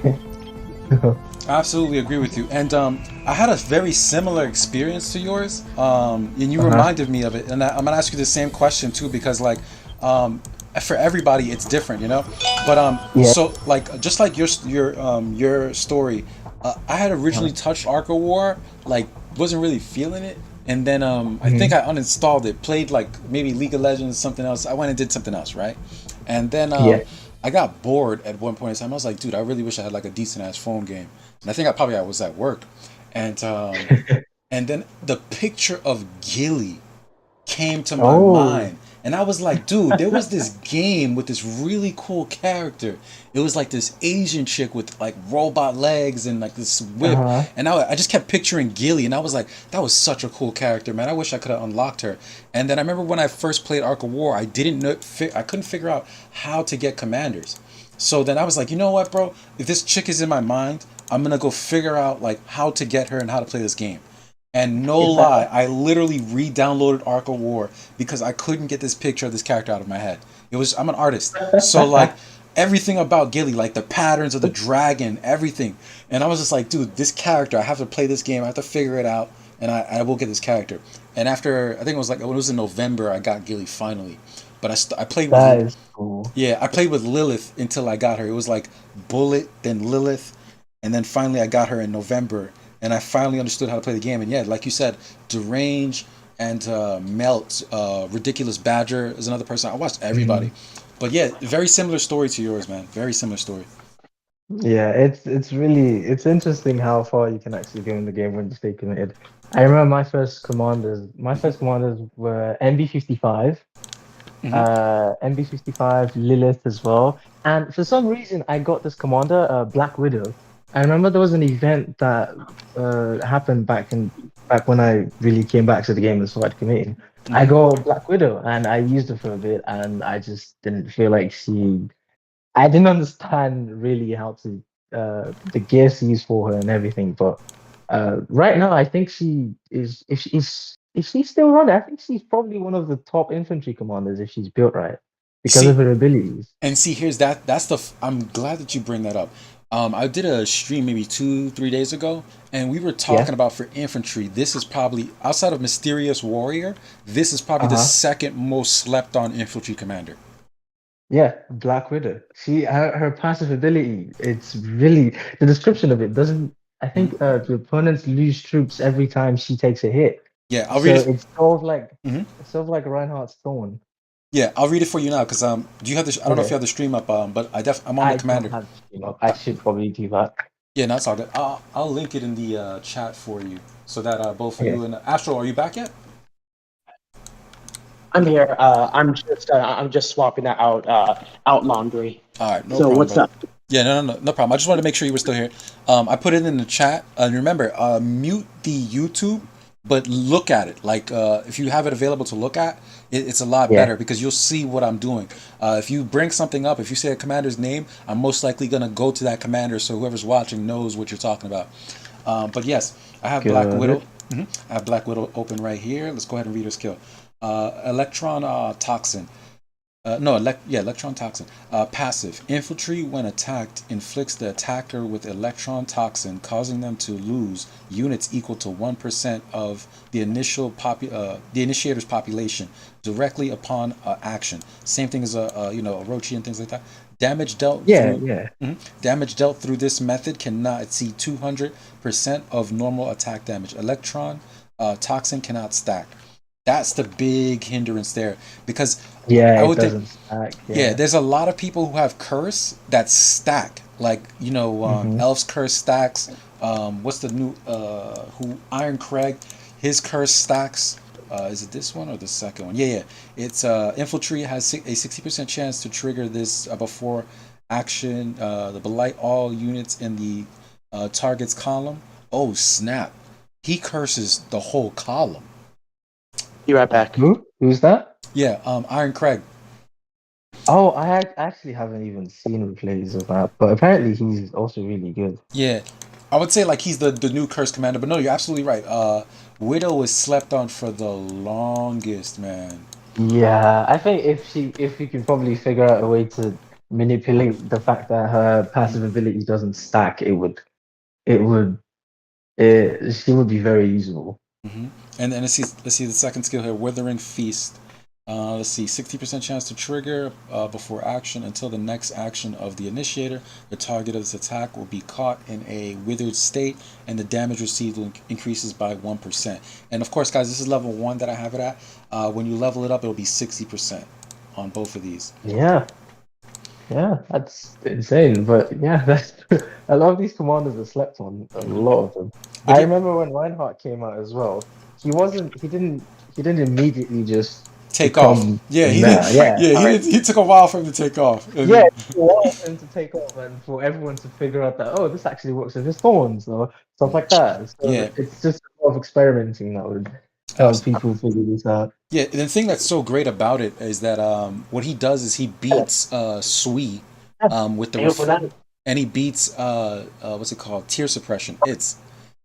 I absolutely agree with you. And I had a very similar experience to yours. And you reminded me of it. And I'm gonna ask you the same question too, because like, for everybody it's different, you know. But Yeah. so like just like your story, I had originally touched Ark of War, like wasn't really feeling it. And then I think I uninstalled it, played like maybe League of Legends, something else. I went and did something else, right? And then Yeah. I got bored at one point in time. I was like, dude, I really wish I had like a decent ass phone game. And I think I was at work, and and then the picture of Gilly came to my Oh. mind, and I was like, dude, there was this game with this really cool character. It was like this Asian chick with like robot legs and like this whip, Uh-huh. and I just kept picturing Gilly, and I was like, that was such a cool character, man. I wish I could have unlocked her. And then I remember when I first played Ark of War, I didn't know, I couldn't figure out how to get commanders. So then I was like, you know what, bro? If this chick is in my mind, I'm gonna go figure out like how to get her and how to play this game. And no lie, I literally re-downloaded Ark of War because I couldn't get this picture of this character out of my head. I'm an artist, so like everything about Gilly, like the patterns of the dragon, everything. And I was just like, dude, this character, I have to play this game. I have to figure it out, and I will get this character. And after I think it was like when it was in November, I got Gilly finally. But I played That with is cool. yeah, I played with Lilith until I got her. It was like Bullet, then Lilith, and then finally I got her in November, and I finally understood how to play the game. And yeah, like you said, Derange and Melt, Ridiculous Badger is another person. I watched everybody, but yeah, very similar story to yours, man. Very similar story. Yeah, it's interesting how far you can actually go in the game when you stay committed. I remember my first commanders were MB55, MB55, Lilith as well. And for some reason, I got this commander, Black Widow. I remember there was an event that happened back when I really came back to the game and started committing. I got Black Widow and I used her for a bit, and I just didn't feel like I didn't understand really how to the gear she used for her and everything. But right now, I think she is if she's still running, I think she's probably one of the top infantry commanders if she's built right because of See, her abilities. and see, here's that. That's I'm glad that you bring that up. I did a stream maybe 2, 3 days ago, and we were Yeah. talking about for infantry. This is probably outside of Mysterious Warrior. This is probably the Uh-huh. second most slept on infantry commander. Yeah, Black Widow. Her passive ability, it's really the description of it doesn't. I Mhm. think the opponents lose troops every time she takes a hit. Yeah, I'll So read it. it's sort of like Reinhardt's Thorn. Yeah, I'll read it for you now because do you have the? I don't know if you Okay. have the stream up, but I'm on the I don't commander. have the stream up. I should probably do that. Yeah, no, it's all good. I'll link it in the chat for you so that both Okay. you and Astral, are you back yet? I'm here. I'm just swapping that out laundry. All right, no So problem, what's brother. up? Yeah, no problem. I just wanted to make sure you were still here. I put it in the chat. And remember, mute the YouTube, but look at it. Like, if you have it available to look at, it's a lot Yeah. better because you'll see what I'm doing. If you bring something up, if you say a commander's name, I'm most likely gonna go to that commander, so whoever's watching knows what you're talking about. But yes, I have Black Widow. Good. I have Black Widow open right here. Let's go ahead and read her skill. Electron toxin. No, electron toxin. Passive. Infantry, when attacked, inflicts the attacker with electron toxin, causing them to lose units equal to 1% of the the initiator's population directly upon action. Same thing as Orochi and things like that. Damage dealt Yeah, through yeah. Damage dealt through this method cannot exceed 200% of normal attack damage. Electron toxin cannot stack. That's the big hindrance there because Yeah, I it would think doesn't stack. yeah, Yeah. there's a lot of people who have curse that stack. Like, Elf's curse stacks. What's the new who Iron Craig, his curse stacks. Is it this one or the second one? Yeah. It's infantry has a 60% chance to trigger this before action. The blight all units in the target's column. Oh snap! He curses the whole column. Be right back. Who's that? Yeah, Iron Craig. Oh, actually haven't even seen replays of that, but apparently he's also really good. Yeah, I would say like he's the new Curse Commander, but no, you're absolutely right. Widow was slept on for the longest, man. Yeah, I think if you can probably figure out a way to manipulate the fact that her passive ability doesn't stack, it would she would be very usable. hmm And let's see the second skill here, Withering Feast. Let's see, 60% chance to trigger before action until the next action of the initiator. The target of this attack will be caught in a withered state, and the damage received increases by 1%. And of course, guys, this is level 1 that I have it at. When you level it up, it'll be 60% on both of these. Yeah, yeah, that's insane. But yeah, that's a lot of these commanders are slept on. A lot of them. But I yeah, remember when Reinhardt came out as well. He didn't immediately just take off. become Yeah, he did. meta. Yeah, Yeah, all right. he took a while for him to take off. Yeah, it took a while for him to take off and for everyone to figure out that, oh, this actually works with his thorns or stuff like that. So Yeah, it's just a lot of experimenting that would help people figure this out. yeah. The thing that's so great about it is that what he does is he beats Sui with the and he beats what's it called, tear suppression. It's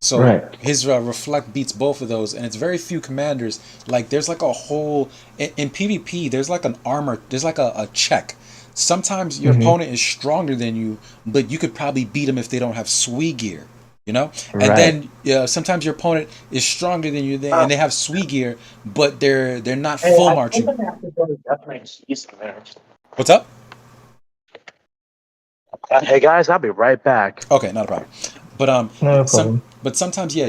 so Right. his reflect beats both of those, and it's very few commanders. Like there's like a whole in PvP. There's like an armor. There's like a check. Sometimes your opponent is stronger than you, but you could probably beat them if they don't have Sui gear. You know, and Right. then sometimes your opponent is stronger than you, and they have Sui gear, but they're not full marching. What's up? Hey guys, I'll be right back. Okay, not a problem. But No problem. sometimes yeah,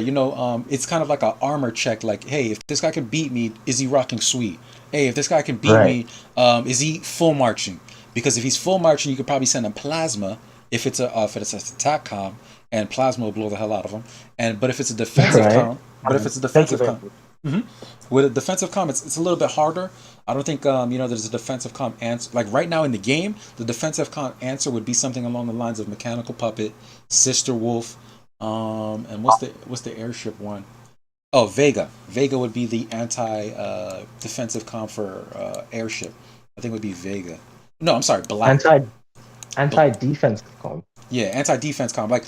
it's kind of like an armor check. Like, hey, if this guy can beat me, is he rocking sweet? Hey, if this guy can beat Right. me, is he full marching? Because if he's full marching, you could probably send him plasma if it's a attack com, and plasma will blow the hell out of him. But if it's a defensive Right. com, but if it's a Thank you defensive very com, with a defensive comm, it's a little bit harder. I don't think there's a defensive comm answer. Like right now in the game, the defensive comm answer would be something along the lines of Mechanical Puppet, Sister Wolf, and what's the airship one? Oh, Vega. Vega would be the anti defensive comm for airship. I think it would be Vega. No, I'm sorry, Black. Anti defensive com. Yeah, anti defense comm. Like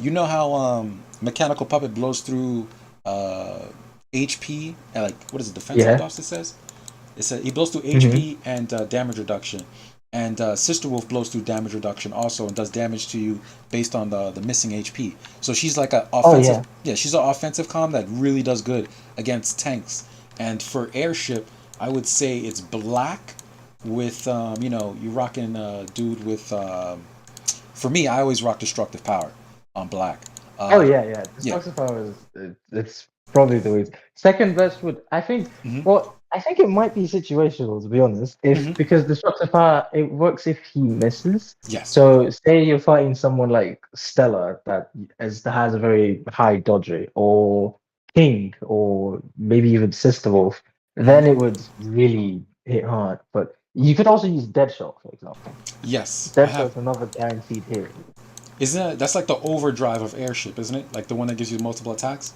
you know how Mechanical Puppet blows through HP and like what is it, defensive Yeah. buffs it says? It says he blows through HP and damage reduction. And Sister Wolf blows through damage reduction also and does damage to you based on the missing HP. So she's like an offensive she's an offensive comm that really does good against tanks. And for airship, I would say it's Black with you rocking a dude with for me I always rock destructive power on Black. Oh yeah. Destructive power is it's probably the way. Second best would I think. Well, I think it might be situational to be honest. If because destructive power it works if he misses. Yes. So say you're fighting someone like Stella that has a very high dodge rate, or King, or maybe even Sister Wolf, then it would really hit hard. But you could also use Deadshot, for example. Yes. Deadshot's another guaranteed hit. That's like the overdrive of airship, isn't it? Like the one that gives you multiple attacks?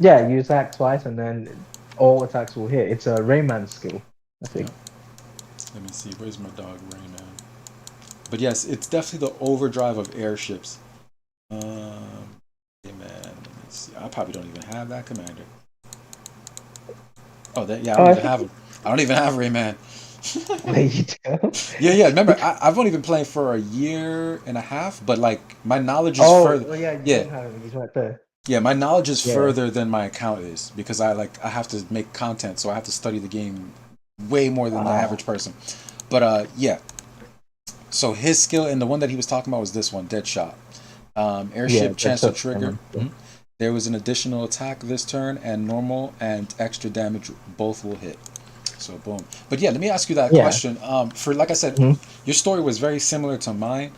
Yeah, you attack twice and then all attacks will hit. It's a Rayman skill, I think. Let me see. Where's my dog, Rayman? But yes, it's definitely the overdrive of airships. Hey man, let me see. I probably don't even have that commander. Oh, I don't even have him. I don't even have Rayman. Yeah. Remember, I've only been playing for a year and a half, but like my knowledge is further. Oh yeah, you don't have him. He's right there. Yeah, my knowledge is further than my account is because I have to make content, so I have to study the game way more than the average person. But yeah. So his skill and the one that he was talking about was this one, Deadshot. Airship chance to trigger. There was an additional attack this turn, and normal and extra damage both will hit. So boom. But yeah, let me ask you that question. For like I said, your story was very similar to mine.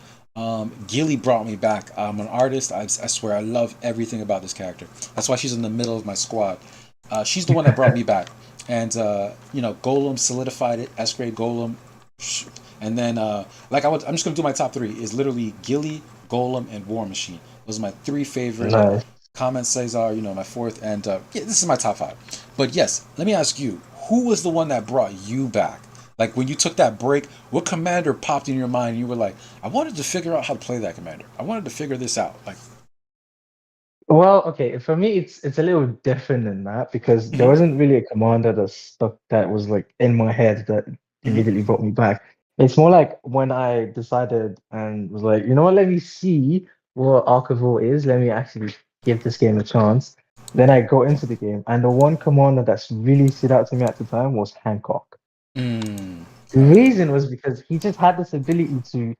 Gilly brought me back. I'm an artist. I swear I love everything about this character. That's why she's in the middle of my squad. She's the one that brought me back. And Golem solidified it. S-grade Golem. And then I'm just gonna do my top three. Is literally Gilly, Golem, and War Machine. Those are my three favorite. Nice. Comment Cesar, my fourth, and this is my top five. But yes, let me ask you, who was the one that brought you back? Like when you took that break, what commander popped in your mind? And you were like, I wanted to figure out how to play that commander. I wanted to figure this out. Like, Well, okay, for me it's a little different than that because there mhm, wasn't really a commander that stuck that was like in my head that mhm, immediately brought me back. It's more like when I decided and was like, you know what, let me see what Ark of War is. Let me actually give this game a chance. Then I got into the game, and the one commander that's really stood out to me at the time was Hancock. mm, The okay, reason was because he just had this ability to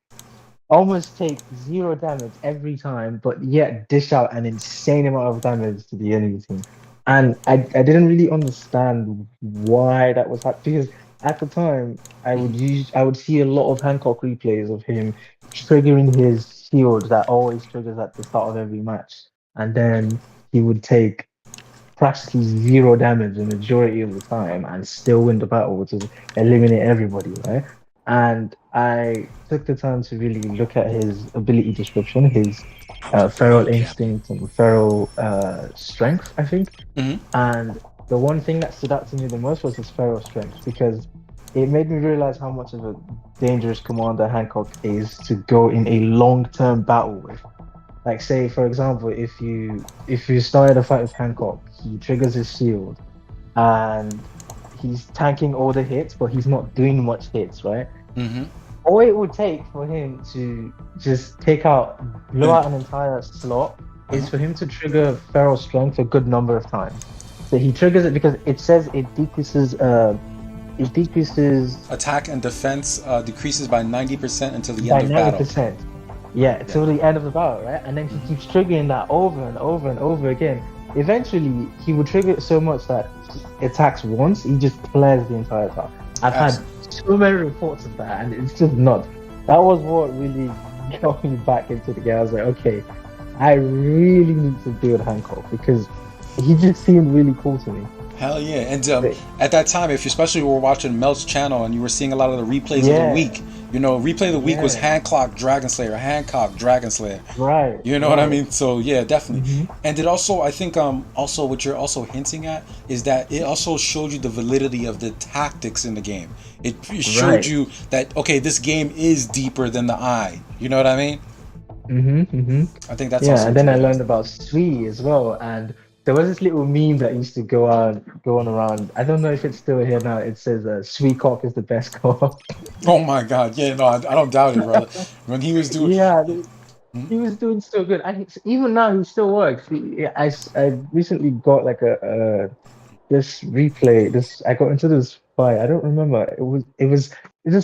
almost take zero damage every time, but yet dish out an insane amount of damage to the enemy team. And I didn't really understand why that was happening because at the time mhm, I would see a lot of Hancock replays of him triggering his shield that always triggers at the start of every match. And then he would take practically zero damage the majority of the time and still win the battle, which is eliminate everybody, right? And I took the time to really look at his ability description, his feral instinct and feral strength, I think. mhm, And the one thing that stood out to me the most was his feral strength because it made me realize how much of a dangerous commander Hancock is to go in a long-term battle with. Like say, for example, if you started a fight with Hancock, he triggers his shield and he's tanking all the hits, but he's not doing much hits, right? mhm. All it would take for him to just blow out an entire slot Uh-huh. is for him to trigger Feral Strength a good number of times. So he triggers it because it says it decreases Attack and defense decreases by 90% until the by end of battle. 90%. Yeah, Yeah. till the end of the battle, right? And then he Mhm. keeps triggering that over and over and over again. Eventually, he would trigger it so much that he attacks once, he just clears the entire tower. I've had so many reports of that, and it's just nuts. That was what really got me back into the game. I was like, okay, I really need to build Hancock because he just seemed really cool to me. Hell yeah. And But, at that time, if you especially were watching Mel's channel and you were seeing a lot of the replays of the yeah, week, replay of the week was yeah, Hancock Dragon Slayer, Hancock Dragon Slayer. right, You know what I right. mean? So yeah, definitely. Hmm. And it also, I think, also what you're also hinting at is that it also showed you the validity of the tactics in the game. It showed Right. you that okay, this game is deeper than the eye. You know what I mean? Mm-hmm. I think that's Yeah, also and what you then I did. learned about Sui as well. And there was this little meme that used to go on around. I don't know if it's still here now. It says Sui cock is the best cock. Oh my God, yeah, no, I don't doubt it, brother. When he was doing, Yeah, hmm? he was doing so good. Even now he still works. I recently got like this replay. This I got into this fight. I don't remember. It was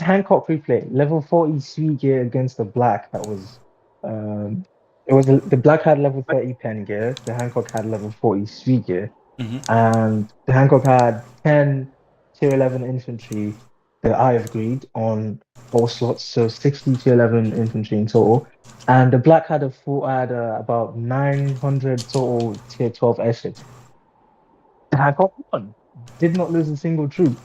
Hancock replay level 40 Sui gear against the black. That was um. It was the black had level 30 pen gear. The Hancock had level 40 Sui gear, Hmm. and the Hancock had 10 tier 11 infantry, the Eye of Greed on all slots, so 60 tier 11 infantry in total. And the black had about 900 total tier 12 airships. The Hancock won, did not lose a single troop.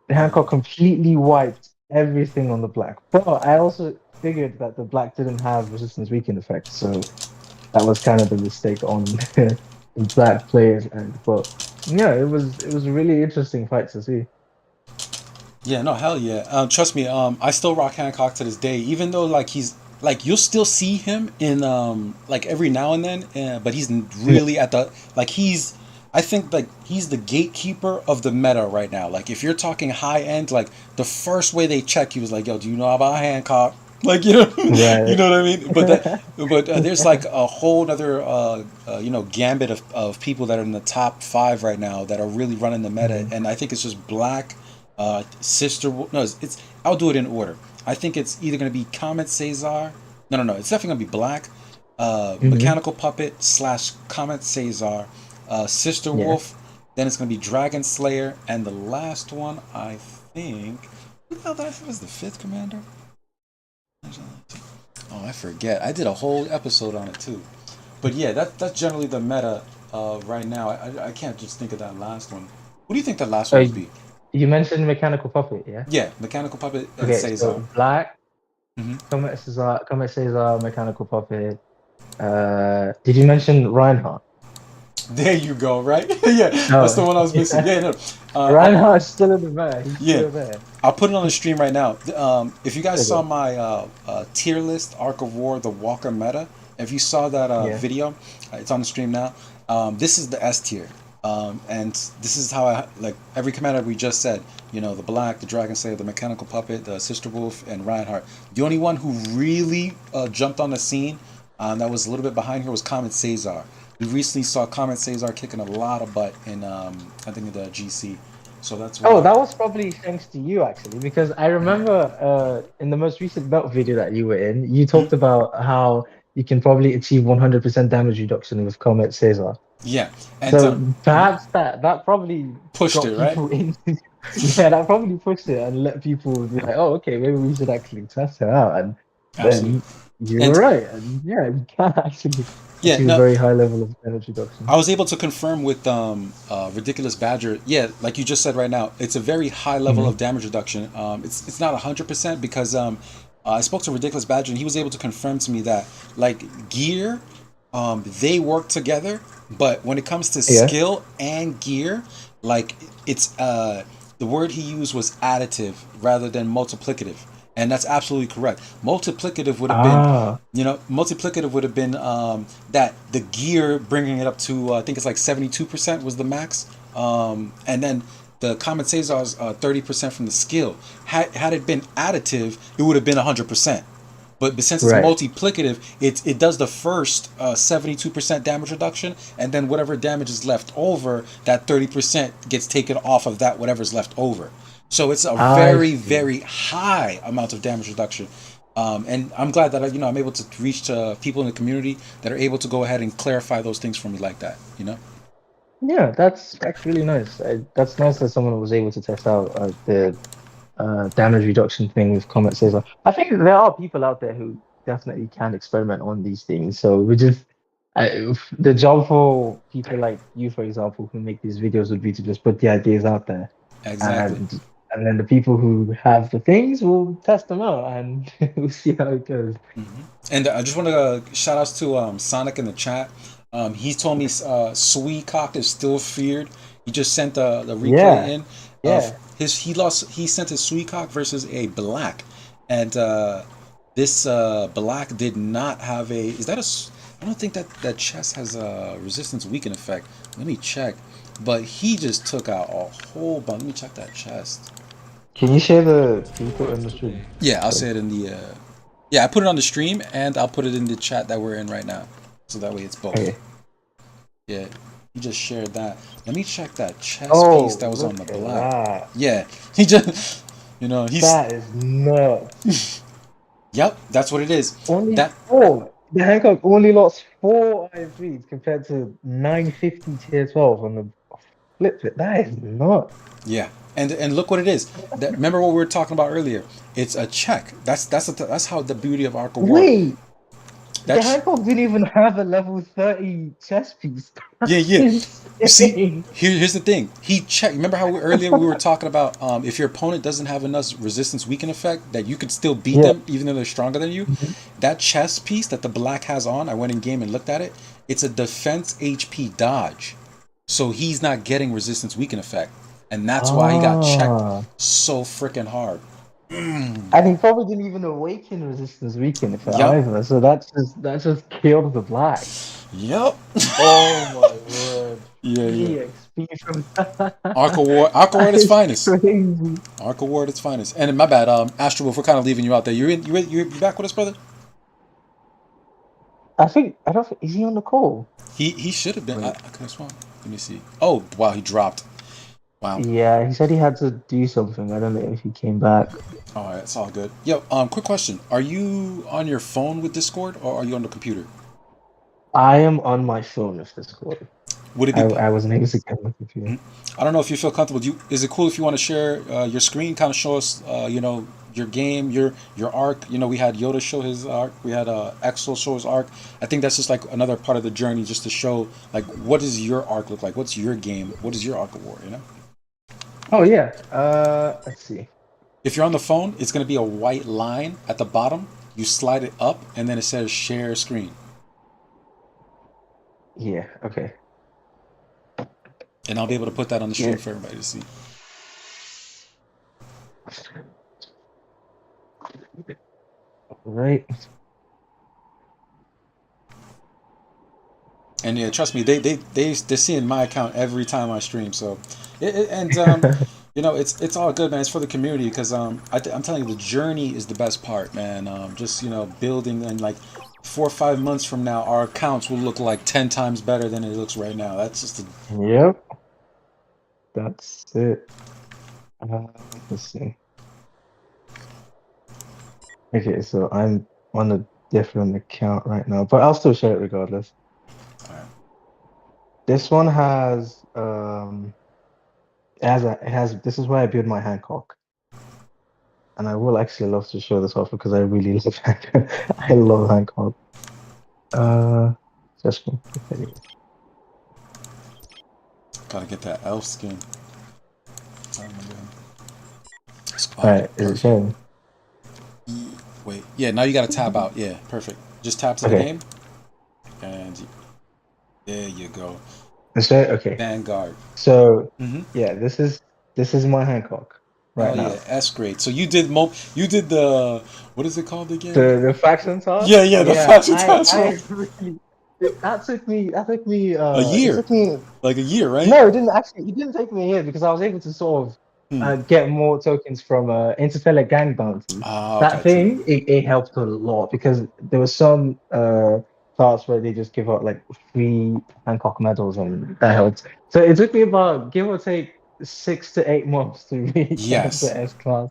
The Hancock completely wiped everything on the black. But I also figured that the black didn't have resistance weaken effect, so that was kind of the mistake on the black players end. But yeah, it was a really interesting fight to see. Yeah, no, hell yeah. Trust me, I still rock Hancock to this day, even though like he's like you'll still see him in like every now and then, but he's Yeah. really at the like he's. I think like he's the gatekeeper of the meta right now. Like if you're talking high end, like the first way they check you was like, "Yo, do you know about Hancock?" Like you Right. know what I mean. But there's like a whole other gambit of people that are in the top five right now that are really running the meta, Mhm. and I think it's just Black, Sister. No, it's I'll do it in order. I think it's either gonna be Comet Cesar. No. It's definitely gonna be Black, Mhm. Mechanical Puppet slash Comet Cesar, Sister Yeah. Wolf. Then it's gonna be Dragon Slayer, and the last one I think. Who the hell that was the fifth commander? Oh, I forget. I did a whole episode on it too. But yeah, that's generally the meta right now. I can't just think of that last one. What do you think the last one Uh, would be? you mentioned mechanical puppet, yeah? Yeah, Mechanical Puppet and Okay, so Cesar. black, Hmm. Comet Cesar, mechanical puppet. Did you mention Reinhardt? There you go, right? Yeah, that's the one I was missing. Yeah, no. Reinhardt's still in the meta. He's Yeah, still there. I'll put it on the stream right now. If you guys saw Okay. my tier list, Ark of War, the Walker meta, if you saw that Yeah. video, it's on the stream now. This is the S tier. And this is how I like every commander we just said. You know, the Black, the Dragon Slayer, the Mechanical Puppet, the Sister Wolf, and Reinhardt. The only one who really jumped on the scene that was a little bit behind here was Comet Caesar. We recently saw Comet Caesar kicking a lot of butt in, I think, the GC. So that's why. Oh, that was probably thanks to you actually, because I remember in the most recent belt video that you were in, you talked about how you can probably achieve 100% damage reduction with Comet Caesar. Yeah, and So perhaps that probably pushed got it, right? people into yeah, that probably pushed it and let people be like, oh, okay, maybe we should actually test her out. And Absolutely. then you And were right, and yeah, you can actually yeah, achieve a no, very high level of damage reduction. I was able to confirm with Ridiculous Badger. Yeah, like you just said right now, it's a very high level of damage reduction. It's not 100% because I spoke to Ridiculous Badger and he was able to confirm to me that like gear, they work together, but when it comes to Yeah. skill and gear, like it's the word he used was additive rather than multiplicative. And that's absolutely correct. Multiplicative would have been, multiplicative would have been that the gear bringing it up to, I think it's like 72% was the max. And then the Comet Caesar's 30% from the skill. Had it been additive, it would have been 100%. But since it's Right. multiplicative, it does the first 72% damage reduction, and then whatever damage is left over, that 30% gets taken off of that whatever's left over. So it's a very, very high amount of damage reduction. And I'm glad that I'm able to reach to people in the community that are able to go ahead and clarify those things for me like that. Yeah, that's really nice. That's nice that someone was able to test out the damage reduction thing with Comet Caesar. I think there are people out there who definitely can experiment on these things. So we just the job for people like you, for example, who make these videos would be to just put the ideas out there. Exactly. And then the people who have the things will test them out and we'll see how it goes. And I just want to shout outs to Sonic in the chat. He told me Sui Cock is still feared. He just sent the replay in. Yeah. He sent his Sui Cock versus a Black, and this Black did not have a. Is that a? I don't think that chest has a resistance weaken effect. Let me check. But he just took out a whole bunch. Let me check that chest. Can you share can you put it on the stream? Yeah, I'll say it in the. Yeah, I put it on the stream and I'll put it in the chat that we're in right now, so that way it's both. Okay. Yeah, he just shared that. Let me check that chest Oh, piece that was on the look at Black. that. Yeah, he just, he's. That is nuts. Yep, that's what it is. Only That 4. The Hancock only lost 4 IFVs compared to 950 tier 12 on the flip it. That is nuts. Yeah, and look what it is. Remember what we were talking about earlier? It's a check. That's how the beauty of Ark of War. Wait, the That's Hancock didn't even have a level 30 chess piece. yeah. You see, here's the thing. He checked. Remember how earlier we were talking about if your opponent doesn't have enough resistance weaken effect that you could still beat them even though they're stronger than you. That chess piece that the Black has on, I went in game and looked at it. It's a defense HP dodge, so he's not getting resistance weaken effect, and that's why he got checked so freaking hard. And he probably didn't even awaken resistance weaken effect either. So that's just killed the Black. Yep. Oh my word. Yeah. EXP from that. Ark of War at its finest. Crazy. Ark of War at its finest. And my bad, Astral, if we're kind of leaving you out there, you back with us, brother? I don't think, is he on the call? He should have been. I could have sworn. Let me see. Oh wow, he dropped. Wow. Yeah, he said he had to do something. I don't know if he came back. All right, it's all good. Yo, quick question: are you on your phone with Discord or are you on the computer? I am on my phone with Discord. Would it be? I wasn't able to get my computer. I don't know if you feel comfortable. Is it cool if you want to share your screen? Kind of show us, your game, your arc. We had Yoda show his arc. We had Xsoul show his arc. I think that's just like another part of the journey, just to show like what does your arc look like? What's your game? What is your Ark of War? Oh yeah. Let's see. If you're on the phone, it's gonna be a white line at the bottom. You slide it up, and then it says share screen. Yeah. Okay. and I'll be able to put that on the stream Yeah. for everybody to see. Right. And yeah, trust me, they're seeing my account every time I stream. So, it's all good, man. It's for the community because I'm telling you, the journey is the best part, man. Just building, and like 4 or 5 months from now, our accounts will look like 10 times better than it looks right now. That's just Yep. That's it. Let's see. Okay, so I'm on a different account right now, but I'll still share it regardless. Alright. This one has it has this is where I build my Hancock. And I will actually love to show this off because I really love Hancock. I love Hancock. Just okay. Gotta get that elf skin. Alright, is it showing? Wait, yeah, now you gotta tab out. Yeah, perfect. Just tap to the game. And there you go. Is that okay? Vanguard. So yeah, this is my Hancock right now. Yeah, S grade. So you did the what is it called again? The faction task? Yeah, the faction task. That took me a year. It took me like a year, right? No, it didn't take me a year because I was able to sort of get more tokens from Interstellar Gang Bounty. That thing, it helped a lot because there was some parts where they just give out like free Hancock medals and that helped. So it took me about, give or take, 6 to 8 months to really get to S class.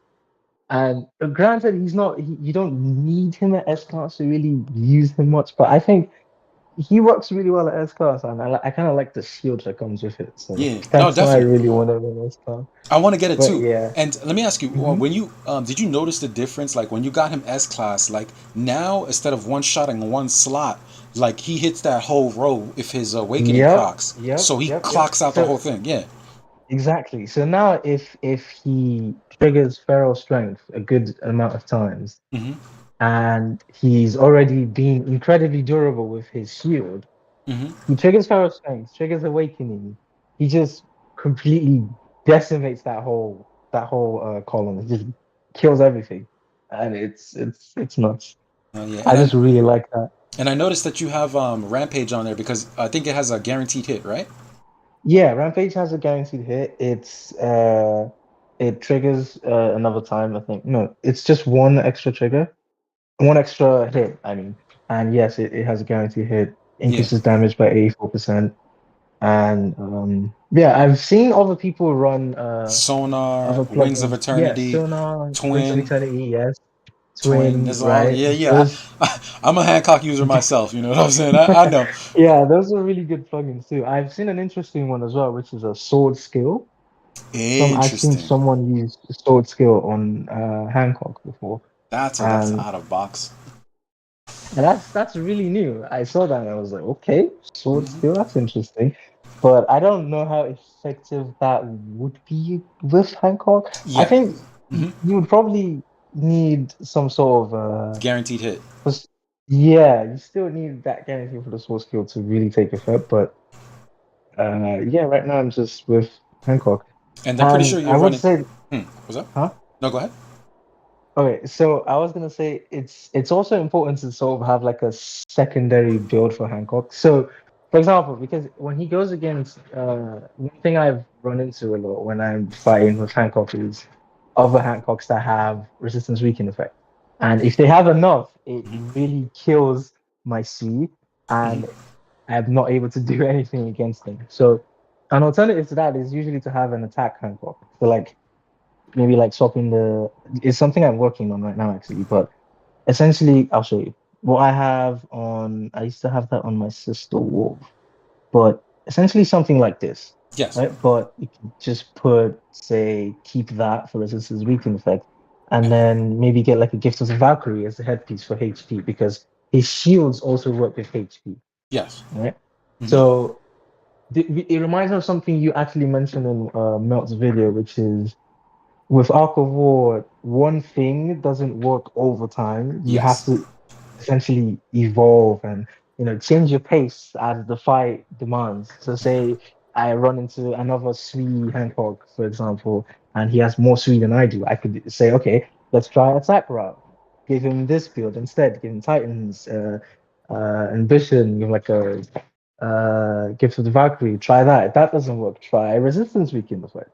And granted, you don't need him at S class to really use him much, but I think he works really well at S class, and I kind of like the shield that comes with it. So that's why I really want to win S class. I want to get it But too. yeah. And let me ask you, when you did you notice the difference? Like when you got him S class, like now instead of one shotting one slot, like he hits that whole row if his awakening procs. So he clocks out the whole thing. Yeah. Exactly. So now if he triggers feral strength a good amount of times, and he's already been incredibly durable with his shield, he triggers feral strength, triggers awakening. He just completely decimates that whole column. It just kills everything, and it's nuts. Yeah. I just really like that. And I noticed that you have Rampage on there because I think it has a guaranteed hit, right? Yeah, Rampage has a guaranteed hit. It triggers another time, I think. No, it's just one extra trigger. One extra hit, I mean. And yes, it has a guaranteed hit. Increases damage by 84%. And yeah, I've seen other people run Sonar, Wings of Eternity, yeah, Sonar, Twin. Wings of Eternity, yes. Twin, right? Yeah. I'm a Hancock user myself, you know what I'm saying? I know. Yeah, those are really good plugins too. I've seen an interesting one as well, which is a sword skill. I've seen someone use sword skill on Hancock before. That's out of box. And that's really new. I saw that and I was like, okay, sword skill, that's interesting. But I don't know how effective that would be with Hancock. I think you would probably need some sort of guaranteed hit. Yeah, you still need that guarantee for the sword skill to really take effect. But yeah, right now I'm just with Hancock. And I'm pretty sure you're running. What's up? Huh? No, go ahead. Okay, so I was gonna say it's also important to sort of have like a secondary build for Hancock. So, for example, because when he goes against one thing I've run into a lot when I'm fighting with Hancock is other Hancocks that have resistance weaken effect, and if they have enough, it really kills my C, and I'm not able to do anything against them. So, an alternative to that is usually to have an attack Hancock. So like maybe like swapping it's something I'm working on right now actually, but essentially I'll show you what I have on. I used to have that on my sister wolf, but essentially something like this. Yes. Right, but you can just keep that for resistance weaken effect, and then maybe get like a gift of the Valkyrie as the headpiece for HP because his shields also work with HP. Yes. Right. So it reminds me of something you actually mentioned in Melt's video, which is with Ark of War, one thing doesn't work over time. You have to essentially evolve and change your pace as the fight demands. So say I run into another Swede Hancock, for example, and he has more Swede than I do, I could say, okay, let's try attack route. Give him this build instead. Give him Titans, Ambition, give him like a Gift of the Valkyrie. Try that. If that doesn't work, try Resistance Weekend as well.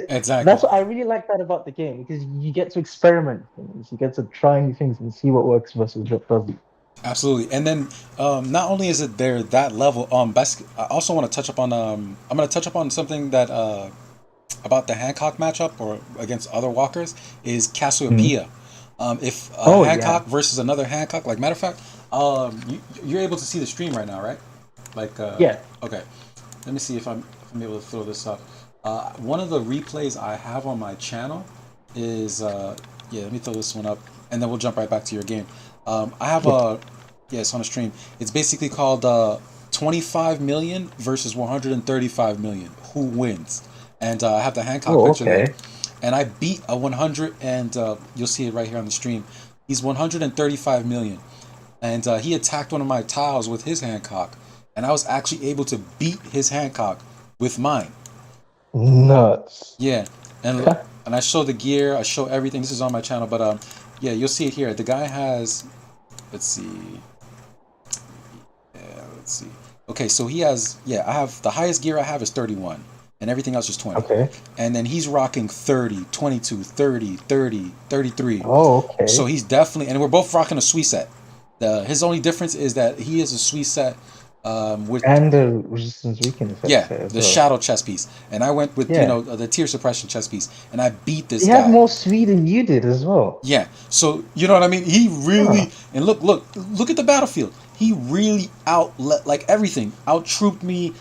Exactly. That's what I really like that about the game because you get to experiment things. You get to try new things and see what works versus what doesn't. Absolutely. And then not only is it there that level, I also want to touch up on I'm going to touch up on something that about the Hancock matchup or against other walkers is Cassiopeia. If Oh yeah. Hancock versus another Hancock, like matter of fact, you're able to see the stream right now, right? Like Yeah. okay. Let me see if I'm able to throw this up. One of the replays I have on my channel is yeah. Let me throw this one up, and then we'll jump right back to your game. I have a yeah. It's on a stream. It's basically called 25 million versus 135 million. Who wins? And I have the Hancock Oh, picture there. okay. And I beat a 100, and you'll see it right here on the stream. He's 135 million, and he attacked one of my tiles with his Hancock, and I was actually able to beat his Hancock with mine. Nuts. Yeah, and I show the gear, I show everything. This is on my channel, but yeah, you'll see it here. The guy has, let's see, yeah, let's see. Okay, so he has, yeah, I have the highest gear I have is 31. And everything else is 20. Okay. And then he's rocking 30, 22, 30, 30, 33. Oh, okay. So he's definitely, and we're both rocking a sweet set. His only difference is that he is a sweet set with and the Resistance Weekend effect. yeah, as the well. shadow chess piece. And I went with, Yeah. the tear suppression chess piece. And I beat this He guy. had more Swede than you did as well. Yeah. So, you know what I mean? He really, and look at the battlefield. He really like everything. Out trooped me.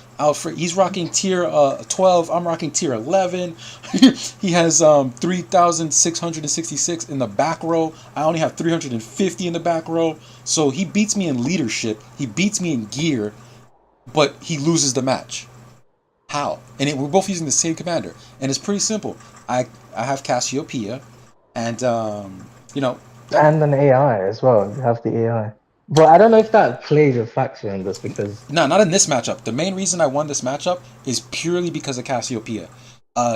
He's rocking tier 12. I'm rocking tier 11. He has 3,666 in the back row. I only have 350 in the back row. So he beats me in leadership. He beats me in gear, but he loses the match. How? And we're both using the same commander, and it's pretty simple. I have Cassiopeia, and and an AI as well. You have the AI. But I don't know if that played a factor in this because no, not in this matchup. The main reason I won this matchup is purely because of Cassiopeia.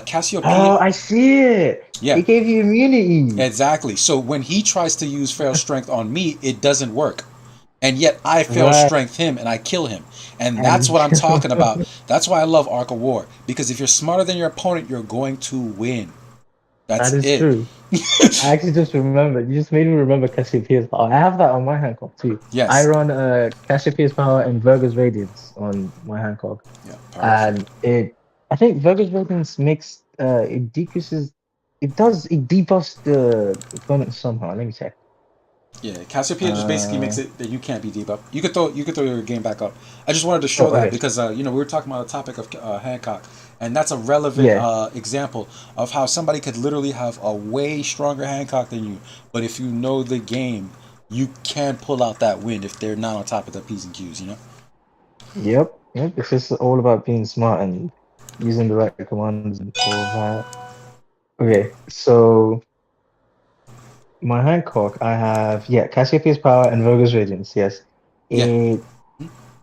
Cassiopeia. Oh, I see it. Yeah. It gave you immunity. Exactly. So when he tries to use fail strength on me, it doesn't work. And yet I fail strength him and I kill him. And that's what I'm talking about. That's why I love Ark of War. Because if you're smarter than your opponent, you're going to win. That's That is it. true. I actually just remembered. You just made me remember Cassiopeia's power. I have that on my Hancock too. Yes. I run Cassiopeia's power and Virgo's Radiance on my Hancock. Yeah. And I think Virgo's Radiance makes it decreases. It debuffs the opponent somehow. Let me check. Yeah, Cassiopeia just basically makes it that you can't be debuffed. You could throw your game back up. I just wanted to show that because we were talking about the topic of Hancock, and that's a relevant example of how somebody could literally have a way stronger Hancock than you, but if you know the game, you can pull out that win if they're not on top of the P's and Q's. Yep. It's just all about being smart and using the right commands and all of that. Okay, so my Hancock, I have Cassiopeia's power and Virgo's Radiance. Yes, it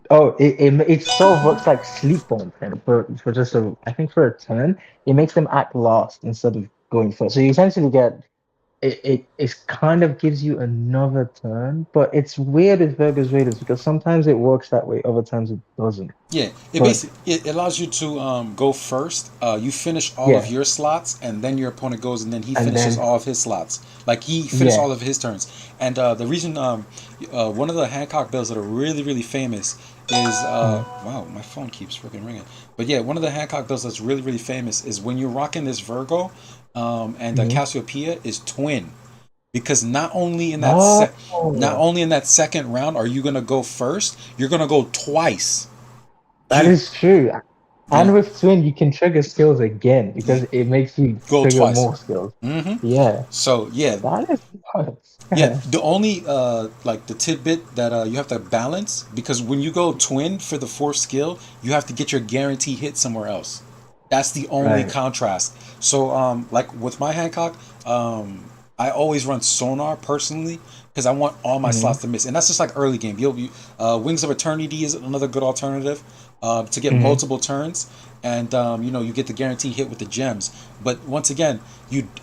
sort of works like sleep bomb, and for just I think for a turn, it makes them act last instead of going first. So you essentially get it kind of gives you another turn, but it's weird with Virgo's Radiance because sometimes it works that way, other times it doesn't. Yeah, it allows you to go first. You finish all of your slots, and then your opponent goes, and then he finishes all of his slots. Like he finishes all of his turns. And the reason, one of the Hancock builds that are really, really famous is wow, my phone keeps freaking ringing. But yeah, one of the Hancock builds that's really, really famous is when you're rocking this Virgo, and Cassiopeia is twin. Because not only in that second round are you gonna go first, you're gonna go twice. That is true. And with twin, you can trigger skills again because it makes you go trigger twice. more skills. Mm-hmm. Yeah. So yeah, that is nuts. Yeah. The only like the tidbit that you have to balance, because when you go twin for the fourth skill, you have to get your guarantee hit somewhere else. That's the only contrast. So like with my Hancock, I always run sonar personally because I want all my Mm-hmm. slots to miss, and that's just like early game. Wings of Eternity is another good alternative to get Mm-hmm. multiple turns, and you get the guaranteed hit with the gems. But once again,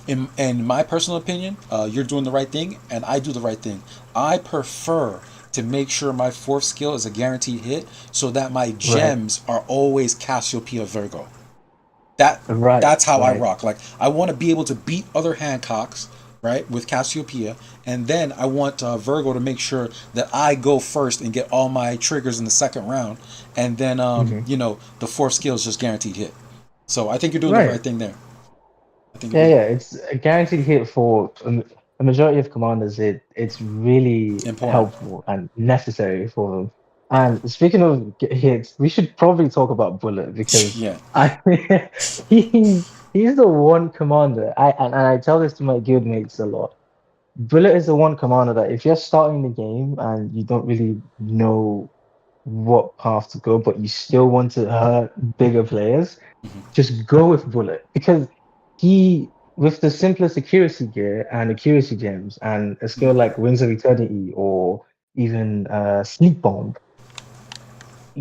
in my personal opinion, you're doing the right thing, and I do the right thing. I prefer to make sure my fourth skill is a guaranteed hit, so that my Right. gems are always Cassiopeia Virgo. That Right. that's how I Right. rock. Like I want to be able to beat other Hancocks, right, with Cassiopeia, and then I want Virgo to make sure that I go first and get all my triggers in the second round, and then Mm-hmm. the fourth skill is just guaranteed hit. So I think you're doing the right Right. thing there. I think you're Yeah, doing yeah, it's a guaranteed hit for a majority of commanders. It's really important. helpful and necessary for them. And speaking of hits, we should probably talk about Bullet because Yeah. I he's the one commander. And I tell this to my guildmates a lot. Bullet is the one commander that if you're starting the game and you don't really know what path to go, but you still want to hurt bigger players, just go with Bullet because he, with the simplest accuracy gear and accuracy gems and a skill like Wings of Eternity or even Sleep Bomb,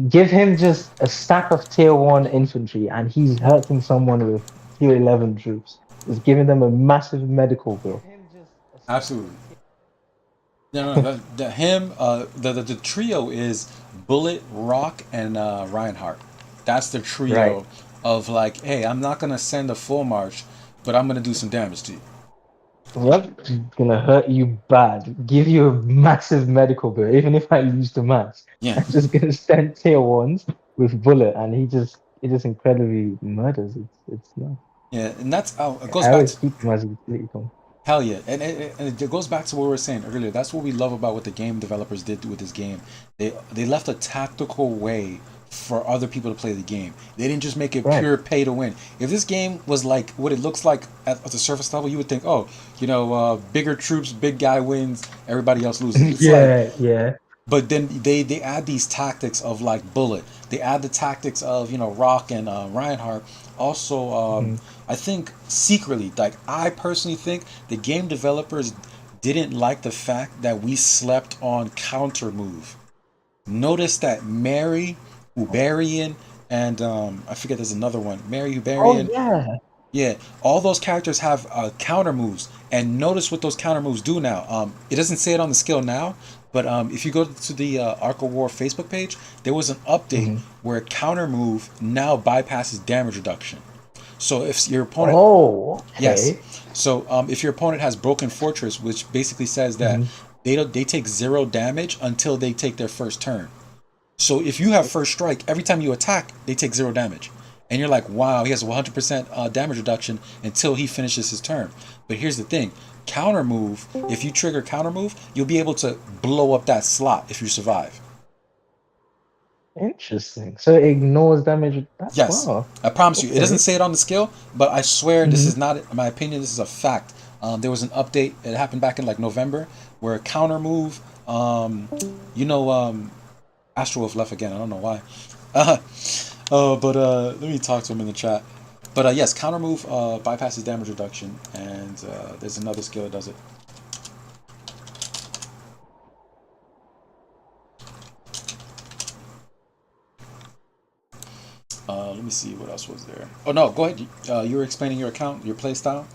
give him just a stack of tier 1 infantry and he's hurting someone with tier 11 troops. Just giving them a massive medical bill. Absolutely. No, no, that him. The trio is Bullet, Rock, and Reinhardt. That's the Right. trio of like, hey, I'm not gonna send a full march, but I'm gonna do some damage to you. Yep, gonna hurt you bad. Give you a massive medical bill, even if I lose the match. Yeah, I'm just gonna send tier 1s with Bullet, and he just incredibly murders. It's nice. yeah, and that's it goes I back always to keep him as a utility comp. hell yeah, and it goes back to what we were saying earlier. That's what we love about what the game developers did with this game. They left a tactical way for other people to play the game. They didn't just make it Right. pure pay to win. If this game was like what it looks like at the surface level, you would think, oh, bigger troops, big guy wins, everybody else loses. It's like, Yeah, yeah. but then they add these tactics of like Bullet. They add the tactics of Rock and Reinhardt. Also, Mhm. I think secretly, like I personally think the game developers didn't like the fact that we slept on counter move. Notice that Mary, Uberian, and I forget there's another one. Mary Oh Uberian, yeah. yeah, all those characters have counter moves, and notice what those counter moves do now. It doesn't say it on the skill now, but if you go to the Ark of War Facebook page, there was an update Hmm. where counter move now bypasses damage reduction. So if your opponent, Oh, yes, okay. so if your opponent has Broken Fortress, which basically says that Hmm. they take zero damage until they take their first turn. So if you have first strike, every time you attack, they take zero damage. And you're like, wow, he has 100% damage reduction until he finishes his turn. But here's the thing, counter move, if you trigger counter move, you'll be able to blow up that slot if you survive. Interesting. So it ignores damage. That Yes, wow. I promise you. It doesn't Okay. say it on the skill, but I swear this Hmm. is not, in my opinion, this is a fact. There was an update, it happened back in like November, where counter move, you know, Astral left again, I don't know why. But let me talk to him in the chat. But yes, counter move bypasses damage reduction, and there's another skill that does it. Let me see what else was there. Oh no, go ahead. You were explaining your account, your play style.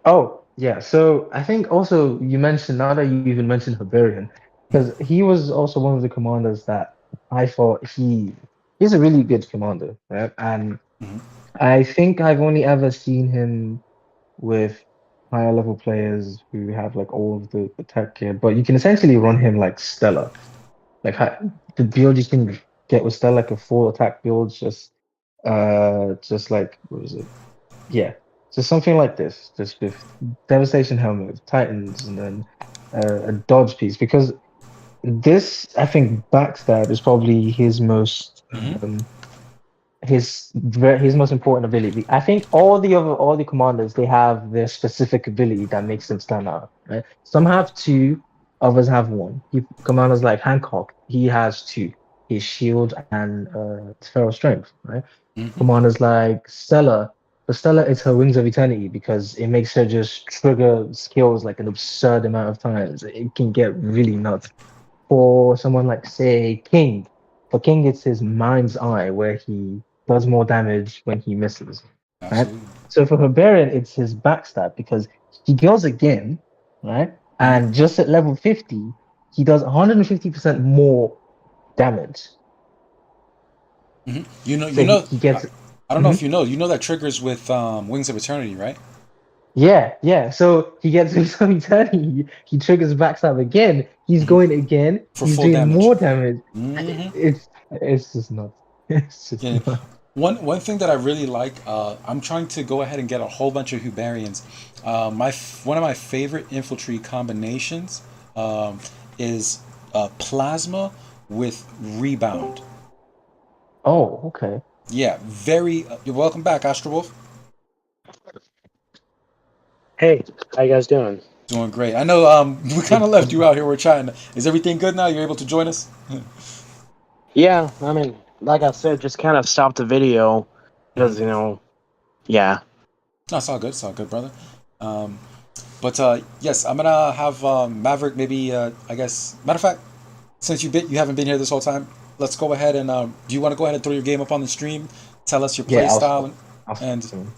Oh, yeah. So I think also you mentioned, now that you even mentioned Haberian, because he was also one of the commanders that I thought he's a really good commander, right? And Hmm. I think I've only ever seen him with higher level players who have like all of the tech gear, but you can essentially run him like Stella. Like the build you can get with Stella, like a full attack build, just like what was it? Yeah, just something like this, just with Devastation Helmet, Titans, and then a dodge piece. Because this, I think, Backstab is probably his most Hmm. his most important ability. I think all the commanders they have their specific ability that makes them stand out. Right? Some have two, others have one. Commanders like Hancock, he has two: his shield and feral strength. Right? Hmm. Commanders like Stella. For Stella, it's her Wings of Eternity because it makes her just trigger skills like an absurd amount of times. It can get really nuts. For someone like, say, King, for King, it's his Mind's Eye where he does more damage when he misses, right? Absolutely. So for Barbarian, it's his backstab because he goes again, right? And just at level 50, he does 150% more damage. Hmm. So he gets. I don't know Mhm. if you know that triggers with Wings of Eternity, right? Yeah. So he gets himself eternity. He triggers backstab again. He's Hmm. going again. For He's full doing damage. more damage. Hmm. It's just nuts. It's just Yeah. nuts. One thing that I really like, I'm trying to go ahead and get a whole bunch of Hubarians. One of my favorite infantry combinations is plasma with rebound. Oh, okay. Yeah, very. You're welcome back, Astral Wolf. Hey, how you guys doing? Doing great. I know we kind of left you out here. We're chatting. Is everything good now? You're able to join us? Yeah, I mean, like I said, just kind of stopped the video because yeah. No, it's all good. It's all good, brother. Um, but yes, I'm gonna have Maverick. Maybe I guess. Matter of fact, since you haven't been here this whole time, let's go ahead and do you want to go ahead and throw your game up on the stream? Tell us your play Yeah, style I'll and soon.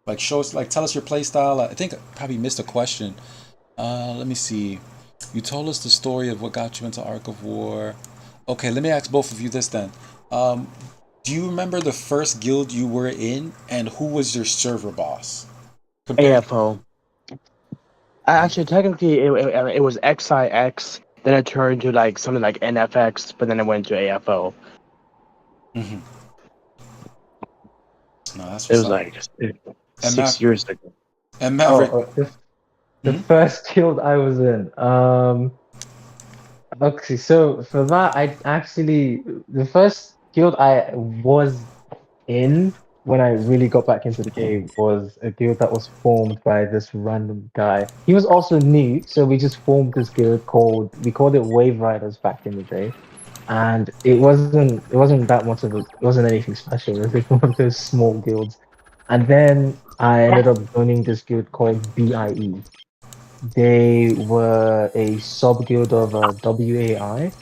like show us like tell us your play style. I think I probably missed a question. Let me see. You told us the story of what got you into Ark of War. Okay, let me ask both of you this then. Um, do you remember the first guild you were in, and who was your server boss? Compared. AFO. Actually, technically, it was XIX. Then it turned to like something like NFX, but then it went to AFO. Mm-hmm. No, that's It what's was up. like And 6 years ago. Maverick. The first guild I was in. Okay, so for that, I actually the first guild I was in when I really got back into the game was a guild that was formed by this random guy. He was also new, so we just formed this guild we called it Wave Riders back in the day. And it wasn't that much of it wasn't anything special. It was like one of those small guilds. And then I ended up joining this guild called BIE. They were a sub guild of WAI,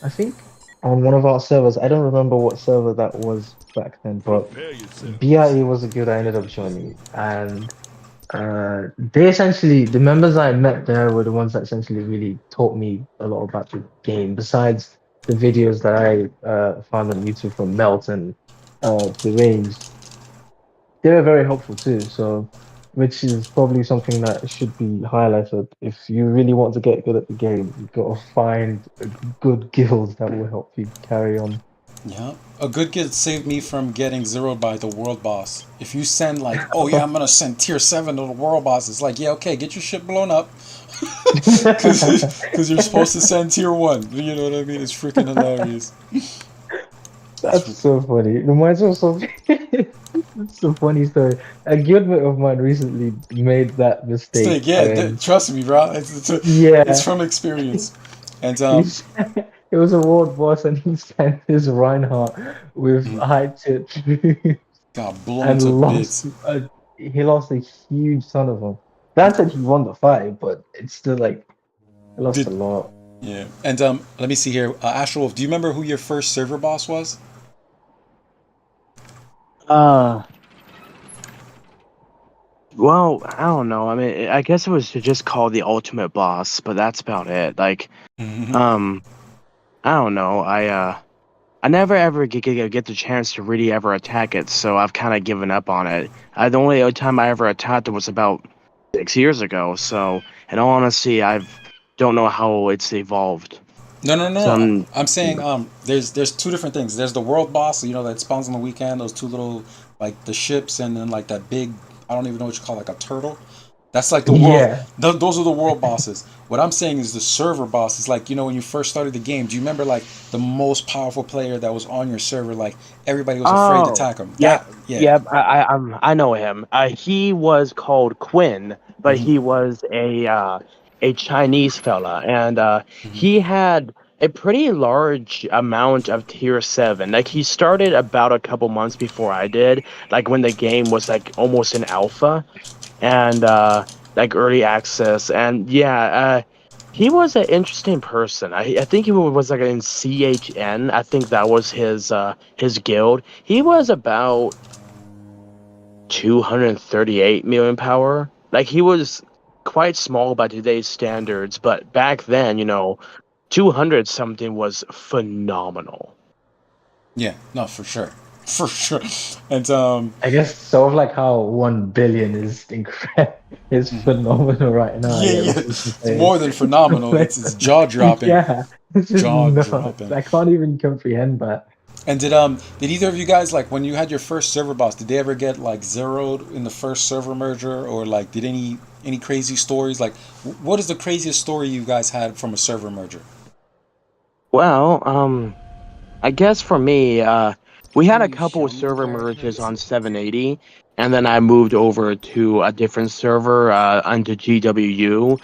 I think, on one of our servers. I don't remember what server that was back then, but BIE was a guild I ended up joining. And they essentially, the members I met there were the ones that essentially really taught me a lot about the game, besides the videos that I found on YouTube from Melt and Deranged. They were very helpful too. So, which is probably something that should be highlighted. If you really want to get good at the game, you've got to find a good guild that will help you carry on. Yeah, a good guild saved me from getting zeroed by the world boss. If you send like, oh yeah, I'm gonna send tier 7 to the world boss, it's like, yeah, okay, get your shit blown up, because you're supposed to send tier 1. You know what I mean? It's freaking hilarious. That's so funny. It reminds me of something. It's a funny story. A guildmate of mine recently made that mistake, Stick, yeah, and trust me, bro. It's yeah, from experience. And he's it was a world boss, and he sent his Reinhardt with high tip got blown to and lost. bits. He lost a huge ton of them. Granted, he won the fight, but it's still like he lost a Did lot. Yeah, and let me see here. Astral Wolf, do you remember who your first server boss was? Uh, well, I don't know. I mean, I guess it was just called the Ultimate Boss, but that's about it. Like, I don't know. I never ever get the chance to really ever attack it, so I've kind of given up on it. The only other time I ever attacked it was about 6 years ago. So, in all honesty, I don't know how it's evolved. No, no, So no. I'm, I'm saying there's two different things. There's the world boss, that spawns on the weekend. Those two little like the ships, and then like that big, I don't even know what you call it, like a turtle. That's like the world. Yeah, Those are the world bosses. What I'm saying is the server boss is like when you first started the game. Do you remember like the most powerful player that was on your server? Like everybody was afraid to attack him. yeah, Yeah. I know him. He was called Quinn, but Hmm. he was a Chinese fella, and he had a pretty large amount of tier 7. Like he started about a couple months before I did, like when the game was like almost in alpha and like early access. And he was an interesting person. I think he was like in CHN. I think that was his guild. He was about 238 million power. Like he was quite small by today's standards, but back then, 200 something was phenomenal. Yeah, no, for sure. For sure. And I guess sort of like how 1 billion is incredible, is phenomenal right now. I yeah, guess yeah. what you're It's saying. more than phenomenal. It's jaw dropping. Yeah, it's just Jaw nuts. dropping. I can't even comprehend that. And did either of you guys, like, when you had your first server boss, did they ever get like zeroed in the first server merger, or like did any crazy stories? Like, what is the craziest story you guys had from a server merger? Well, I guess for me, we had a couple of server merges on 780, and then I moved over to a different server onto GWU,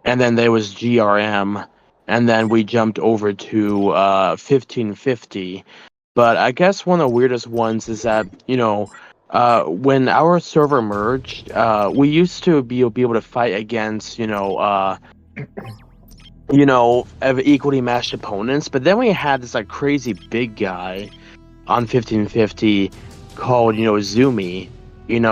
and then there was GRM, and then we jumped over to 1550. But I guess one of the weirdest ones is that, when our server merged, we used to be able to fight against, of equally matched opponents. But then we had this like crazy big guy on 1550 called, Zoomy, in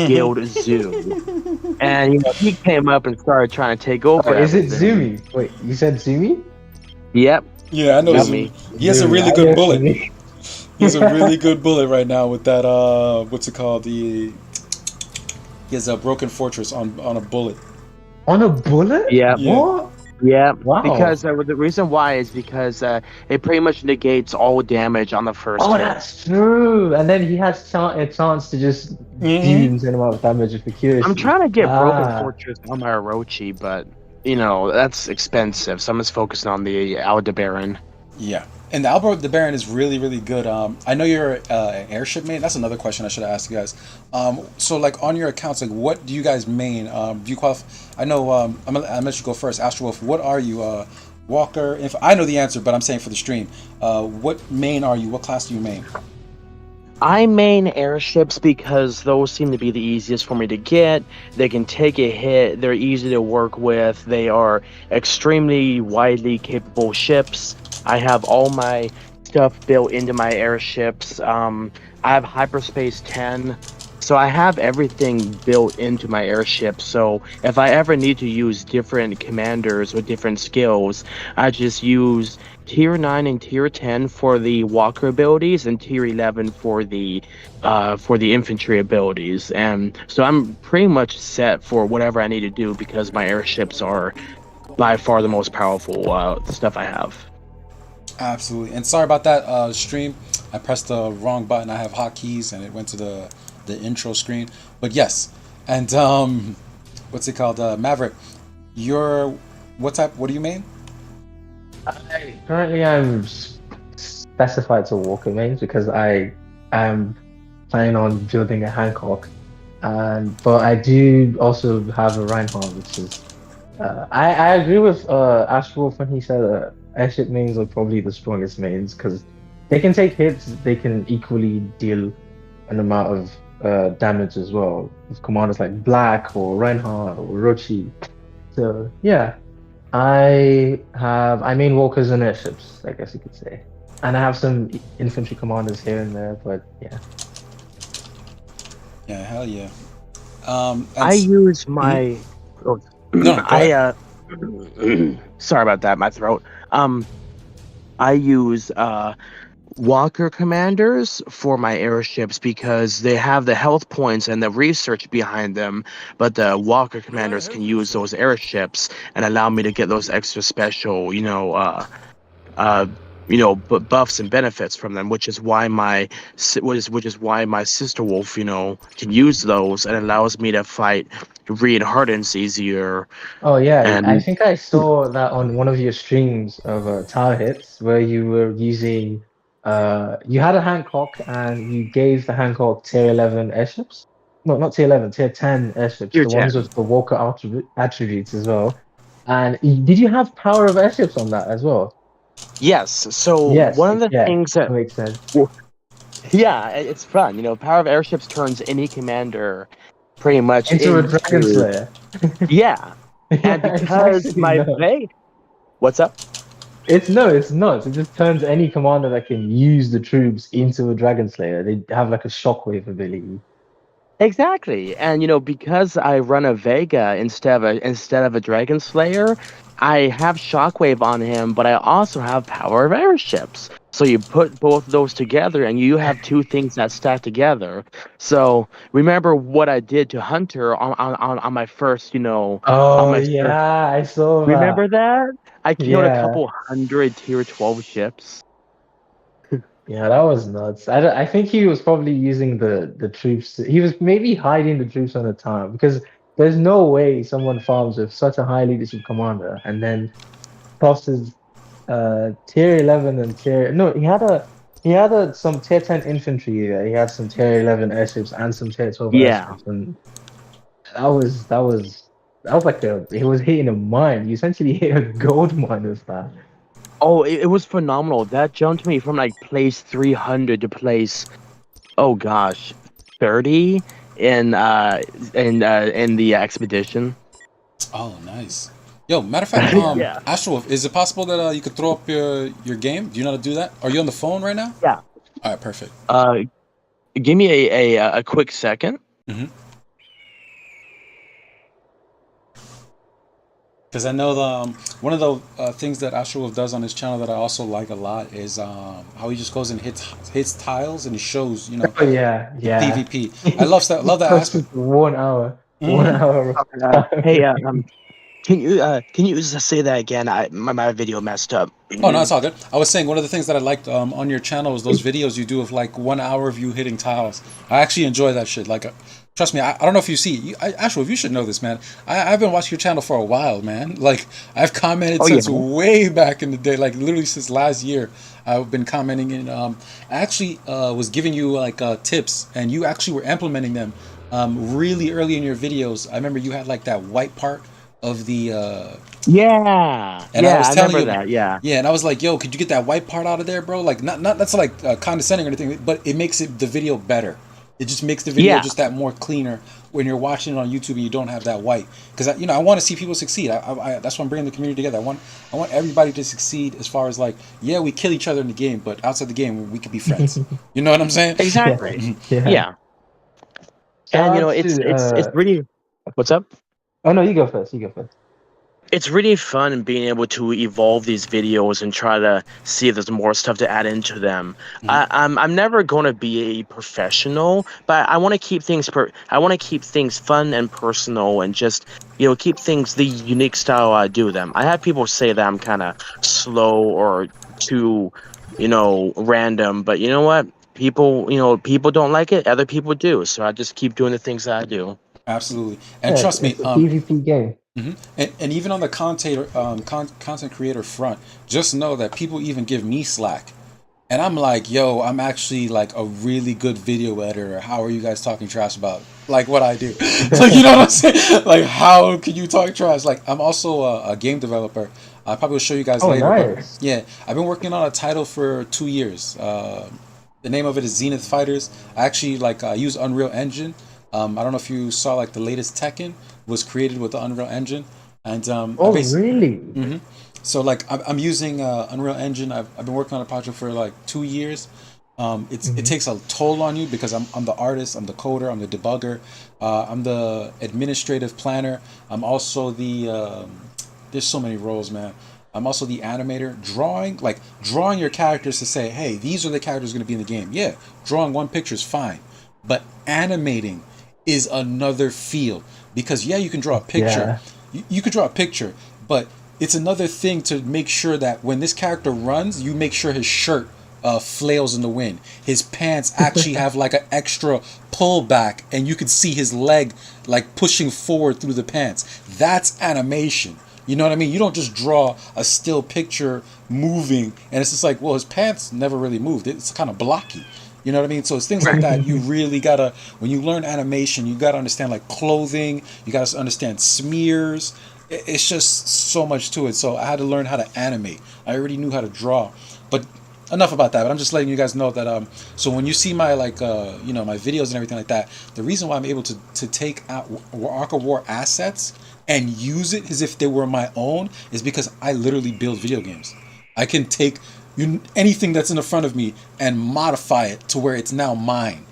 Guild Zoo. And, he came up and started trying to take over. Oh, is it everything. Zoomy? Wait, you said Zoomy? Yep. Yeah, I know Zoomy. He has a Zoomy, really I good know bullet. Zoomy. He has a really good bullet right now with that what's it called? He has a broken fortress on a bullet. On a bullet? Yeah. Yeah. What? Yeah, Wow. because the reason why is because it pretty much negates all damage on the first Oh, hit. that's true. And then he has a chance to just do insane amount of damage with accuracy. I'm trying to get Broken Ah. Fortress on my Orochi, but that's expensive, so I'm just focusing on the Aldebaran. Yeah. And the Albert the Baron is really, really good. I know you're an airship main. That's another question I should have asked you guys. So, like, on your accounts, like, what do you guys main? Do you qualify? I know. I'm gonna let you go first. Astral Wolf, what are you? Walker? If I know the answer, but I'm saying for the stream, what main are you? What class do you main? I main airships because those seem to be the easiest for me to get. They can take a hit. They're easy to work with. They are extremely widely capable ships. I have all my stuff built into my airships. I have hyperspace 10, so I have everything built into my airship. So if I ever need to use different commanders with different skills, I just use tier 9 and tier 10 for the walker abilities and tier 11 for the infantry abilities. And so I'm pretty much set for whatever I need to do because my airships are by far the most powerful stuff I have. Absolutely. And sorry about that stream. I pressed the wrong button. I have hotkeys and it went to the intro screen. But yes. And what's it called? Maverick. What do you main? Currently, I'm specified to Walker mains because I am planning on building a Hancock, but I do also have a Reinhardt, which is I agree with Astral when he said airship mains are probably the strongest mains because they can take hits, they can equally deal an amount of damage as well with commanders like Black or Reinhardt or Orochi. So yeah. I main walkers and airships, I guess you could say, and I have some infantry commanders here and there, but yeah. Yeah, hell yeah. I use my. Oh, no, sorry about that, my throat. I use walker commanders for my airships because they have the health points and the research behind them, but the walker commanders can use those airships and allow me to get those extra special buffs and benefits from them, which is why my sister wolf can use those and allows me to fight reinhardens easier. Oh yeah, and I think I saw that on one of your streams of tower hits where you were using you had a Hancock and you gave the Hancock tier 11 airships. No, not tier 11, tier 10 airships, Tier the ones 10. with the Walker attributes as well. And did you have power of airships on that as well? Yes. So Yes, one of the yeah, things that that, makes sense. well, yeah, it's fun. Power of airships turns any commander pretty much Into a Dragon into, Slayer. yeah. And Yeah, it's because actually my nuts. Vega, what's up? It's no, it's nuts. It just turns any commander that can use the troops into a Dragon Slayer. They have like a shockwave ability. Exactly. And because I run a Vega instead of a Dragon Slayer, I have Shockwave on him, but I also have Power of Airships. So you put both of those together and you have two things that stack together. So remember what I did to Hunter on my first, on Oh my first, yeah, I saw remember that. that? I killed a Yeah. couple hundred tier 12 ships. Yeah, that was nuts. I think he was probably using the troops. He was maybe hiding the troops on the time because there's no way someone farms with such a high leadership commander and then tosses tier 11 and tier no he had some tier 10 infantry there. He had some tier 11 airships and some tier 12 Yeah. airships, and that was like he was hitting a mine. You essentially hit a gold mine with that. Oh, it was phenomenal. That jumped me from like place 300 to place, oh gosh, 30 in the expedition. Oh, nice. Yo, matter of fact, Yeah. Astral, is it possible that you could throw up your game? Do you know how to do that? Are you on the phone right now? Yeah. All right, perfect. Give me a quick second. Mm-hmm. Because I know one of the things that Astral does on his channel that I also like a lot is how he just goes and hits tiles and he shows Oh yeah, the yeah. PvP. I love that Posted aspect. for 1 hour. One Mhm. hour. Hey, can you just say that again? My video messed up. Oh no, it's all good. I was saying one of the things that I liked on your channel was those videos you do of like 1 hour of you hitting tiles. I actually enjoy that shit. Like, trust me, I don't know if you see. Actually, you should know this, man. I've been watching your channel for a while, man. Like, I've commented Oh yeah. since way back in the day, like literally since last year. I've been commenting and I actually was giving you like tips, and you actually were implementing them really early in your videos. I remember you had like that white part of the Yeah. and I Yeah, was I telling remember you, that. Yeah. yeah, and I was like, yo, could you get that white part out of there, bro? Like, not that's like condescending or anything, but it makes the video better. It just makes the video Yeah. just that more cleaner when you're watching it on YouTube and you don't have that white. Because I want to see people succeed. That's why I'm bringing the community together. I want everybody to succeed as far as like, yeah, we kill each other in the game, but outside the game, we could be friends. You know what I'm saying? Exactly. Yeah. Yeah. And Shout out to it's really, what's up? oh no, you go first. You go first. It's really fun being able to evolve these videos and try to see if there's more stuff to add into them. I'm never going to be a professional, but I want to keep things fun and personal, and just keep things the unique style I do them. I have people say that I'm kind of slow or too random, but you know what? People don't like it. Other people do, so I just keep doing the things that I do. Absolutely. And Yeah, trust me, it's a PvP game. and even on the content creator front, just know that people even give me slack. And I'm like, yo, I'm actually like a really good video editor. How are you guys talking trash about like what I do? Like, you know what I'm saying? Like, how can you talk trash? Like, I'm also a game developer. I probably will show you guys Oh, later. But nice. yeah, I've been working on a title for 2 years. The name of it is Zenith Fighters. I actually use Unreal Engine. I don't know if you saw like the latest Tekken was created with the Unreal Engine, and Oh, really? so like I'm using Unreal Engine. I've been working on a project for like 2 years. It takes a toll on you because I'm the artist, I'm the coder, I'm the debugger, I'm the administrative planner. I'm also the there's so many roles, man. I'm also the animator, drawing your characters to say, hey, these are the characters going to be in the game. Yeah, drawing one picture is fine, but animating is another field because yeah, you can draw a picture, Yeah. you could draw a picture, but it's another thing to make sure that when this character runs, you make sure his shirt flails in the wind. His pants actually have like an extra pull back, and you can see his leg like pushing forward through the pants. That's animation. You know what I mean? You don't just draw a still picture moving, and it's just like, well, his pants never really moved. It's kind of blocky. You know what I mean? So it's things like that. You really gotta, when you learn animation, you gotta understand like clothing. You gotta understand smears. it's just so much to it. So I had to learn how to animate. I already knew how to draw, but enough about that. But I'm just letting you guys know that so when you see my like my videos and everything like that, the reason why I'm able to take out Ark of War assets and use it as if they were my own is because I literally build video games. I can take anything that's in the front of me and modify it to where it's now mine.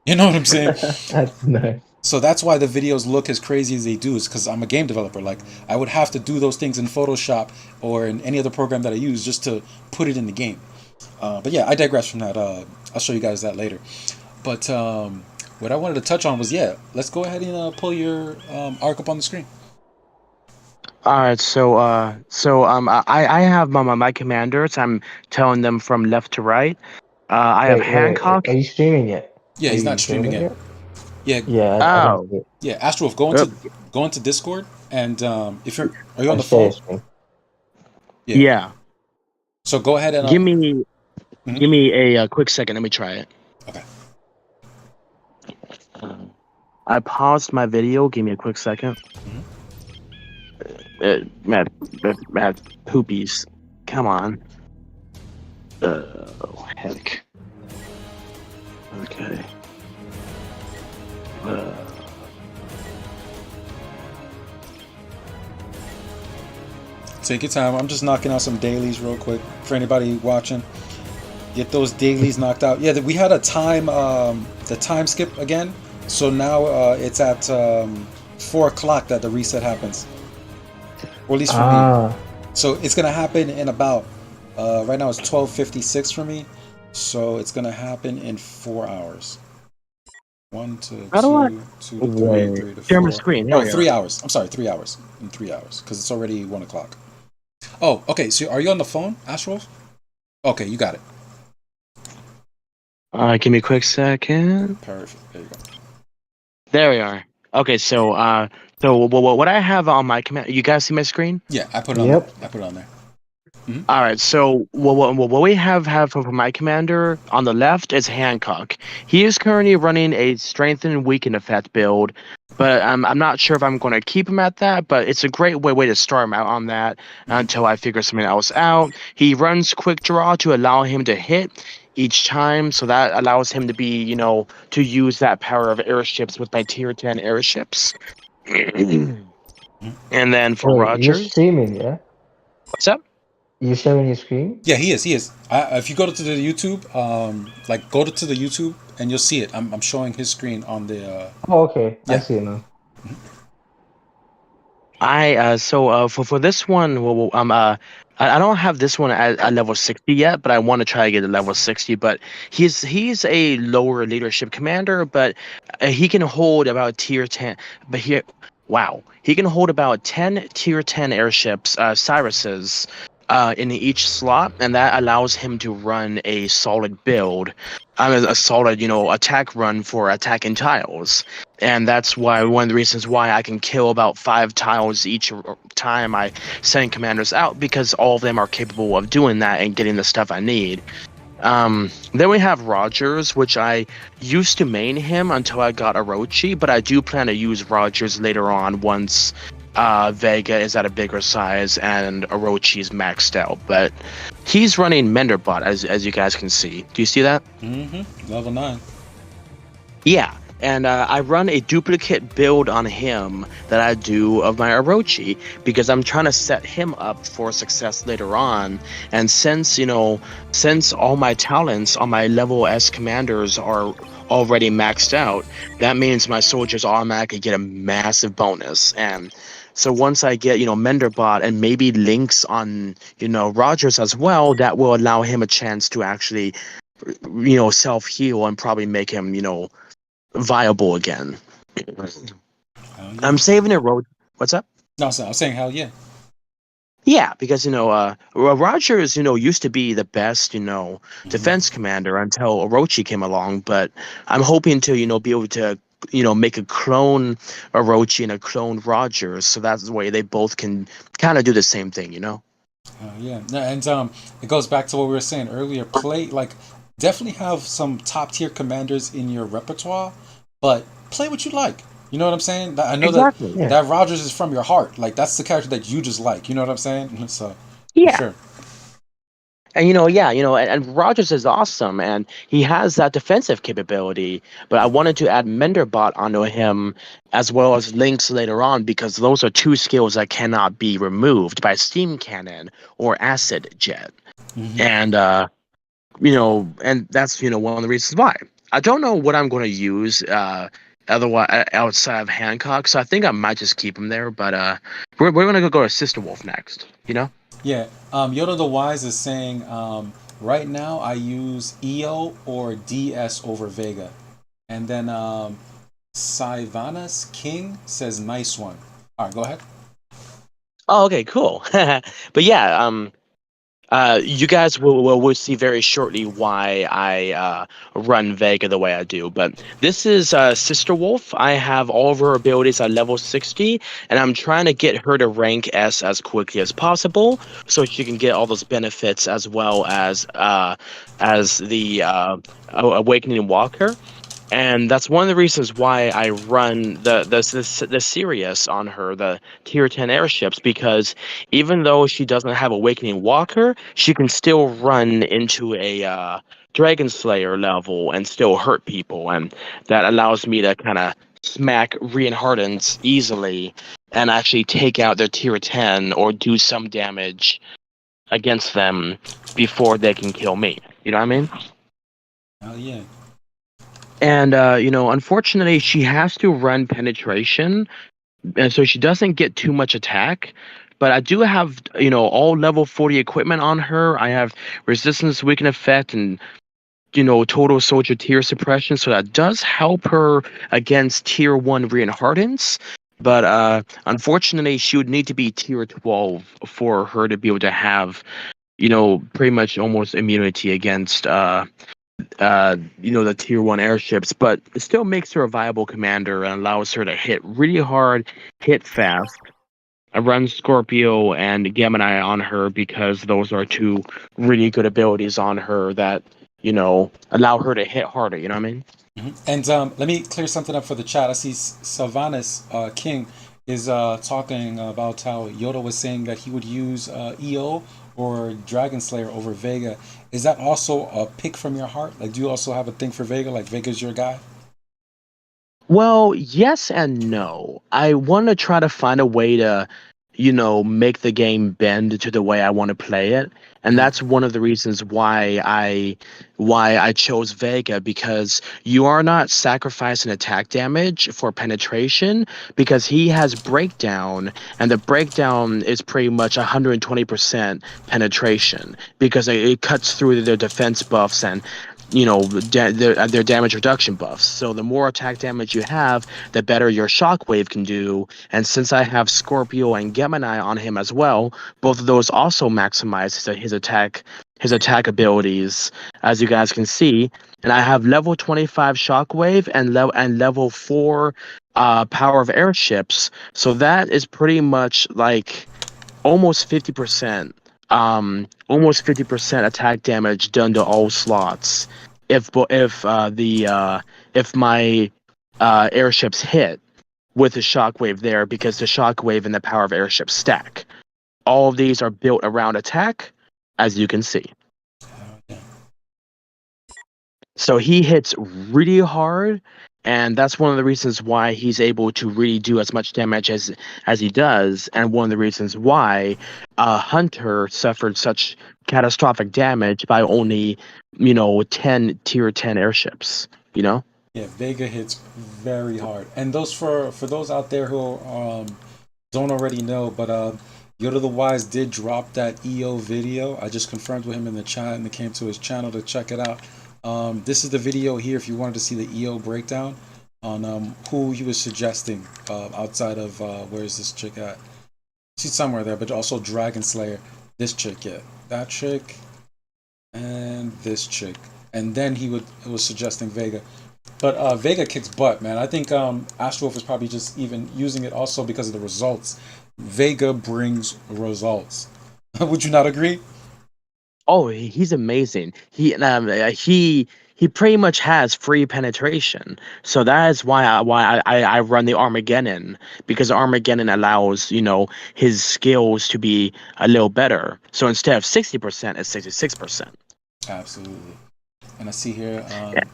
You know what I'm saying? That's nice. So that's why the videos look as crazy as they do, is because I'm a game developer. Like, I would have to do those things in Photoshop or in any other program that I use just to put it in the game. But yeah, I digress from that. I'll show you guys that later. But what I wanted to touch on was, let's go ahead and pull your Arc up on the screen. All right, I have my commanders. I'm telling them from left to right. I have Hancock. Are you streaming it? Yeah, he's Are not you streaming streaming yet. Yeah. Yeah, I don't know. Yeah, Astral, go into Discord, and if are you on the share phone? screen. Yeah. So go ahead and give me a quick second. Let me try it. Okay. I paused my video. Give me a quick second. Mad poopies. Come on. Oh, heck. Okay. Take your time. I'm just knocking out some dailies real quick for anybody watching. Get those dailies knocked out. Yeah, we had a time, the time skip again. So now it's at 4 o'clock that the reset happens. Or at least for me. So it's gonna happen in about right now it's 12:56 for me. So it's gonna happen in 4 hours. 1 to 2, 2 to 3, 3 to 4. Share my screen. Oh, 3 hours. I'm sorry, 3 hours. In 3 hours, because it's already 1 o'clock. Oh, okay. So are you on the phone, Astral? Okay, you got it. Give me a quick second. Perfect. There you go. There we are. Okay, so what I have on my command, you guys see my screen? Yeah, I put it on. Yep. I put it on there. Mm-hmm. All right, so what we have for my commander on the left is Hancock. He is currently running a strengthen and weaken effect build, but I'm not sure if I'm going to keep him at that, but it's a great way to start him out on that until I figure something else out. He runs quick draw to allow him to hit each time, so that allows him to be, to use that power of airships with my tier 10 airships. And then for Rogers... You're streaming, yeah? What's up? You sharing your screen? Yeah, he is. If you go to the YouTube, go to the YouTube and you'll see it. I'm showing his screen on the. Oh, okay. Yeah. I see it now. For this one, I don't have this one at level 60 yet, but I want to try to get to level 60. But he's a lower leadership commander, but he can hold about tier 10. But he can hold about 10 tier 10 airships, Cyruses. In each slot, and that allows him to run a solid build, a solid, attack run for attacking tiles. And that's why one of the reasons why I can kill about 5 tiles each time I send commanders out, because all of them are capable of doing that and getting the stuff I need. Then we have Rogers, which I used to main him until I got Orochi, but I do plan to use Rogers later on once Vega is at a bigger size and Orochi is maxed out. But he's running Menderbot, as you guys can see. Do you see that? Mm-hmm. Level 9. Yeah. And I run a duplicate build on him that I do of my Orochi, because I'm trying to set him up for success later on. And since all my talents on my level S commanders are already maxed out, that means my soldiers automatically get a massive bonus. And so once I get, Menderbot and maybe links on, Rogers as well, that will allow him a chance to actually, self-heal and probably make him, viable again. Yeah. I'm saving it. What's up? No, I'm saying hell yeah. Yeah, because Rogers used to be the best defense commander until Orochi came along. But I'm hoping to be able to make a clone Orochi and a clone Rogers, so that's the way they both can kind of do the same thing. Yeah, and it goes back to what we were saying earlier. Definitely have some top tier commanders in your repertoire, but play what you like. You know what I'm saying? I know that Exactly. Yeah. that Rogers is from your heart. Like that's the character that you just like. You know what I'm saying? So for Yeah. sure. And yeah, and Rogers is awesome, and he has that defensive capability. But I wanted to add Menderbot onto him as well as Lynx later on because those are two skills that cannot be removed by Steam Cannon or Acid Jet. And and that's one of the reasons why. I don't know what I'm going to use otherwise outside of Hancock, so I think I might just keep him there. But we're going to go to Sister Wolf next. Yeah. Yoda the Wise is saying right now I use EO or DS over Vega, and then Sylvanas King says nice one. All right, go ahead. Oh, okay, cool. But yeah, you guys will see very shortly why I run Vega the way I do. But this is Sister Wolf. I have all of her abilities at level 60, and I'm trying to get her to rank S as quickly as possible, so she can get all those benefits as well as the Awakening Walker. And that's one of the reasons why I run the Sirius on her, the tier 10 airships, because even though she doesn't have Awakening Walker, she can still run into a Dragon Slayer level and still hurt people, and that allows me to kind of smack reinhardens easily and actually take out their tier 10 or do some damage against them before they can kill me. You know what I mean? Oh yeah. And unfortunately, she has to run penetration, and so she doesn't get too much attack. But I do have all level 40 equipment on her. I have resistance, weaken effect, and total soldier tier suppression, so that does help her against tier 1 reinhardens. But unfortunately, she would need to be tier 12 for her to be able to have pretty much almost immunity against the tier 1 airships, but it still makes her a viable commander and allows her to hit really hard, hit fast. I run Scorpio and Gemini on her because those are two really good abilities on her that allow her to hit harder. You know what I mean? And let me clear something up for the chat. I see Sylvanas King is talking about how Yoda was saying that he would use EO or Dragon Slayer over Vega. Is that also a pick from your heart? Like, do you also have a thing for Vega? Like, Vega's your guy? Well, yes and no. I want to try to find a way to, make the game bend to the way I want to play it, and that's one of the reasons why I chose Vega, because you are not sacrificing attack damage for penetration because he has breakdown, and the breakdown is pretty much 120% penetration because it cuts through their defense buffs and their damage reduction buffs. So the more attack damage you have, the better your shockwave can do. And since I have Scorpio and Gemini on him as well, both of those also maximize his attack abilities, as you guys can see. And I have level 25 shockwave and level 4 power of airships. So that is pretty much like almost 50%, almost 50% attack damage done to all slots if my airships hit with the shockwave there, because the shockwave and the power of airships stack. All of these are built around attack, as you can see. So he hits really hard, and that's one of the reasons why he's able to really do as much damage as he does, and one of the reasons why Hunter suffered such catastrophic damage by only 10 tier 10 airships. Yeah, Vega hits very hard. And those for those out there who don't already know, but Yoda the Wise did drop that EO video. I just confirmed with him in the chat, and it came to his channel to check it out. This is the video here if you wanted to see the EO breakdown on who he was suggesting outside of where is this chick at? She's somewhere there, but also Dragon Slayer. This chick, yeah, that chick, and this chick, and then he was suggesting Vega. But Vega kicks butt, man. I think Astral was probably just even using it also because of the results. Vega brings results. Would you not agree? Oh, he's amazing. He he pretty much has free penetration. So that is why I run the Armageddon, because Armageddon allows, his skills to be a little better. So instead of 60%, it's 66%. Absolutely. And I see here,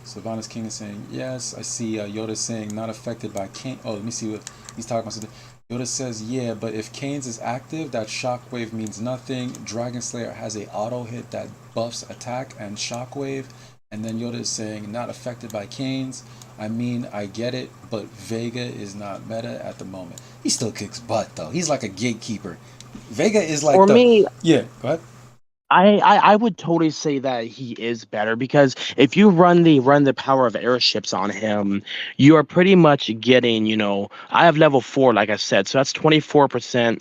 Sylvanas King is saying, yes. I see Yoda saying, not affected by Kane. Oh, let me see what he's talking about. Yoda says, yeah, but if Kane's is active, that shockwave means nothing. Dragon Slayer has a auto hit that buffs attack and shockwave. And then Yoda is saying, not affected by Kane's. I mean, I get it, but Vega is not meta at the moment. He still kicks butt, though. He's like a gatekeeper. Vega is like For me, Yeah, go ahead. I would totally say that he is better, because if you run the power of airships on him, you are pretty much getting, I have level 4, like I said, so that's 24%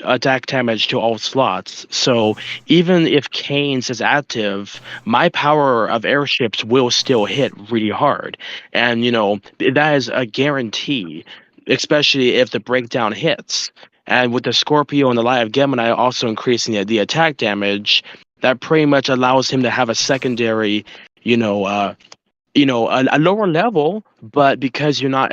attack damage to all slots. So even if Kane's is active, my power of airships will still hit really hard. And that is a guarantee, especially if the breakdown hits. And with the Scorpio and the Light of Gemini also increasing the attack damage, that pretty much allows him to have a secondary, a lower level, but because you're not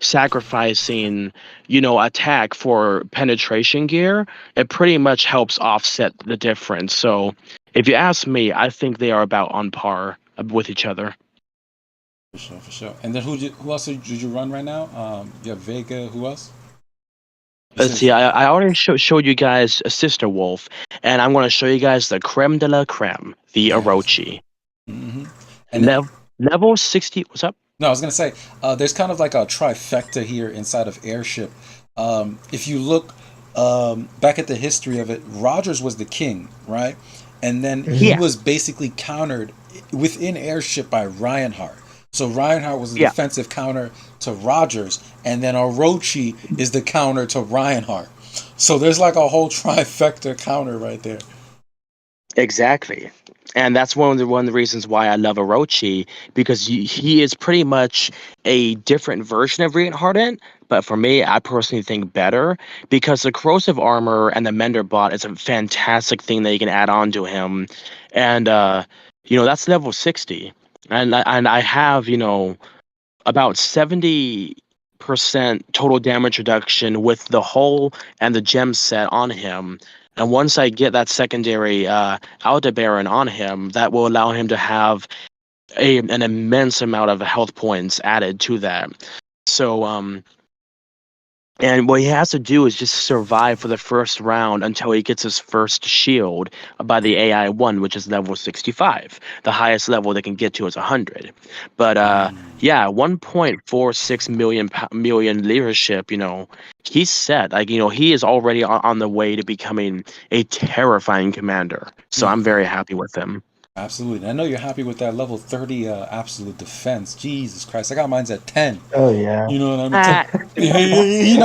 sacrificing, attack for penetration gear, it pretty much helps offset the difference. So if you ask me, I think they are about on par with each other. For sure. And then who else did you run right now? You have Vega. Who else? Let's see. I already showed you guys a Sister Wolf, and I'm going to show you guys the creme de la creme, the Orochi. Mm-hmm. And level 60. What's up? No, I was going to say, there's kind of like a trifecta here inside of Airship. If you look back at the history of it, Rogers was the king, right? And then he was basically countered within Airship by Reinhardt. So Reinhardt was the defensive counter to Rogers, and then Orochi is the counter to Reinhardt. So there's like a whole trifecta counter right there. Exactly. And that's one of the reasons why I love Orochi, because he is pretty much a different version of Reinhardt, but for me, I personally think better, because the corrosive armor and the Mender bot is a fantastic thing that you can add on to him. And, that's level 60. And I have, about 70% total damage reduction with the hull and the gem set on him. And once I get that secondary Aldebaran on him, that will allow him to have an immense amount of health points added to that. So, and what he has to do is just survive for the first round until he gets his first shield by the AI 1, which is level 65. The highest level they can get to is 100. But 1.46 million leadership, he's set. Like, he is already on the way to becoming a terrifying commander. So I'm very happy with him. Absolutely. I know you're happy with that level 30 absolute defense. Jesus Christ. I got mine's at 10. Oh, yeah. You know what I mean?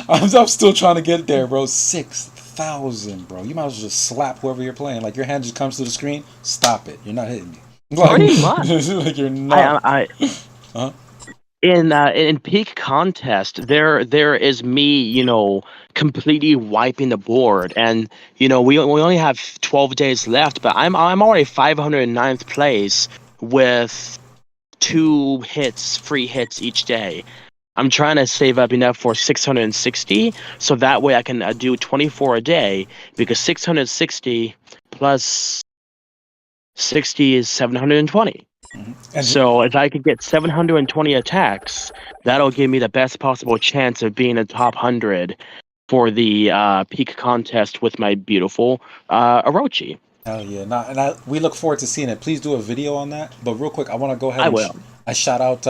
I'm still trying to get there, bro. 6,000, bro. You might as well just slap whoever you're playing. Like, your hand just comes to the screen. Stop it. You're not hitting me. Pretty much. Like, you're not. Huh? In peak contest, there is me, completely wiping the board, and we only have 12 days left, but I'm already 509th place with 2 free hits each day. I'm trying to save up enough for 660, so that way I can do 24 a day, because 660 plus 60 is 720. Mm-hmm. So if I could get 720 attacks, that'll give me the best possible chance of being a top 100 for the peak contest with my beautiful Orochi. Hell yeah. We look forward to seeing it. Please do a video on that. But real quick, I want to go ahead I shout out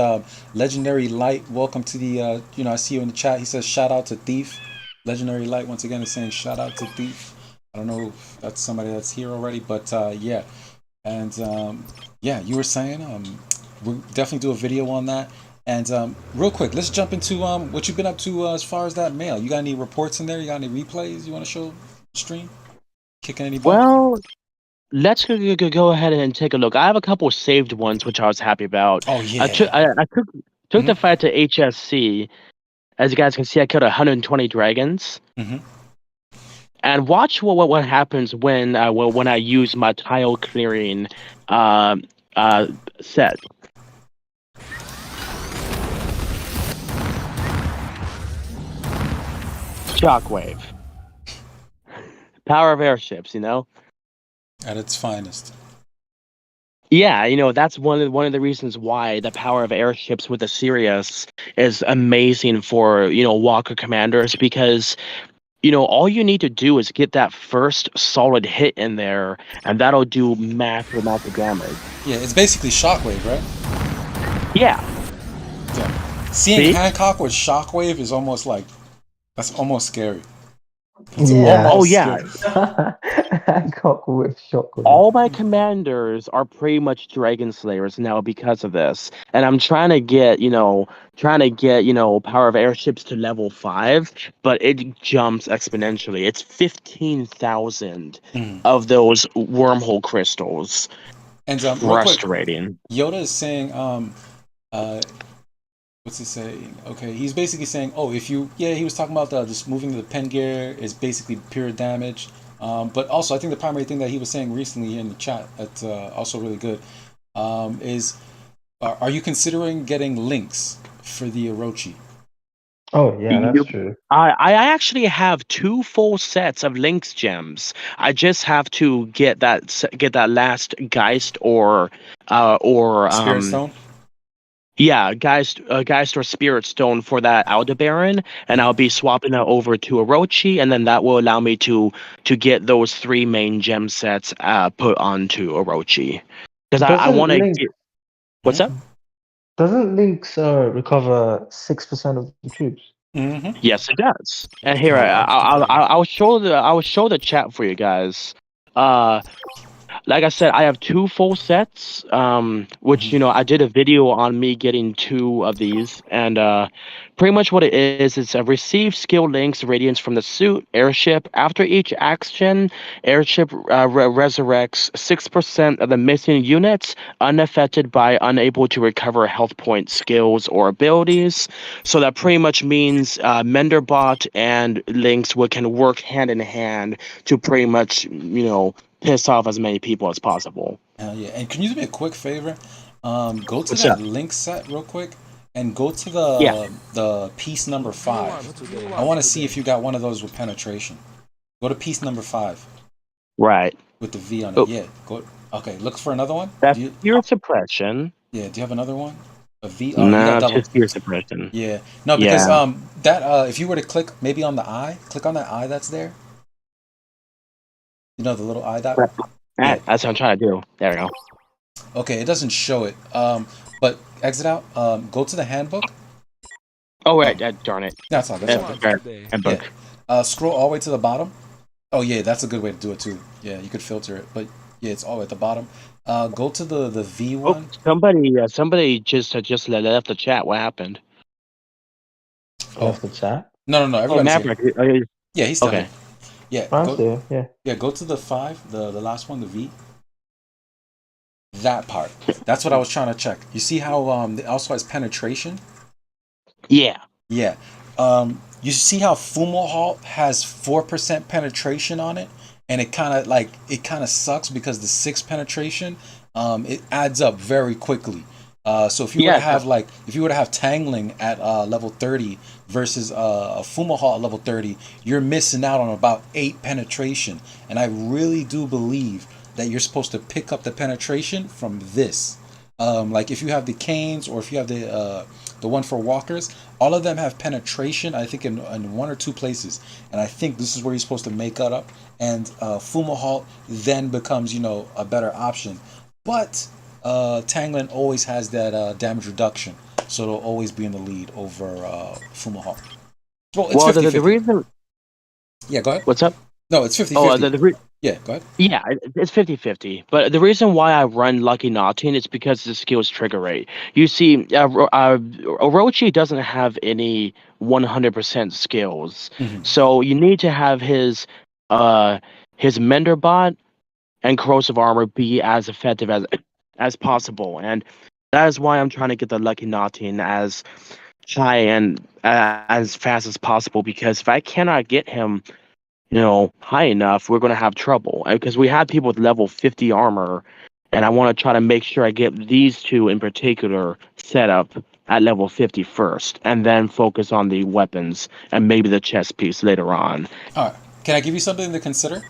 Legendary Light. Welcome to the, I see you in the chat. He says shout out to Thief. Legendary Light once again is saying shout out to Thief. I don't know if that's somebody that's here already, but yeah. And you were saying we'll definitely do a video on that. And real quick, let's jump into what you've been up to as far as that mail. You got any reports in there? You got any replays you want to show stream? Kicking any butt? Well, let's go ahead and take a look. I have a couple of saved ones, which I was happy about. Oh yeah. I took the fight to HSC. As you guys can see, I killed 120 dragons. Mm-hmm. And watch what happens when I use my tile clearing uh, set. Shockwave. Power of airships, you know? At its finest. Yeah, that's one of the reasons why the power of airships with the Sirius is amazing for, Walker commanders, because all you need to do is get that first solid hit in there, and that'll do massive damage. Yeah, it's basically Shockwave, right? Yeah. Yeah. Seeing See? Hancock with Shockwave is almost like, that's almost scary. It's Yeah. Oh yeah. Hancock with shockwave. All my commanders are pretty much Dragon Slayers now because of this, and I'm trying to get power of airships to level 5, but it jumps exponentially. It's 15,000 of those wormhole crystals. And frustrating. Yoda is saying, what's he saying? Okay, he's basically saying, he was talking about just moving the pen gear is basically pure damage. But also, I think the primary thing that he was saying recently in the chat that's also really good is, are you considering getting links for the Orochi? Oh yeah, that's true. I actually have 2 full sets of Lynx gems. I just have to get that last Geist or Spirit Stone. Yeah, Geist or Spirit Stone for that Aldebaran, and I'll be swapping it over to Orochi, and then that will allow me to get those 3 main gem sets put onto Orochi. Because I want to get. What's up? Doesn't Lynx recover 6% of the troops? Mm-hmm. Yes, it does. And here, I'll show the chat for you guys. Like I said, I have 2 full sets, which, I did a video on me getting 2 of these, and pretty much what it is receive skill links radiance from the suit, airship. After each action, airship resurrects 6% of the missing units, unaffected by unable to recover health point skills or abilities. So that pretty much means Menderbot and links can work hand in hand to pretty much, piss off as many people as possible. Hell yeah. And can you do me a quick favor? Go to What's that up? link set real quick and go to the piece number 5. I want to see if you got one of those with penetration. Go to piece number 5. Right. With the V on it. Yeah. Go. Okay, look for another one. That's fear suppression. Yeah, do you have another one? A V? No, just fear suppression. Yeah. No, because if you were to click maybe on the eye, click on that eye that's there. You know the little eye dot? Yeah. That's what I'm trying to do. There we go. Okay, it doesn't show it. But exit out. Go to the handbook. Oh wait, darn it. That's not. Handbook. Yeah. Scroll all the way to the bottom. Oh yeah, that's a good way to do it too. Yeah, you could filter it, but yeah, it's all the way at the bottom. Go to the V one. Somebody just left the chat. What happened? Left the chat? No. Maverick. Yeah, he's still okay. Here. Yeah, go to the 5, the last one, the V. That part. That's what I was trying to check. You see how it also has penetration? Yeah. Yeah. You see how Fumohalt has 4% penetration on it, and it kind of sucks because the 6 penetration, it adds up very quickly. So if you were to have Tangling at level 30 versus a Fumohalt at level 30, you're missing out on about 8 penetration. And I really do believe that you're supposed to pick up the penetration from this. Like if you have the Canes or if you have the one for walkers, all of them have penetration, I think in 1 or 2 places. And I think this is where you're supposed to make that up. And Fumohalt then becomes, a better option. But Tanglen always has that damage reduction, so it'll always be in the lead over Fumohalt. Well, it's 50-50. The reason. Yeah, go ahead. What's up? No, it's 50-50. Yeah, go ahead. Yeah, it's 50-50. But the reason why I run Lucky Naughty is because the skill's trigger rate. You see, Orochi doesn't have any 100% skills, so you need to have his Menderbot and Corrosive Armor be as effective as possible, and that is why I'm trying to get the Lucky Naughty as high and as fast as possible. Because if I cannot get him, high enough, we're gonna have trouble because we have people with level 50 armor, and I want to try to make sure I get these two in particular set up at level 50 first, and then focus on the weapons and maybe the chest piece later on. All right. Can I give you something to consider?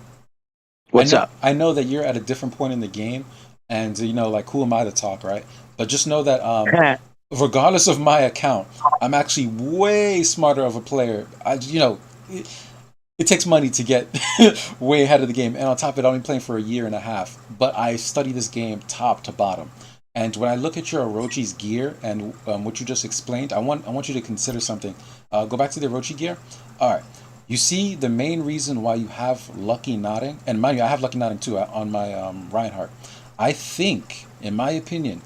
What's up? I know that you're at a different point in the game, and like, who am I to talk, right? But just know that regardless of my account, I'm actually way smarter of a player. It takes money to get way ahead of the game, and on top of it, I've been playing for a year and a half. But I study this game top to bottom, and when I look at your Orochi's gear and what you just explained, I want you to consider something. Go back to the Orochi gear. All right, you see the main reason why you have Lucky Nodding, and mind you, I have Lucky Nodding too on my Reinhardt. I think, in my opinion,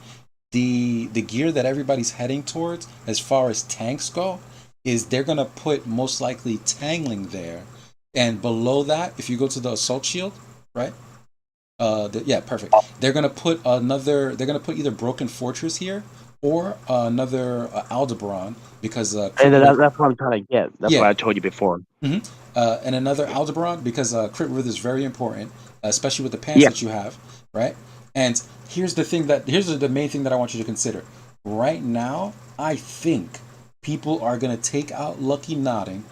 the gear that everybody's heading towards, as far as tanks go, is they're gonna put most likely Tangling there. And below that, if you go to the assault shield, right? Perfect. They're gonna put either Broken Fortress here or another Aldebaran because and that's what I'm trying to get. That's what I told you before. Mm-hmm. And another Aldebaran because crit width is very important, especially with the pants that you have, right? And here's the main thing that I want you to consider. Right now, I think people are gonna take out Lucky Nodding,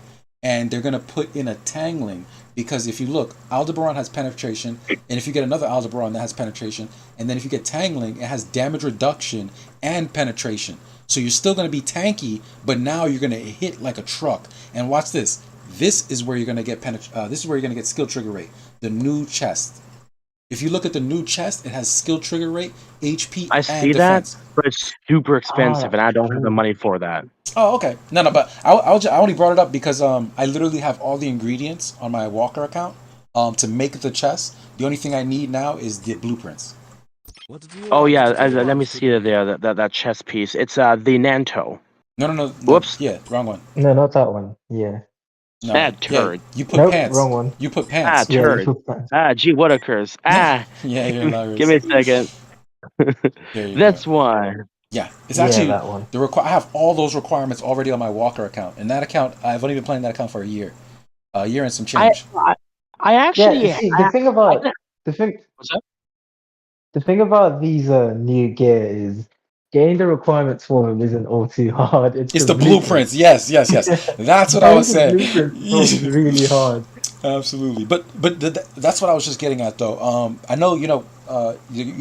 and they're going to put in a Tangling because if you look, Aldebaran has penetration, and if you get another Aldebaran that has penetration, and then if you get Tangling, it has damage reduction and penetration. So you're still going to be tanky, but now you're going to hit like a truck. And watch this. This is where you're going to get this is where you're going to get skill trigger rate. The new chest. If you look at the new chest, it has skill trigger rate, HP, I and see defense. that, but it's super expensive, and I don't have the money for that. Oh, okay. No, but I only brought it up because I literally have all the ingredients on my Walker account to make the chest. The only thing I need now is the blueprints. Oh yeah, let me see that chest piece. It's the Nanto. No. Whoops. Yeah, wrong one. No, not that one. Yeah. No. That turd. Yeah, you put pants. Wrong one. You put pants. Turd. Gee Whittakers. Yeah, you're hilarious. Give me a second. That's why. Yeah, it's actually that one. I have all those requirements already on my Walker account, and that account I've only been playing that account for a year and some change. I actually the thing about What's up? The thing about these new gear is getting the requirements for them isn't all too hard. It's the blueprints. Yes. That's what I was saying. It's really hard. Absolutely, but that's what I was just getting at, though. I know you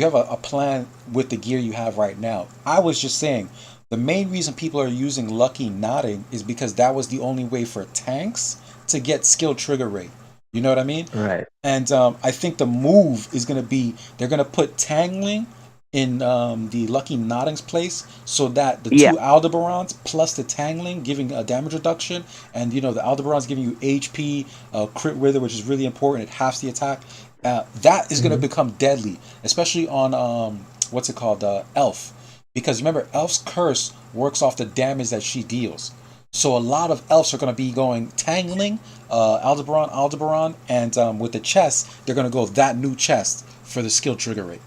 have a plan with the gear you have right now. I was just saying the main reason people are using Lucky Nodding is because that was the only way for tanks to get skill trigger rate. You know what I mean? Right. And I think the move is going to be they're going to put Tangling in the Lucky Nodding's place so that the two Aldebarans plus the Tangling giving a damage reduction, and the Aldebaran's giving you HP, crit wither, which is really important. It halves the attack. That is going to become deadly, especially on what's it called, Elf, because remember Elf's curse works off the damage that she deals. So a lot of elves are going to be going Tangling, Aldebaran, and with the chest, they're going to go that new chest for the skill trigger rate.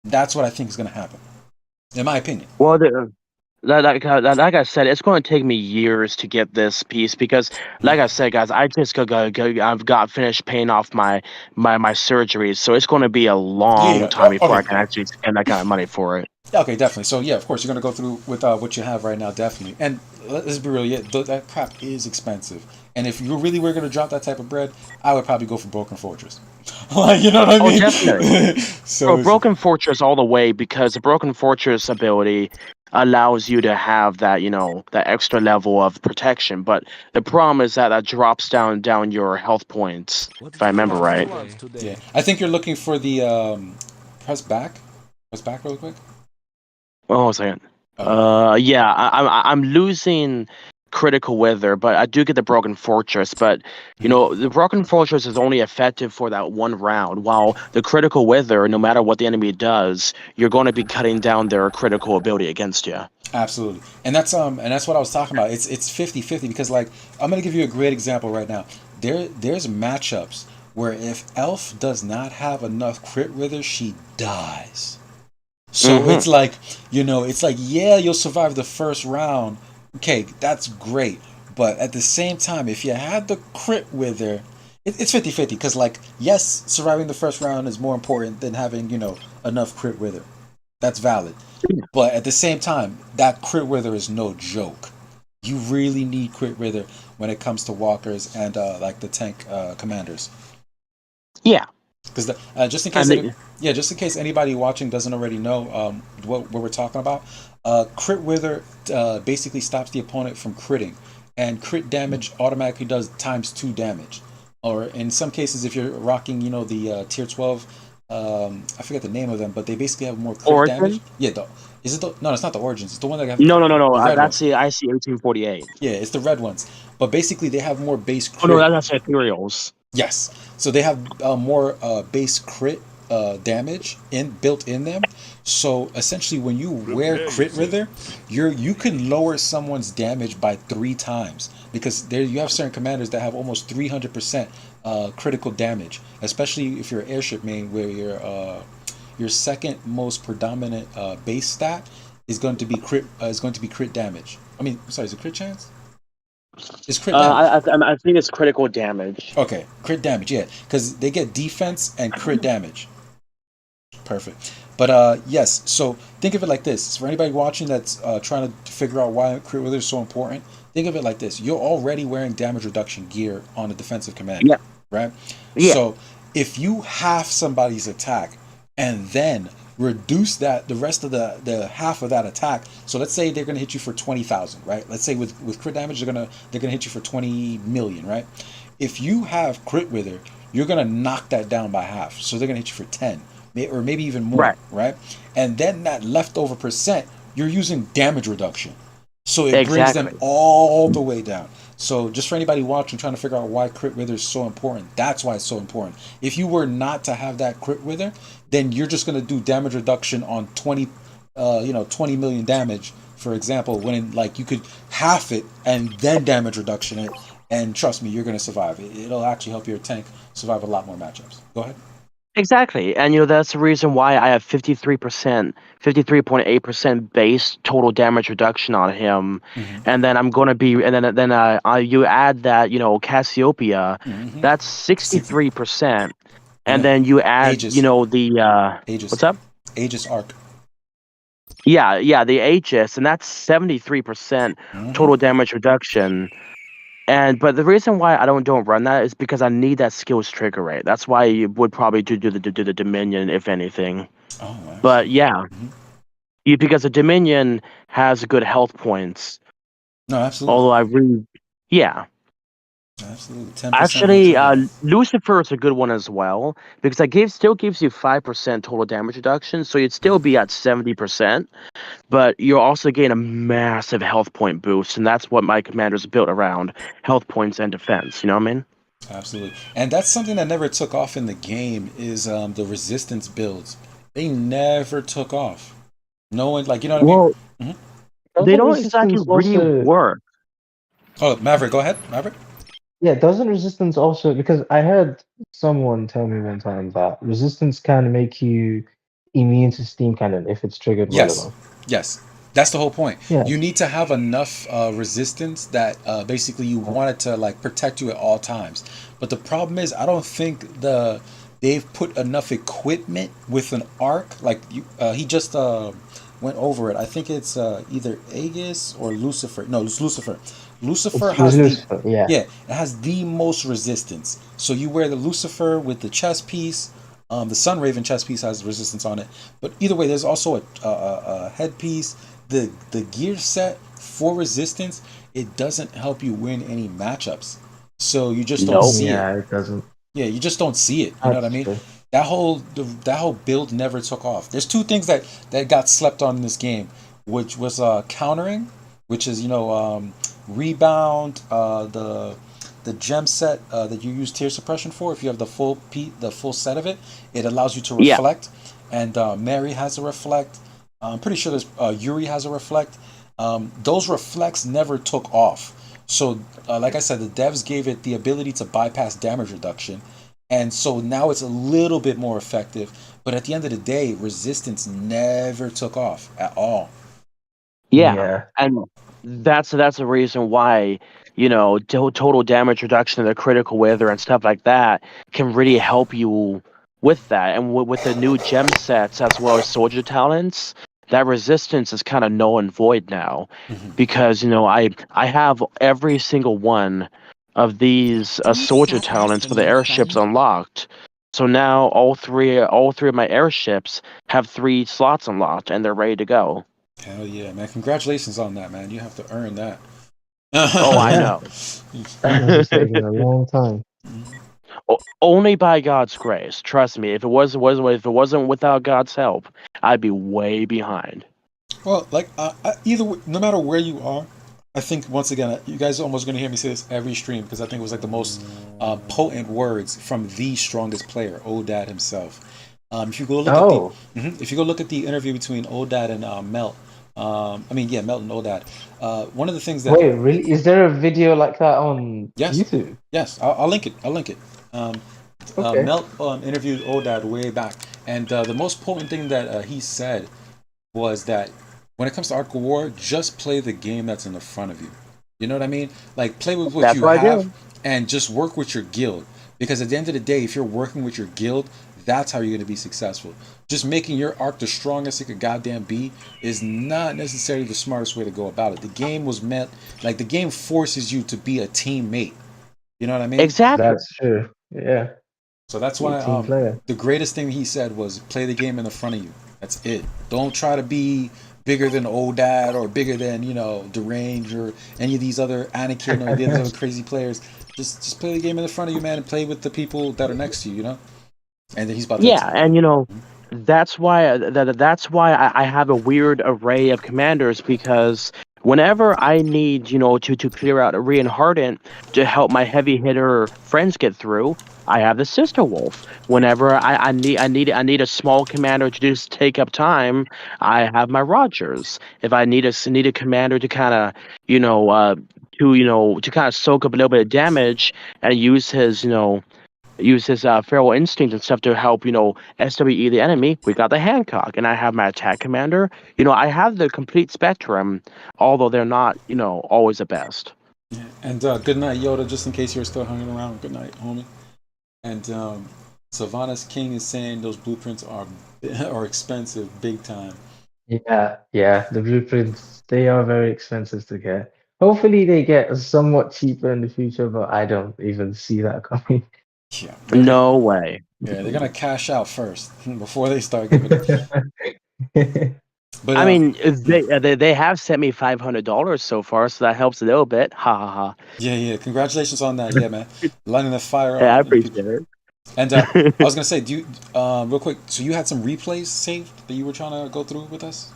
That's what I think is going to happen, in my opinion. Well, like I said, it's going to take me years to get this piece because, like I said, guys, I've got finished paying off my surgeries, so it's going to be a long time before I can actually spend that kind of money for it. Okay, definitely. So yeah, of course you're going to go through with what you have right now, definitely. And let's be real, that crap is expensive. And if you really were going to drop that type of bread, I would probably go for Broken Fortress. You know what I mean? Oh, definitely. So Broken Fortress all the way, because the Broken Fortress ability allows you to have that, that extra level of protection. But the problem is that drops down your health points, if I remember right. Yeah, I think you're looking for the press back really quick. Oh, a second. Yeah, I'm losing critical wither, but I do get the Broken Fortress. But the Broken Fortress is only effective for that one round, while the critical wither, no matter what the enemy does, you're going to be cutting down their critical ability against you. Absolutely, and that's what I was talking about. It's 50-50 because, like, I'm gonna give you a great example right now. There's matchups where if Elf does not have enough crit wither, she dies. So it's like, yeah, you'll survive the first round. Okay, that's great. But at the same time, if you had the crit wither, It's 50-50 because, like, yes, surviving the first round is more important than having, enough crit wither. That's valid. But at the same time, that crit wither is no joke. You really need crit wither when it comes to walkers and like the tank commanders. Yeah. Because just in case, just in case anybody watching doesn't already know what we're talking about, crit wither basically stops the opponent from critting, and crit damage automatically does ×2 damage. Or in some cases, if you're rocking, the tier 12, I forget the name of them, but they basically have more crit damage. Yeah, is it the? No, it's not the origins. It's the one that have No. the red That's ones. the IC 1848. Yeah, it's the red ones. But basically, they have more base Oh no, crit. that's Ethereals. Yes. So they have more base crit damage built in them. So essentially, when you wear crit wither, you can lower someone's damage by 3 times because there you have certain commanders that have almost 300% critical damage. Especially if you're an airship main, where your second most predominant base stat is going to be crit damage. I mean, sorry, is it crit chance? It's crit damage. I think it's critical damage. Okay, crit damage, yeah, because they get defense and crit damage. Perfect. But yes, so think of it like this. For anybody watching that's trying to figure out why crit wither is so important, think of it like this. You're already wearing damage reduction gear on a defensive commander, Yeah. right? Yeah. So if you half somebody's attack and then reduce the rest of the half of that attack. So let's say they're gonna hit you for 20,000, right? Let's say with crit damage they're gonna hit you for 20 million, right? If you have crit wither, you're gonna knock that down by half. So they're gonna hit you for 10, or maybe even more, right? And then that leftover percent, you're using damage reduction. So it brings them all the way down. So just for anybody watching, trying to figure out why crit wither is so important, that's why it's so important. If you were not to have that crit wither, then you're just going to do damage reduction on 20 million damage, for example, when like you could half it and then damage reduction it, and trust me, you're going to survive. It'll actually help your tank survive a lot more matchups. Go ahead. Exactly, and that's the reason why I have 53.8% base total damage reduction on him, and then I'm gonna be, and then you add that Cassiopeia, that's 63%, and then you add Aegis. the Aegis. What's up? Aegis Arc. Yeah, the Aegis, and that's 73% total damage reduction. But the reason why I don't run that is because I need that skills trigger rate. That's why you would probably do the Dominion, if anything. Oh, wow. But yeah, because the Dominion has good health points. No, absolutely. Although absolutely 10% actually, Lucifer is a good one as well because that still gives you 5% total damage reduction, so you'd still be at 70%. But you're also getting a massive health point boost, and that's what my commander's built around: health points and defense. You know what I mean? Absolutely. And that's something that never took off in the game is the resistance builds. They never took off. No one, like, you know what I mean? They don't exactly really work. Oh, Maverick, go ahead. Maverick? Yeah, doesn't resistance also, because I heard someone tell me one time that resistance can make you immune to steam cannon if it's triggered well enough. Yes. That's the whole point. Yeah. You need to have enough resistance that basically you want it to like protect you at all times. But the problem is, I don't think they've put enough equipment with an arc. Like he just went over it. I think it's either Aegis or Lucifer. No, it's Lucifer. Lucifer has it has the most resistance. So you wear the Lucifer with the chest piece. The Sun Raven chest piece has resistance on it. But either way, there's also a headpiece. The gear set for resistance, it doesn't help you win any matchups. So you just don't see it. Yeah, it doesn't. Yeah, you just don't see it. You know what I mean? True. That whole build never took off. There's two things that got slept on in this game, which was countering, which is rebound, the gem set that you use tear suppression for. If you have the full set of it, it allows you to reflect. And Mary has a reflect. I'm pretty sure there's Yuri has a reflect. Those reflects never took off. So, like I said, the devs gave it the ability to bypass damage reduction, and so now it's a little bit more effective. But at the end of the day, resistance never took off at all. Yeah. And that's the reason why total damage reduction of the critical wither and stuff like that can really help you with that. And with the new gem sets as well as soldier talents, that resistance is kind of null and void now, because I have every single one of these soldier talents for the airships unlocked. So now all three of my airships have 3 slots unlocked and they're ready to go. Hell yeah, man! Congratulations on that, man. You have to earn that. Oh, I know. That must have taken a long time. Only by God's grace. Trust me. If it wasn't without God's help, I'd be way behind. Well, like either way, no matter where you are, I think once again you guys are almost going to hear me say this every stream because I think it was like the most potent words from the strongest player, Odad himself. If you go look if you go look at the interview between Odad and Melt, Melt and Odad. One of the things that Wait, really? Is there a video like that on YouTube? Yes, I'll link it. Okay. Melt interviewed Odad way back, and the most potent thing that he said was that when it comes to Ark of War, just play the game that's in the front of you. You know what I mean? Like play with what you have and just work with your guild. Because at the end of the day, if you're working with your guild, that's how you're going to be successful. Just making your Ark the strongest it could goddamn be is not necessarily the smartest way to go about it. The game was meant, like the game forces you to be a teammate. You know what I mean? Exactly. That's true. Yeah. So that's why the greatest thing he said was play the game in the front of you. That's it. Don't try to be bigger than Odad or bigger than, Derange or any of these other Anakin or the other crazy players. Just play the game in the front of you, man, and play with the people that are next to you, And then he's about to and that's why I have a weird array of commanders, because whenever I need, to clear out a Reinhardt to help my heavy hitter friends get through, I have the Sister Wolf. Whenever I need a small commander to just take up time, I have my Rogers. If I need a commander to kind of to kind of soak up a little bit of damage and use his feral instinct and stuff to help SWE the enemy, we got the Hancock. And I have my attack commander. I have the complete spectrum, although they're not always the best. Yeah. And good night, Yoda, just in case you're still hanging around. Good night, homie. And Savannah's King is saying those blueprints are expensive, big time. Yeah. The blueprints, they are very expensive to get. Hopefully they get somewhat cheaper in the future, but I don't even see that coming. Yeah. No way. Yeah, they're gonna cash out first before they start giving it. But I mean, they have sent me $500 so far, so that helps a little bit. Ha ha ha. Yeah. Congratulations on that. Yeah, man. Lighting the fire. Yeah, I appreciate it. And I was gonna say, do you real quick? So you had some replays saved that you were trying to go through with us?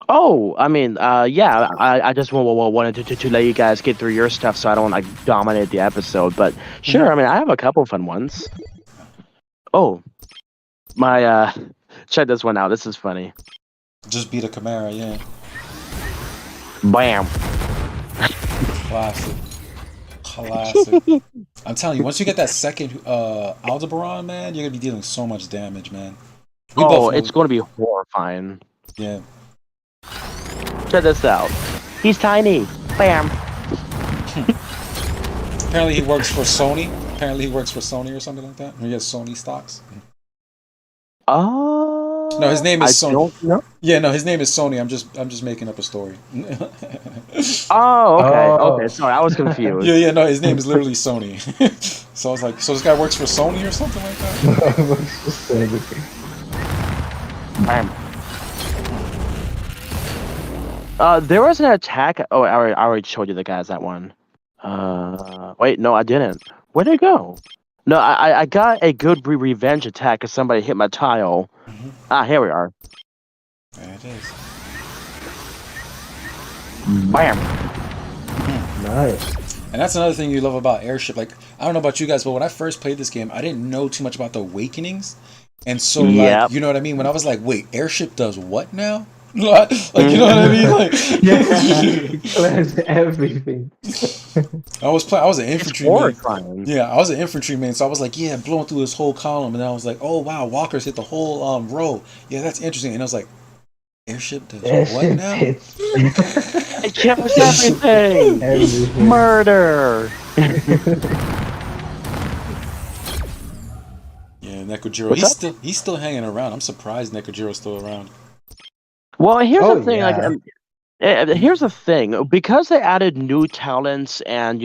Oh, I mean, yeah. I just wanted to let you guys get through your stuff, so I don't dominate the episode. But sure, I mean, I have a couple fun ones. Oh, my check this one out. This is funny. Just beat a Chimera, yeah. Bam. Classic. I'm telling you, once you get that second Aldebaran, man, you're gonna be dealing so much damage, man. It's gonna be horrifying. Yeah. Check this out. He's tiny. Bam. Apparently he works for Sony. Or something like that. He has Sony stocks. No, his name is Sony. Don't know. Yeah, no, his name is Sony. I'm just making up a story. Okay. Sorry, I was confused. Yeah, no, his name is literally Sony. So I was like, so this guy works for Sony or something like that? Bam. There was an attack. Oh, I already showed you the guys that one. Wait, no, I didn't. Where'd it go? No, I got a good revenge attack because somebody hit my tile. Here we are. There it is. Bam. Nice. And that's another thing you love about Airship. Like, I don't know about you guys, but when I first played this game, I didn't know too much about the Awakenings. And so, like, you know what I mean? When I was like, wait, Airship does what now? Like, you know what I mean? Like, clears everything. I was an infantryman. Yeah, I was an infantryman, so I was like, yeah, blowing through this whole column, and then I was like, oh wow, walkers hit the whole row. Yeah, that's interesting. And I was like, Airship does what now? It kills everything. Everything. Murder. Yeah, Nekojiro. What's up? He's still hanging around. I'm surprised Nekojiro's still around. Well, here's Oh the thing. Like, yeah. here's the thing. Because they added new talents and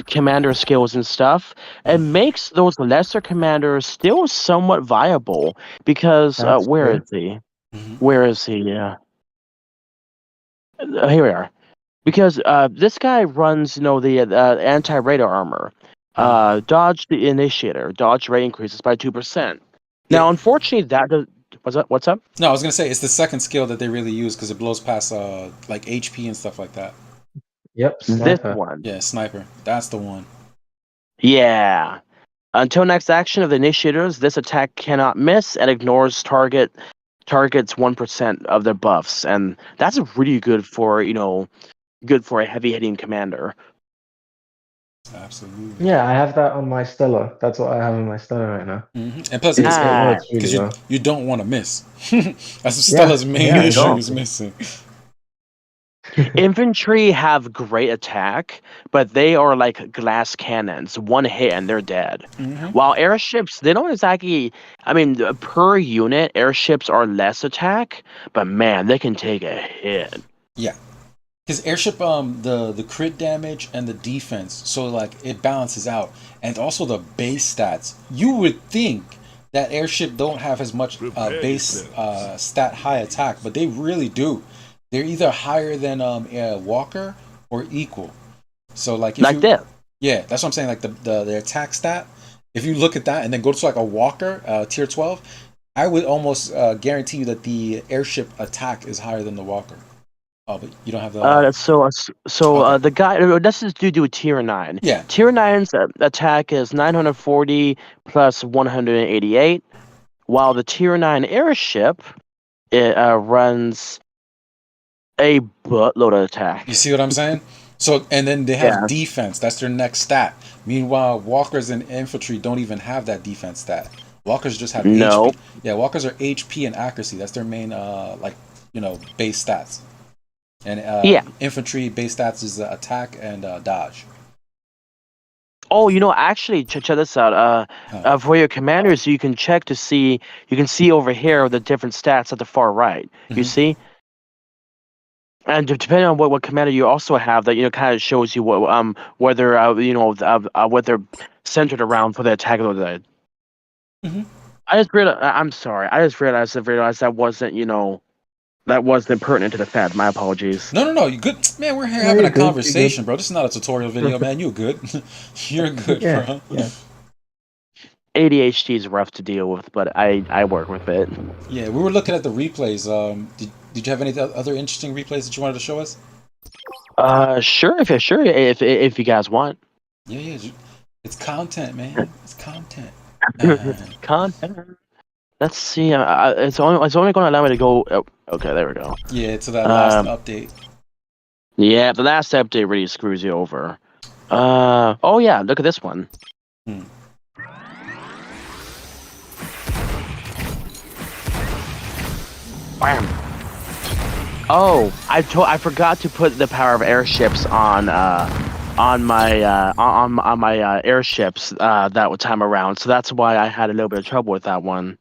commander skills and stuff, it makes those lesser commanders still somewhat viable. Because That's where true. is he? Mhm. Where is he? Yeah. Here we are. Because this guy runs, the anti-radar armor. Dodge the initiator. Dodge rate increases by 2%. Yeah. Now, unfortunately, that does. What's up? No, I was gonna say it's the second skill that they really use because it blows past like HP and stuff like that. Yep, This sniper. one. Yeah, sniper. That's the one. Yeah. Until next action of the initiators, this attack cannot miss and ignores targets 1% of their buffs, and that's really good for a heavy hitting commander. Absolutely. Yeah, I have that on my Stella. That's what I have on my Stella right now. And plus, It, it's it Ah, works really because well. you don't want to miss. That's Yeah, Stella's main yeah, issue is exactly. missing. infantry have great attack, but they are like glass cannons. One hit and they're dead. While airships, they don't exactly. I mean, per unit, airships are less attack, but man, they can take a hit. Yeah. Because airship, the crit damage and the defense, so like it balances out, and also the base stats. You would think that airship don't have as much base stat high attack, but they really do. They're either higher than Walker or equal. So like if Like this. yeah, that's what I'm saying. Like the attack stat. If you look at that and then go to like a Walker tier 12, I would almost guarantee you that the airship attack is higher than the Walker. Oh, but you don't have the. Okay. The guy. Let's just do tier 9. Yeah. Tier 9's attack is 940 plus 188, while the tier 9 airship runs a buttload of attack. You see what I'm saying? So and then they have Yeah. defense. That's their next stat. Meanwhile, walkers and infantry don't even have that defense stat. Walkers just have No. HP. Yeah, walkers are HP and accuracy. That's their main base stats. And infantry base stats is attack and dodge. Oh, actually, check this out. For your commanders, you can check to see. You can see over here the different stats at the far right. You Mhm. see, and depending on what commander you also have, that kind of shows you what what they're centered around for the attack of the day. Mhm. I just realized. I'm sorry. I just realized that wasn't pertinent to the fact. My apologies. No, you good, man. We're here No, having you're a good, you're conversation, good. bro. This is not a tutorial video, man. You're good. You're good, Yeah, bro. yeah. ADHD is rough to deal with, but I work with it. Yeah, we were looking at the replays. Did you have any other interesting replays that you wanted to show us? Sure, if you guys want. Yeah. It's content, man. It's content. Content. Let's see. It's only going to allow me to go. Oh, okay, there we go. Yeah, to that last update. Yeah, the last update really screws you over. Oh yeah, look at this one. Bam. Oh, I forgot to put the power of airships on my airships that time around. So that's why I had a little bit of trouble with that one.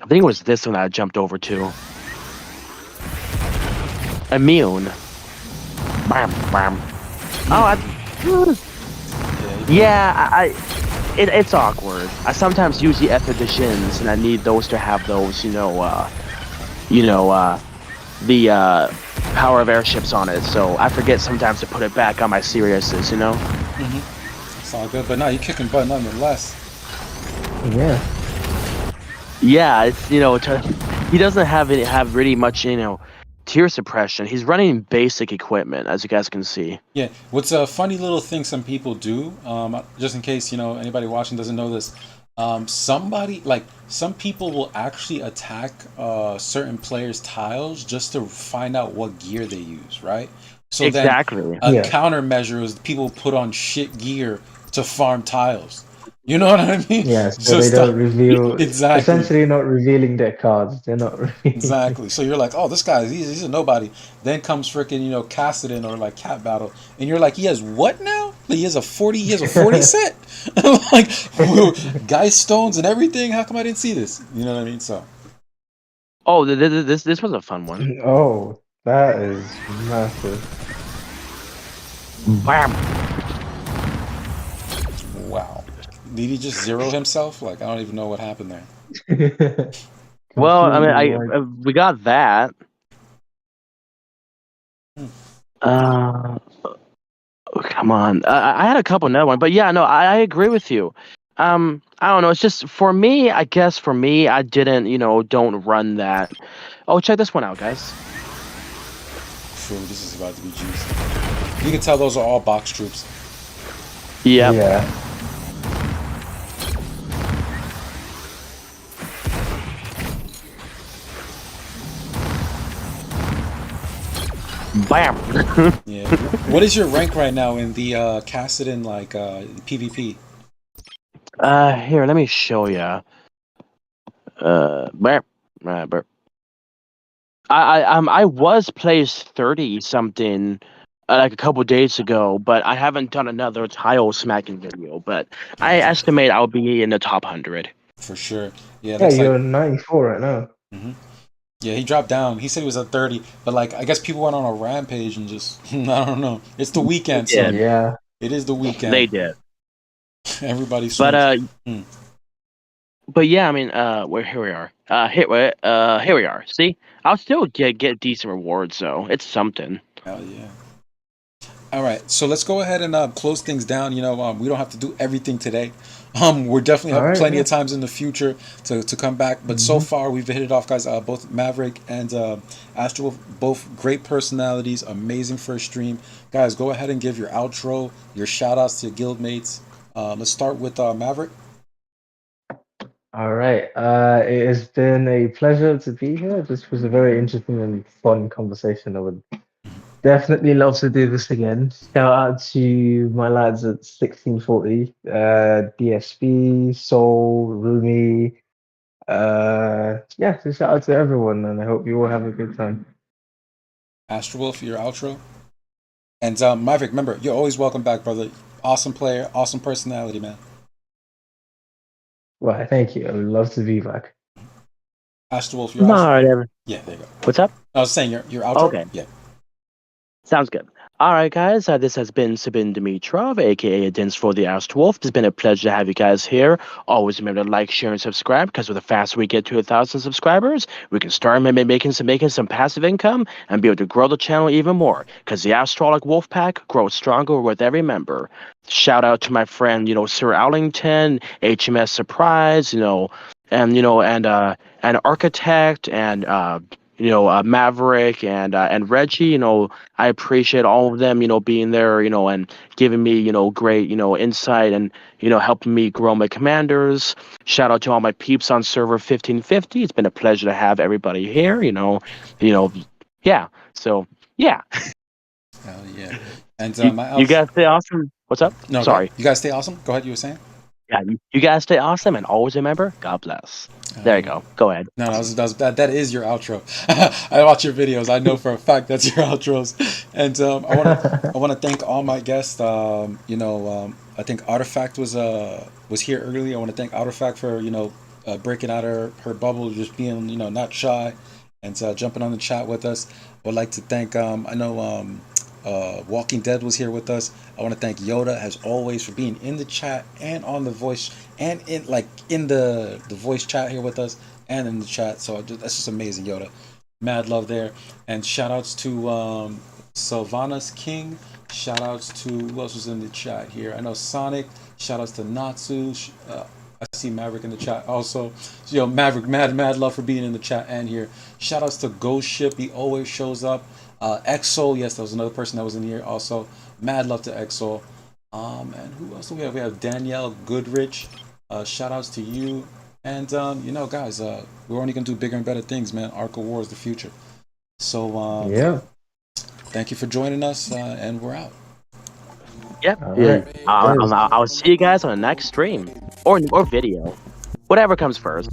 I think it was this one that I jumped over to. Immune. Bam, bam. Oh, it's awkward. I sometimes use the expeditions, and I need those to have those, the power of airships on it. So I forget sometimes to put it back on my Siriuses, It's all good, but no, you're kicking butt nonetheless. Yeah. Yeah, it's he doesn't have really much tier suppression. He's running basic equipment, as you guys can see. Yeah, what's a funny little thing some people do, just in case anybody watching doesn't know this, some people will actually attack certain players' tiles just to find out what gear they use, right? So exactly. Then a countermeasure is people put on shit gear to farm tiles. You know what I mean? Yeah, so they Just don't reveal, exactly. essentially not revealing their cards. They're not revealing. Exactly. So you're like, oh, this guy, he's a nobody. Then comes freaking, Cassidon or like Cat Battle, and you're like, he has what now? Like, he has a 40 set, like Geist stones and everything. How come I didn't see this? You know what I mean? So Oh, this was a fun one. Oh, that is massive. Bam. wow, did he just zero himself? Like I don't even know what happened there. Well, I mean, Completely like we got that. Hmm. Uh, come on. I had a couple another one, but yeah, no, I agree with you. I don't know. It's just for me. I guess for me, I didn't, don't run that. Oh, check this one out, guys. True, this is about to be juicy. You can tell those are all box troops. Yep. yeah. Bam. Yeah. What is your rank right now in the Cassidon PvP? Here, let me show you. Bam. Bam. I was placed 30 something like a couple days ago, but I haven't done another tile smacking video. But I Gotcha. estimate I'll be in the top 100. For sure. Yeah, it Yeah, looks like. you're 94 right now. Hmm. Yeah, he dropped down. He said he was at 30, but like I guess people went on a rampage and just I don't know. It's the weekend, Yeah, so Yeah. it is the they weekend. did. Everybody But swings. Hmm. but yeah, I mean, here we are. Here we are. See, I'll still get decent rewards, so it's something. Hell yeah. All right, so let's go ahead and close things down. We don't have to do everything today. We're definitely All have right. plenty Yeah. of times in the future to come back. But so hmm far, we've hit it off, guys. Both Maverick and Astral, both great personalities, amazing first stream. Guys, go ahead and give your outro, your shout outs to your guildmates. Let's start with Maverick. All right. It has been a pleasure to be here. This was a very interesting and fun conversation. I would definitely love to do this again. Shout out to my lads at 1640, DSB, Soul, Roomie. Yeah, just shout out to everyone, and I hope you all have a good time. Astral for your outro. And Maverick, remember, you're always welcome back, brother. Awesome player, awesome personality, man. Well, thank you. I would love to be back. Astral for your All outro. right, everyone. Yeah, there you go. What's up? I was saying your outro. Okay. Yeah. Sounds good. All right, guys. This has been Sabin Dimitrov, aka Adins for the Astral. It's been a pleasure to have you guys here. Always remember to like, share, and subscribe, because with the faster we get to 1,000 subscribers, we can start making some passive income and be able to grow the channel even more. Because the Astralic Wolfpack grows stronger with every member. Shout out to my friend, Sir Allington, HMS Surprise, and Architect and Maverick and Reggie. I appreciate all of them, being there, and giving me, great, insight and, helping me grow my commanders. Shout out to all my peeps on server 1550. It's been a pleasure to have everybody here, yeah. So, yeah. Hell yeah. And my You guys stay awesome. What's up? No, Sorry. you guys stay awesome. Go ahead. You were saying. Yeah, you guys stay awesome, and always remember, God bless. There you go. Go ahead. No, that is your outro. I watch your videos. I know for a fact that's your outros. And I want to thank all my guests. I think Artifact was here early. I want to thank Artifact for breaking out her bubble, just being not shy, and jumping on the chat with us. I would like to thank I know Walking Dead was here with us. I want to thank Yoda as always for being in the chat and on the voice and in the voice chat here with us and in the chat. So that's just amazing, Yoda. Mad love there. And shout outs to Sylvanas King. Shout outs to who else was in the chat here? I know Sonic. Shout outs to Natsu. I see Maverick in the chat also. So, Maverick, mad love for being in the chat and here. Shout outs to Ghost Ship. He always shows up. Xsoul, yes, that was another person that was in here also. Mad love to Xsoul. And who else do we have? We have Danielle Goodrich. Shout outs to you. And guys, we're only gonna do bigger and better things, man. Ark of War is the future. So Yeah. thank you for joining us, and we're out. Yep. All Yeah. right. I'll, Guys, I'll, I'll see you guys on the next stream or video, whatever comes first.